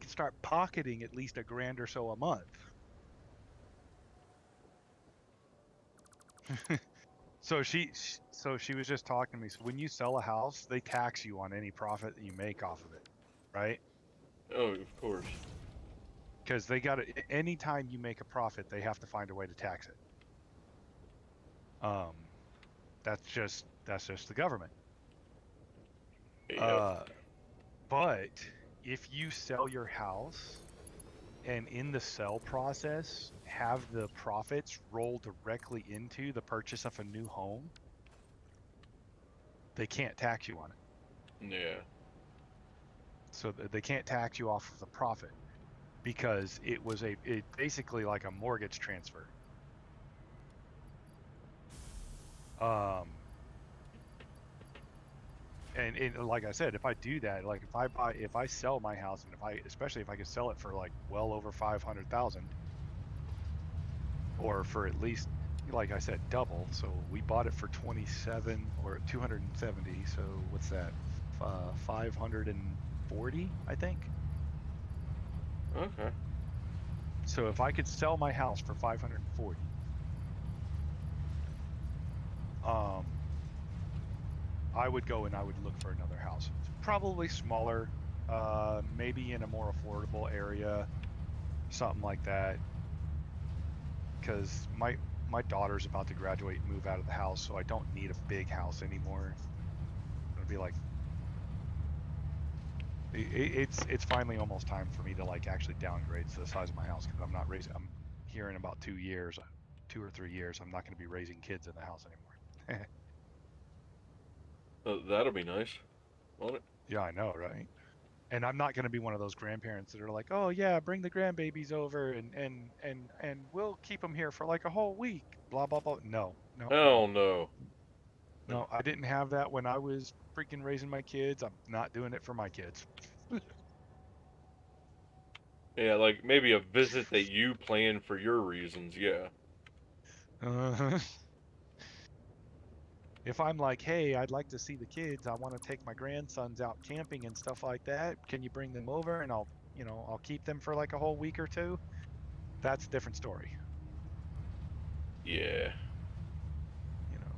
start pocketing at least $1,000 or so a month. So she was just talking to me. So when you sell a house, they tax you on any profit that you make off of it, right? Oh, of course. Because they got to, anytime you make a profit, they have to find a way to tax it. That's just the government. Yeah. But if you sell your house and in the sell process have the profits roll directly into the purchase of a new home, they can't tax you on it. Yeah. So they can't tax you off of the profit because it was basically like a mortgage transfer. And like I said, if I do that, like if I sell my house, and especially if I could sell it for like well over 500,000, or for at least, like I said, double. So we bought it for 27 or 270. So what's that? 540, I think. Okay. So if I could sell my house for 540, I would go and I would look for another house, probably smaller, maybe in a more affordable area, something like that. Because my daughter's about to graduate and move out of the house, so I don't need a big house anymore. It'll be like it's finally almost time for me to like actually downgrade to the size of my house because I'm here in about 2 years, 2 or 3 years, I'm not going to be raising kids in the house anymore. That'll be nice, won't it? Yeah, I know, right? And I'm not going to be one of those grandparents that are like, "Oh yeah, bring the grandbabies over and we'll keep them here for like a whole week." Blah blah blah. No, no, Hell no. no. I didn't have that when I was freaking raising my kids. I'm not doing it for my kids. Yeah, like maybe a visit that you plan for your reasons. Yeah. Uh, if I'm like, "Hey, I'd like to see the kids. I want to take my grandsons out camping and stuff like that. Can you bring them over and I'll keep them for like a whole week or two?" That's a different story. Yeah. You know.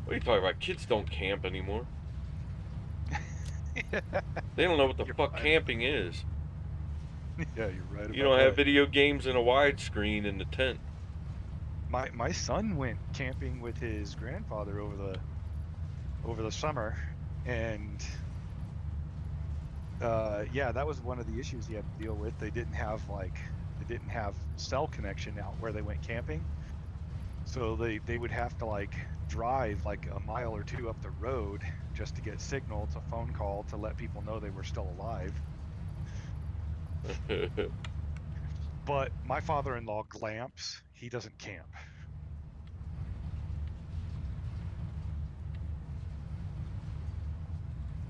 What are you talking about? Kids don't camp anymore. They don't know what the You're fuck right. camping is. Yeah, you're right about You don't have that. video games in a widescreen in the tent. My son went camping with his grandfather over the summer, and yeah, that was one of the issues he had to deal with. They didn't have cell connection out where they went camping, so they would have to like drive like a mile or two up the road just to get signal to phone call to let people know they were still alive. But my father-in-law glamps. He doesn't camp.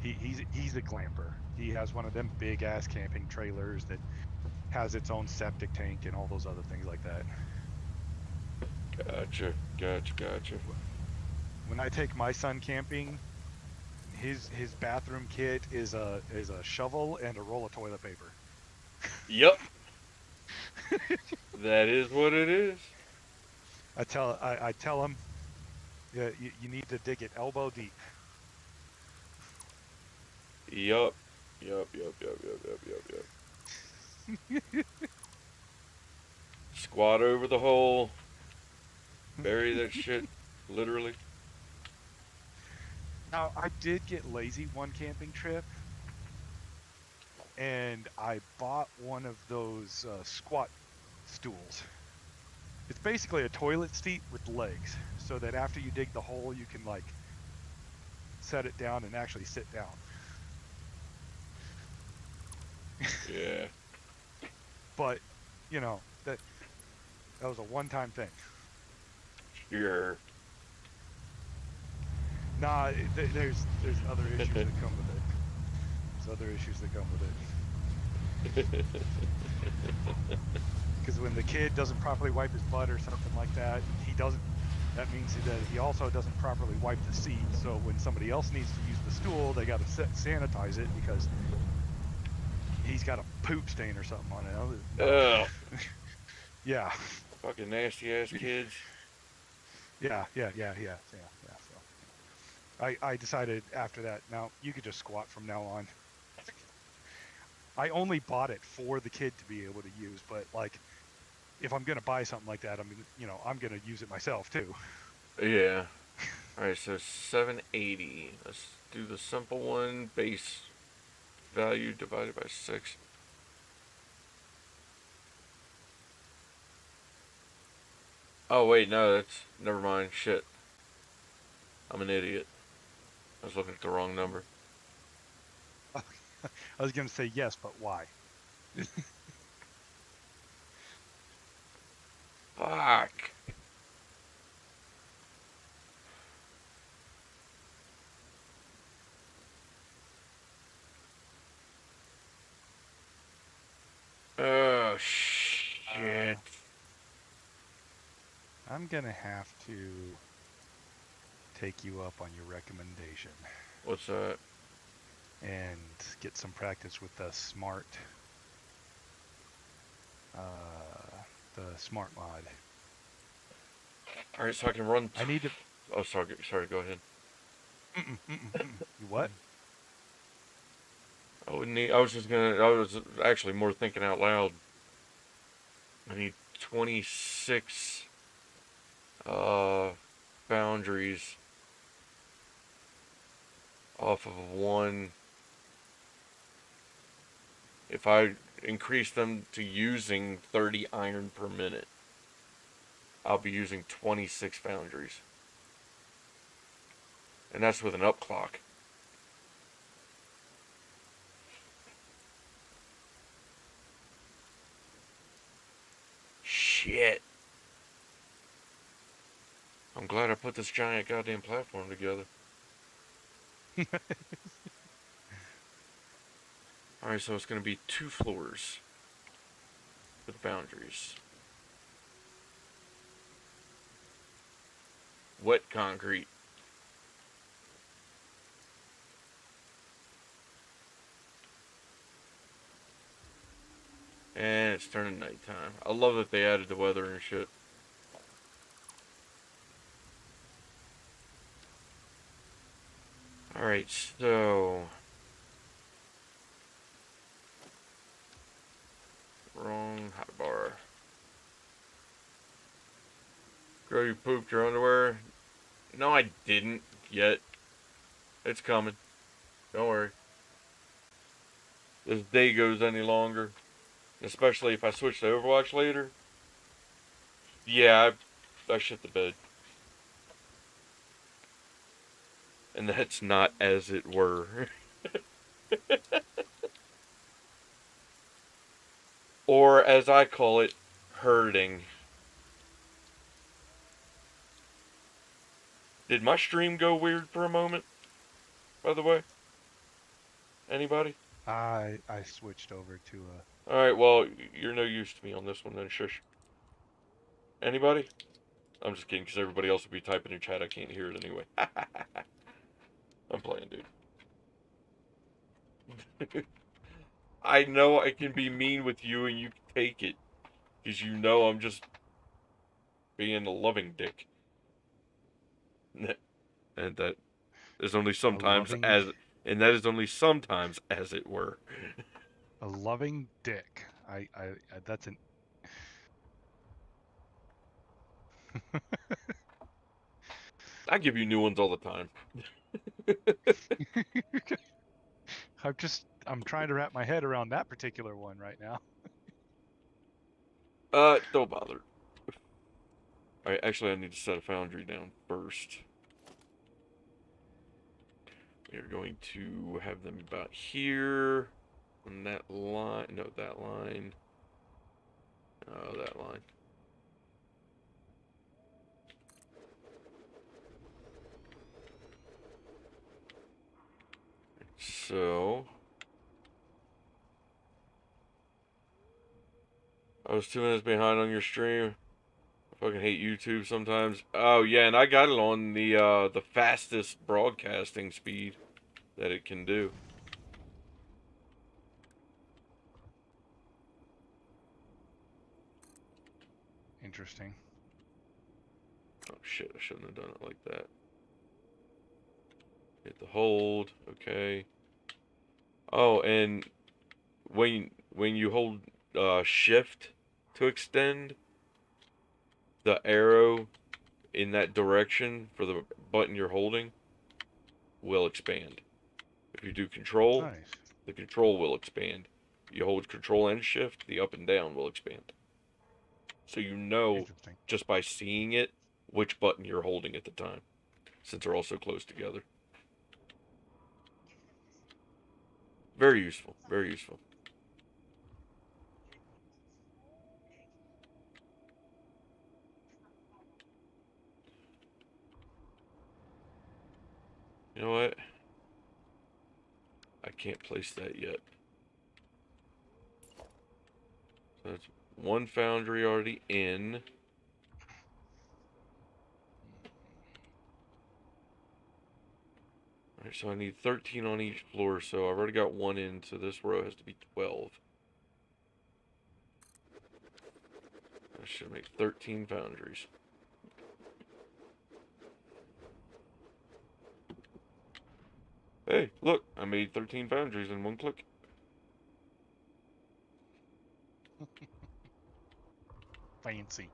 He's a glamper. He has one of them big ass camping trailers that has its own septic tank and all those other things like that. Gotcha. When I take my son camping, his bathroom kit is a shovel and a roll of toilet paper. Yep. That is what it is. I tell him, yeah, you need to dig it elbow deep. Yup. Squat over the hole. Bury that shit. Literally. Now, I did get lazy one camping trip, and I bought one of those squat stools. It's basically a toilet seat with legs, so that after you dig the hole, you can like set it down and actually sit down. Yeah. But, you know, that was a one-time thing. Sure. Nah, there's other issues that come with it. There's other issues that come with it. Because when the kid doesn't properly wipe his butt or something like that, he doesn't. That means that he also doesn't properly wipe the seat. So when somebody else needs to use the stool, they got to sanitize it because he's got a poop stain or something on it. No. Ugh, Yeah. fucking nasty ass kids. Yeah. So I decided after that. Now you could just squat from now on. I only bought it for the kid to be able to use, but like, if I'm gonna buy something like that, I'm gonna use it myself too. Yeah. Alright, so 780. Let's do the simple one. Base value divided by 6. Oh, wait, no, that's. Never mind. Shit. I'm an idiot. I was looking at the wrong number. I was gonna say yes, but why? Fuck. Oh, shit. I'm gonna have to take you up on your recommendation What's that? and get some practice with the smart mod. Alright, so I can run. I need to. Oh, sorry, go ahead. You what? I was just gonna. I was actually more thinking out loud. I need 26 boundaries off of one. If I increase them to using 30 iron per minute, I'll be using 26 foundries. And that's with an up clock. Shit. I'm glad I put this giant goddamn platform together. Alright, so it's going to be 2 floors with boundaries. Wet concrete. And it's turning nighttime. I love that they added the weather and shit. Alright, so... Wrong hotbar. Girl, you pooped your underwear? No, I didn't yet. It's coming. Don't worry. This day goes any longer. Especially if I switch to Overwatch later. Yeah, I shit the bed. And that's not as it were. Or as I call it, hurting. Did my stream go weird for a moment? By the way? Anybody? I switched over to a. Alright, well, you're no use to me on this one then, shush. Anybody? I'm just kidding, because everybody else will be typing in chat. I can't hear it anyway. I'm playing, dude. I know I can be mean with you and you can take it. Because you know I'm just being a loving dick. And that is only sometimes loving, as... And that is only sometimes as it were. a loving dick. I that's an. I give you new ones all the time. I'm trying to wrap my head around that particular one right now. Don't bother. Alright, actually I need to set a foundry down first. We are going to have them about here. On that line. No, that line. Oh, that line. So... I was 2 minutes behind on your stream. I fucking hate YouTube sometimes. Oh yeah, and I got it on the fastest broadcasting speed that it can do. Interesting. Oh shit, I shouldn't have done it like that. Hit the hold, okay. Oh, and when you hold shift to extend, the arrow in that direction for the button you're holding will expand. If you do control, Nice. the control will expand. You hold control and shift, the up and down will expand. So you know Interesting. just by seeing it which button you're holding at the time, since they're all so close together. Very useful. Very useful. You know what? I can't place that yet. So that's one foundry already in. Alright, so I need 13 on each floor, so I've already got one in, so this row has to be 12. I should make 13 foundries. Hey, look, I made 13 foundries in one click. Fancy.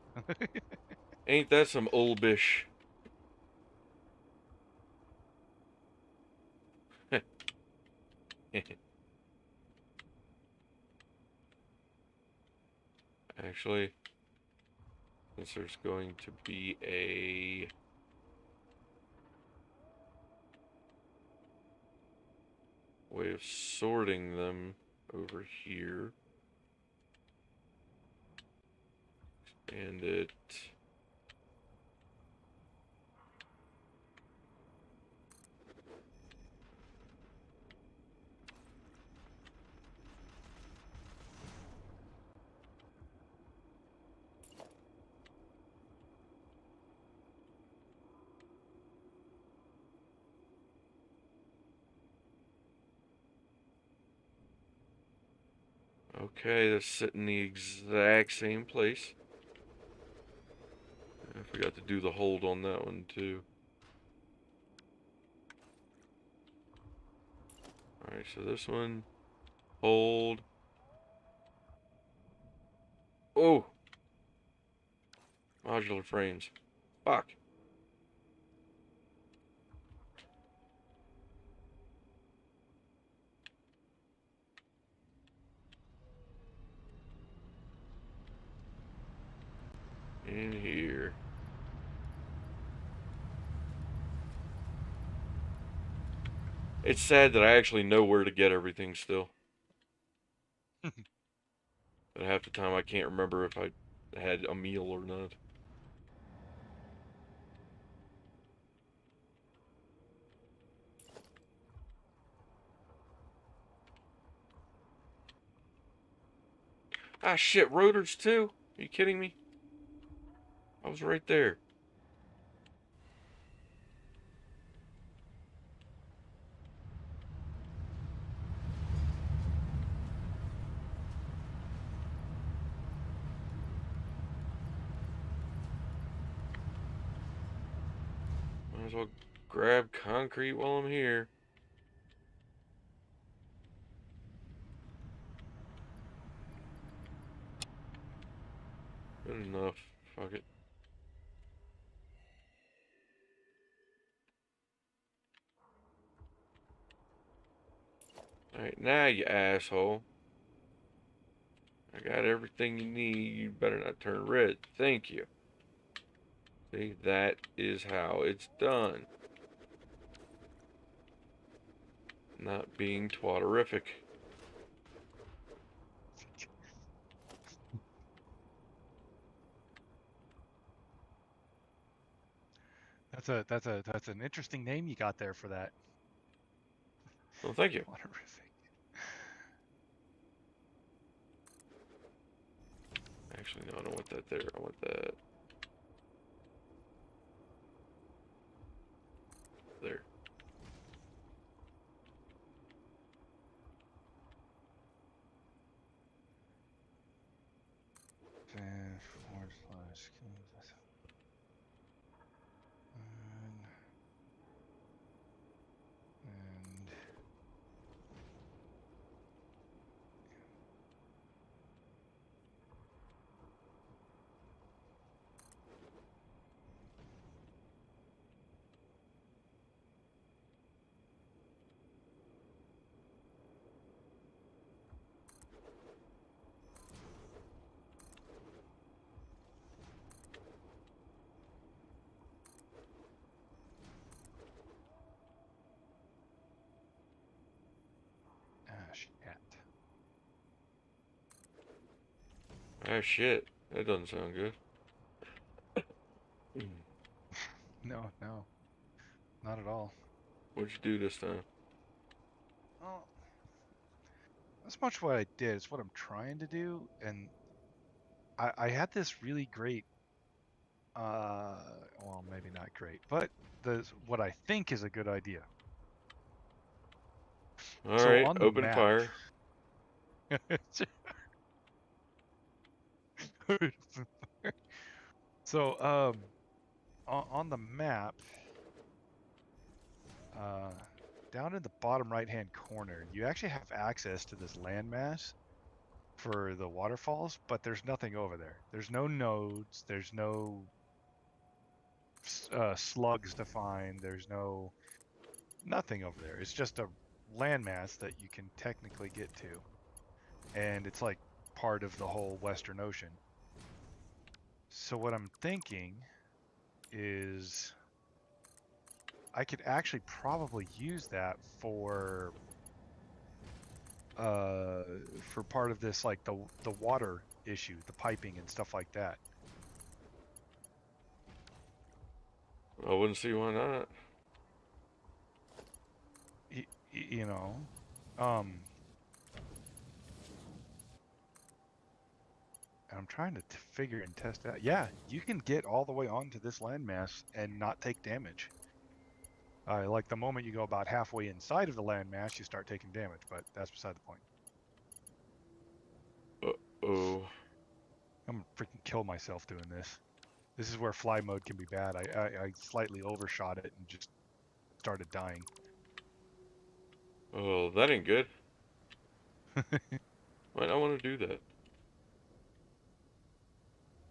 Ain't that some old bish? Actually, since there's going to be a way of sorting them over here, and it okay, that's sitting the exact same place. I forgot to do the hold on that one too. Alright, so this one, hold. Oh! Modular frames. Fuck. In here. It's sad that I actually know where to get everything still. But half the time I can't remember if I had a meal or not. Ah shit, rotors too? Are you kidding me? I was right there. Might as well grab concrete while I'm here. Good enough. Fuck it. Alright, now you asshole. I got everything you need. You better not turn red. Thank you. See, that is how it's done. Not being twatterific. That's an interesting name you got there for that. Well, thank you. Waterific. Actually, no, I don't want that there. I want that there. And shit. Ah, shit. That doesn't sound good. No, no, not at all. What'd you do this time? Well, that's much what I did. It's what I'm trying to do, and I had this really great, well, maybe not great, but what I think is a good idea. So Alright, on the open map, fire. so on the map, down in the bottom right hand corner, you actually have access to this landmass for the waterfalls, but there's nothing over there. There's no nodes. There's no slugs to find. There's nothing over there. It's just a landmass that you can technically get to, and it's like part of the whole Western Ocean. So what I'm thinking is I could actually probably use that for part of this, like the water issue, the piping and stuff like that. I wouldn't see why not. You know, um, I'm trying to figure and test out. Yeah, you can get all the way onto this landmass and not take damage. Like the moment you go about halfway inside of the landmass, you start taking damage, but that's beside the point. Uh-oh. I'm gonna freaking kill myself doing this. This is where fly mode can be bad. I slightly overshot it and just started dying. Oh, that ain't good. Why not want to do that?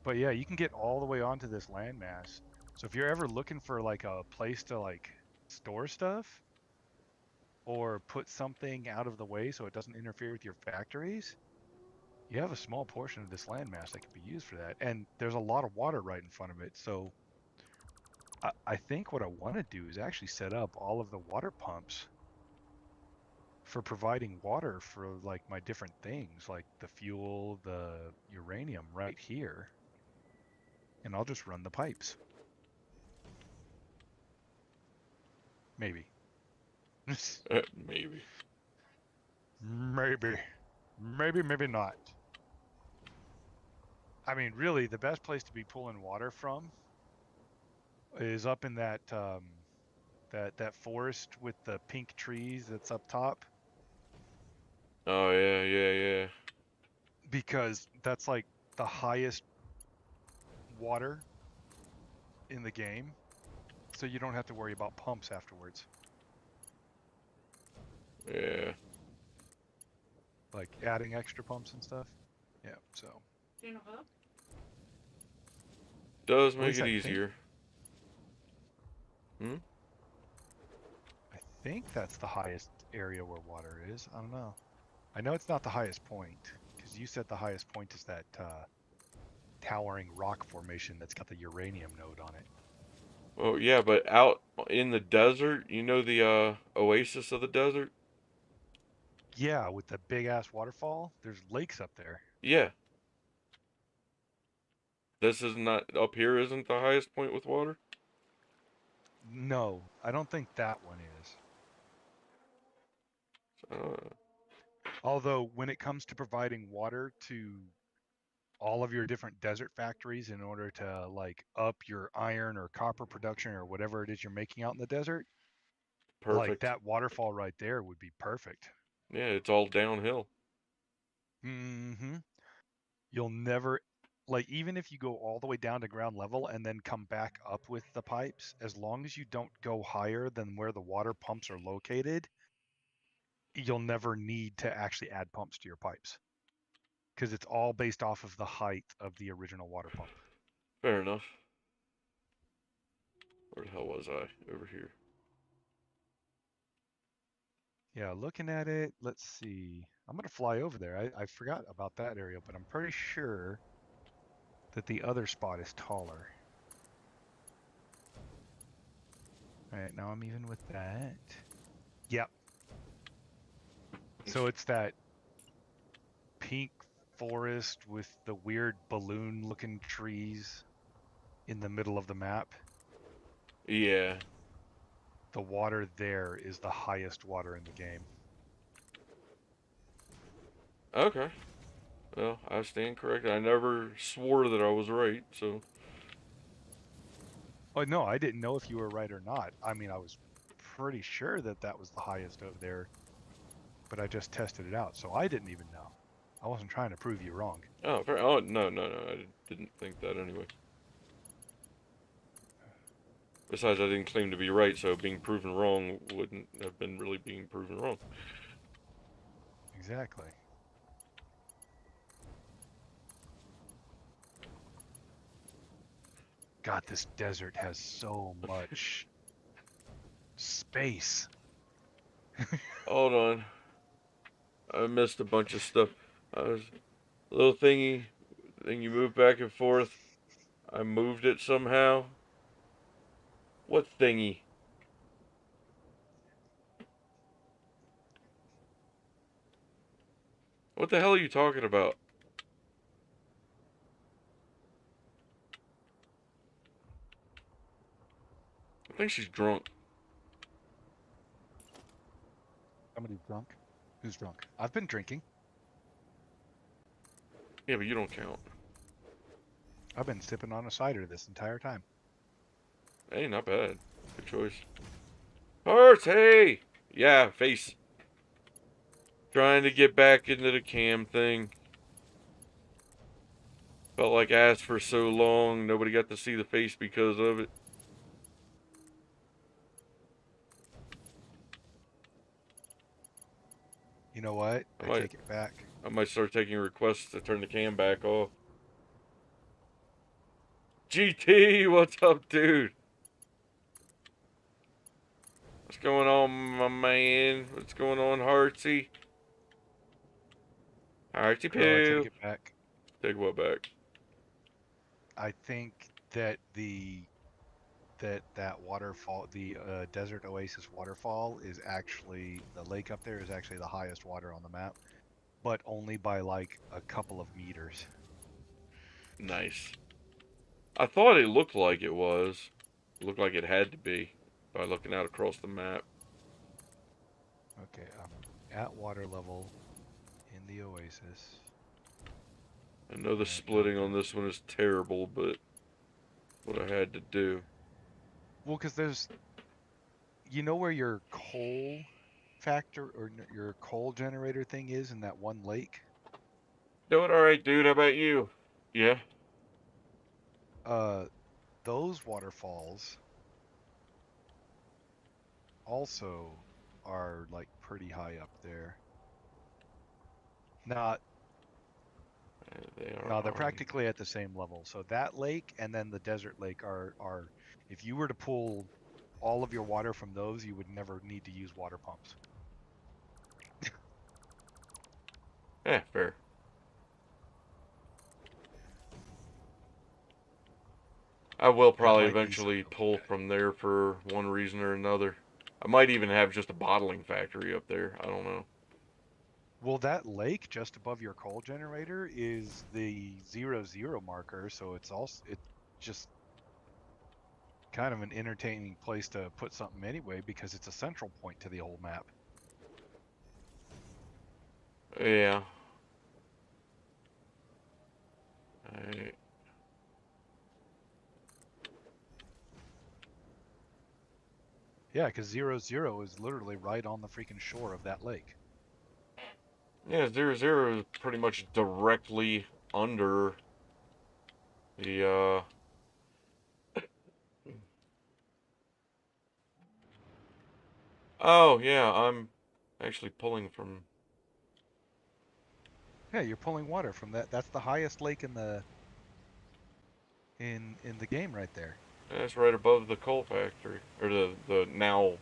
But yeah, you can get all the way onto this landmass. So if you're ever looking for like a place to like store stuff or put something out of the way so it doesn't interfere with your factories, you have a small portion of this landmass that can be used for that. And there's a lot of water right in front of it. So I think what I want to do is actually set up all of the water pumps for providing water for like my different things, like the fuel, the uranium right here. And I'll just run the pipes. Maybe. Maybe. Maybe. Maybe not. I mean, really, the best place to be pulling water from is up in that forest with the pink trees that's up top, Oh, yeah, yeah, yeah. because that's like the highest water in the game, so you don't have to worry about pumps afterwards. Yeah. Like adding extra pumps and stuff. Yeah, so Does at make least it I think easier. Hmm? I think that's the highest area where water is. I don't know. I know it's not the highest point, because you said the highest point is that towering rock formation that's got the uranium node on it. Oh, yeah, but out in the desert, you know the oasis of the desert? Yeah, with the big ass waterfall, there's lakes up there. Yeah. This is not, up here isn't the highest point with water? No, I don't think that one is. Uh, Although when it comes to providing water to all of your different desert factories in order to like up your iron or copper production or whatever it is you're making out in the desert, like Perfect. that waterfall right there would be perfect. Yeah, it's all downhill. Mm-hmm. You'll never, like, even if you go all the way down to ground level and then come back up with the pipes, as long as you don't go higher than where the water pumps are located, you'll never need to actually add pumps to your pipes because it's all based off of the height of the original water pump. Fair enough. Where the hell was I? Over here. Yeah, looking at it, let's see. I'm going to fly over there. I forgot about that area, but I'm pretty sure that the other spot is taller. All right, now I'm even with that. Yep. So it's that pink forest with the weird balloon looking trees in the middle of the map. Yeah. The water there is the highest water in the game. Okay. Well, I stand corrected. I never swore that I was right, so. Oh, no, I didn't know if you were right or not. I mean, I was pretty sure that that was the highest over there, but I just tested it out, so I didn't even know. I wasn't trying to prove you wrong. Oh, fair. Oh, no, no, no. I didn't think that anyway. Besides, I didn't claim to be right, so being proven wrong wouldn't have been really being proven wrong. Exactly. God, this desert has so much space. Hold on. I missed a bunch of stuff. I was little thingy. Then you move back and forth. I moved it somehow. What thingy? What the hell are you talking about? I think she's drunk. Somebody's drunk. Who's drunk? I've been drinking. Yeah, but you don't count. I've been sipping on a cider this entire time. Hey, not bad. Good choice. Hearts, hey! Yeah, face. Trying to get back into the cam thing. Felt like I asked for so long. Nobody got to see the face because of it. You know what? I I might, take it back. I might start taking requests to turn the cam back off. GT, what's up, dude? What's going on, my man? What's going on, Heartsy? Heartsy No, I take poo. it back. Take what back? I think that that waterfall, the desert oasis waterfall, is actually the lake up there is actually the highest water on the map, but only by like a couple of meters. Nice. I thought it looked like it was. It looked like it had to be by looking out across the map. Okay, at water level in the oasis. I know the Alright, now splitting on this one is terrible, but what I had to do. well, because there's, you know where your coal factor or your coal generator thing is in that one lake? Doing alright, dude. How about you? Yeah? Uh, those waterfalls also are like pretty high up there. Not They are No, they're alright. practically at the same level. So that lake and then the desert lake are if you were to pull all of your water from those, you would never need to use water pumps. Fair. I will That probably might be eventually something to pull look at. from there for one reason or another. I might even have just a bottling factory up there. I don't know. Well, that lake just above your coal generator is the 00 marker, so it's just kind of an entertaining place to put something anyway because it's a central point to the whole map. Yeah. Alright. Yeah, because 0, 0 is literally right on the freaking shore of that lake. Yeah, 0, 0 is pretty much directly under the, Oh, yeah, I'm actually pulling from... Yeah, you're pulling water from that. That's the highest lake in the in the game right there. That's right above the coal factory. Or the now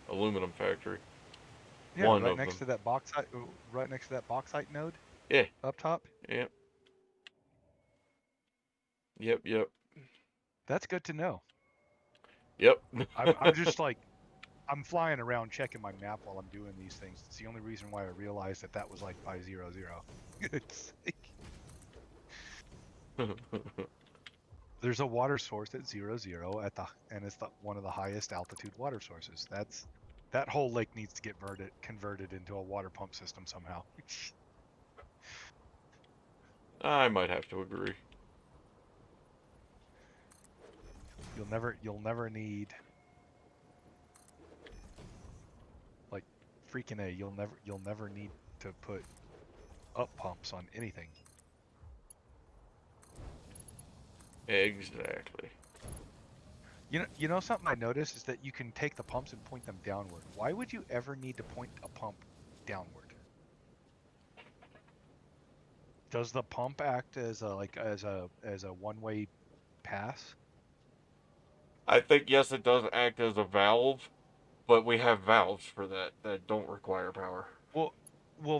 aluminum factory. Yeah, One right of next them. to that bauxite, right next to that bauxite node Yeah, up top. yep, yep. That's good to know. Yep. I'm just like I'm flying around checking my map while I'm doing these things. It's the only reason why I realized that that was like by 0, 0. It's like, there's a water source at 0, 0 at the and it's one of the highest altitude water sources. That whole lake needs to get converted into a water pump system somehow. I might have to agree. You'll never need like freaking A, you'll never need to put up pumps on anything. Exactly. You know something I noticed is that you can take the pumps and point them downward. Why would you ever need to point a pump downward? Does the pump act as a one-way pass? I think, yes, it does act as a valve, but we have valves for that don't require power. Well,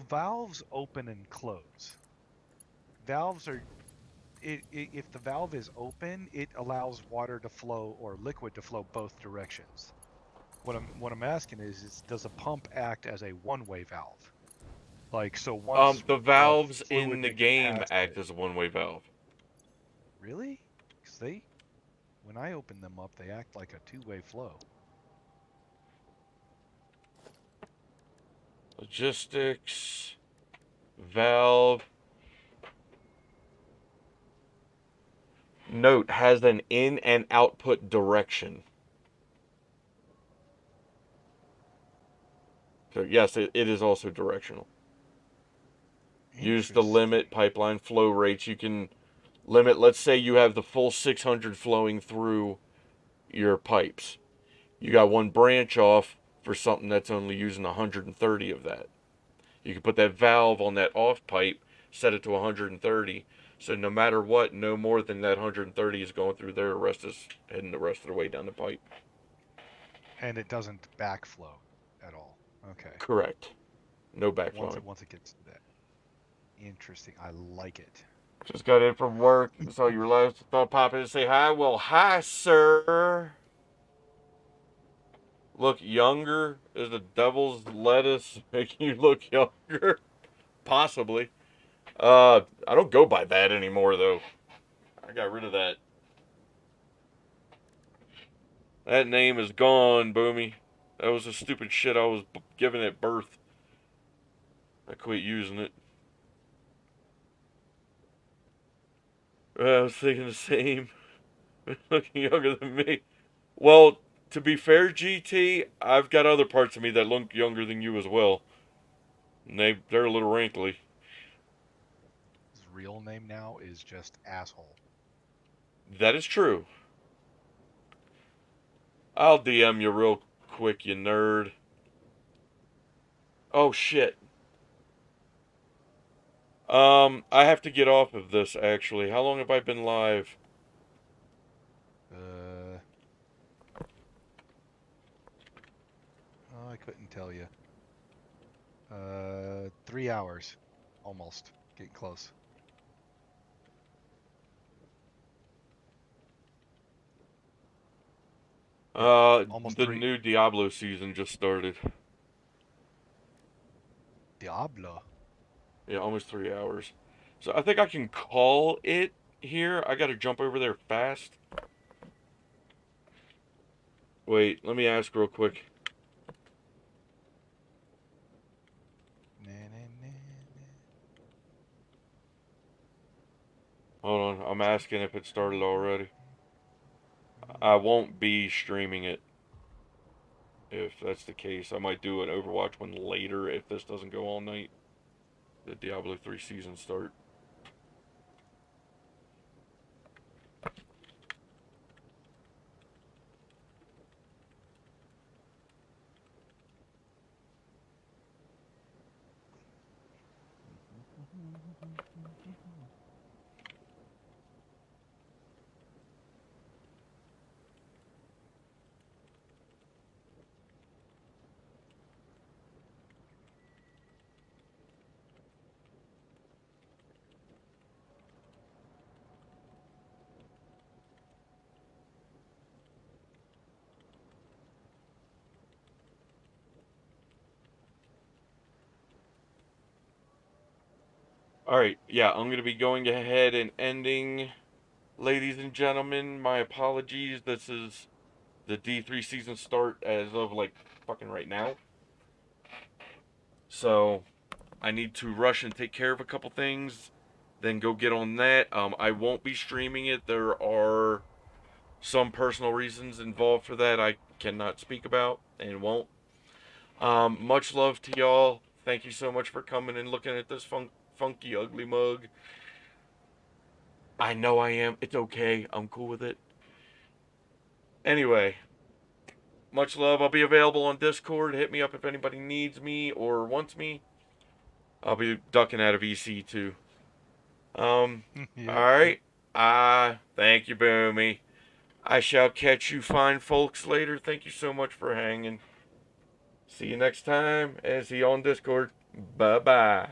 valves open and close. Valves are if the valve is open, it allows water to flow or liquid to flow both directions. What I'm asking is does a pump act as a one-way valve? Like so once The valves fluid in the makes it game past act it. as a one-way valve. Really? Because when I open them up, they act like a two-way flow. Logistics, valve. Note, has an in and output direction. So yes, it is also directional. Use the limit Interesting. pipeline flow rates. You can limit, let's say you have the full 600 flowing through your pipes. You got one branch off for something that's only using 130 of that. You can put that valve on that off pipe, set it to 130. So no matter what, no more than that 130 is going through there. The rest is heading the rest of the way down the pipe. And it doesn't backflow at all. Okay. Correct. No Once backflowing. it gets to that. Interesting. I like it. Just got in from work. Saw your last thought pop in and say hi. Well, hi, sir. Look younger? Is the devil's lettuce making you look younger? Possibly. I don't go by that anymore, though. I got rid of that. That name is gone, Boomy. That was the stupid shit I was given at birth. I quit using it. I was thinking the same. Looking younger than me. Well, to be fair, GT, I've got other parts of me that look younger than you as well. And they're a little wrinkly. His real name now is just asshole. That is true. I'll DM you real quick, you nerd. Oh shit. I have to get off of this actually. How long have I been live? Oh, I couldn't tell you. 3 hours, almost. Getting close. Yep, almost The three. new Diablo season just started. Diablo. Yeah, almost 3 hours. So I think I can call it here. I gotta jump over there fast. Wait, let me ask real quick. Nah, nah, nah, nah. Hold on, I'm asking if it started already. I won't be streaming it. If that's the case, I might do an Overwatch one later if this doesn't go all night. The Diablo 3 season start. Alright, yeah, I'm going to be going ahead and ending. Ladies and gentlemen, my apologies. This is the D3 season start as of like fucking right now. So, I need to rush and take care of a couple things, then go get on that. I won't be streaming it. There are some personal reasons involved for that I cannot speak about and won't. Much love to y'all. Thank you so much for coming and looking at this funky, ugly mug. I know I am. It's okay. I'm cool with it. Anyway, much love. I'll be available on Discord. Hit me up if anybody needs me or wants me. I'll be ducking out of EC too. Yeah. Alright. Thank you, Boomy. I shall catch you fine folks later. Thank you so much for hanging. See you next time and see you on Discord. Bye-bye.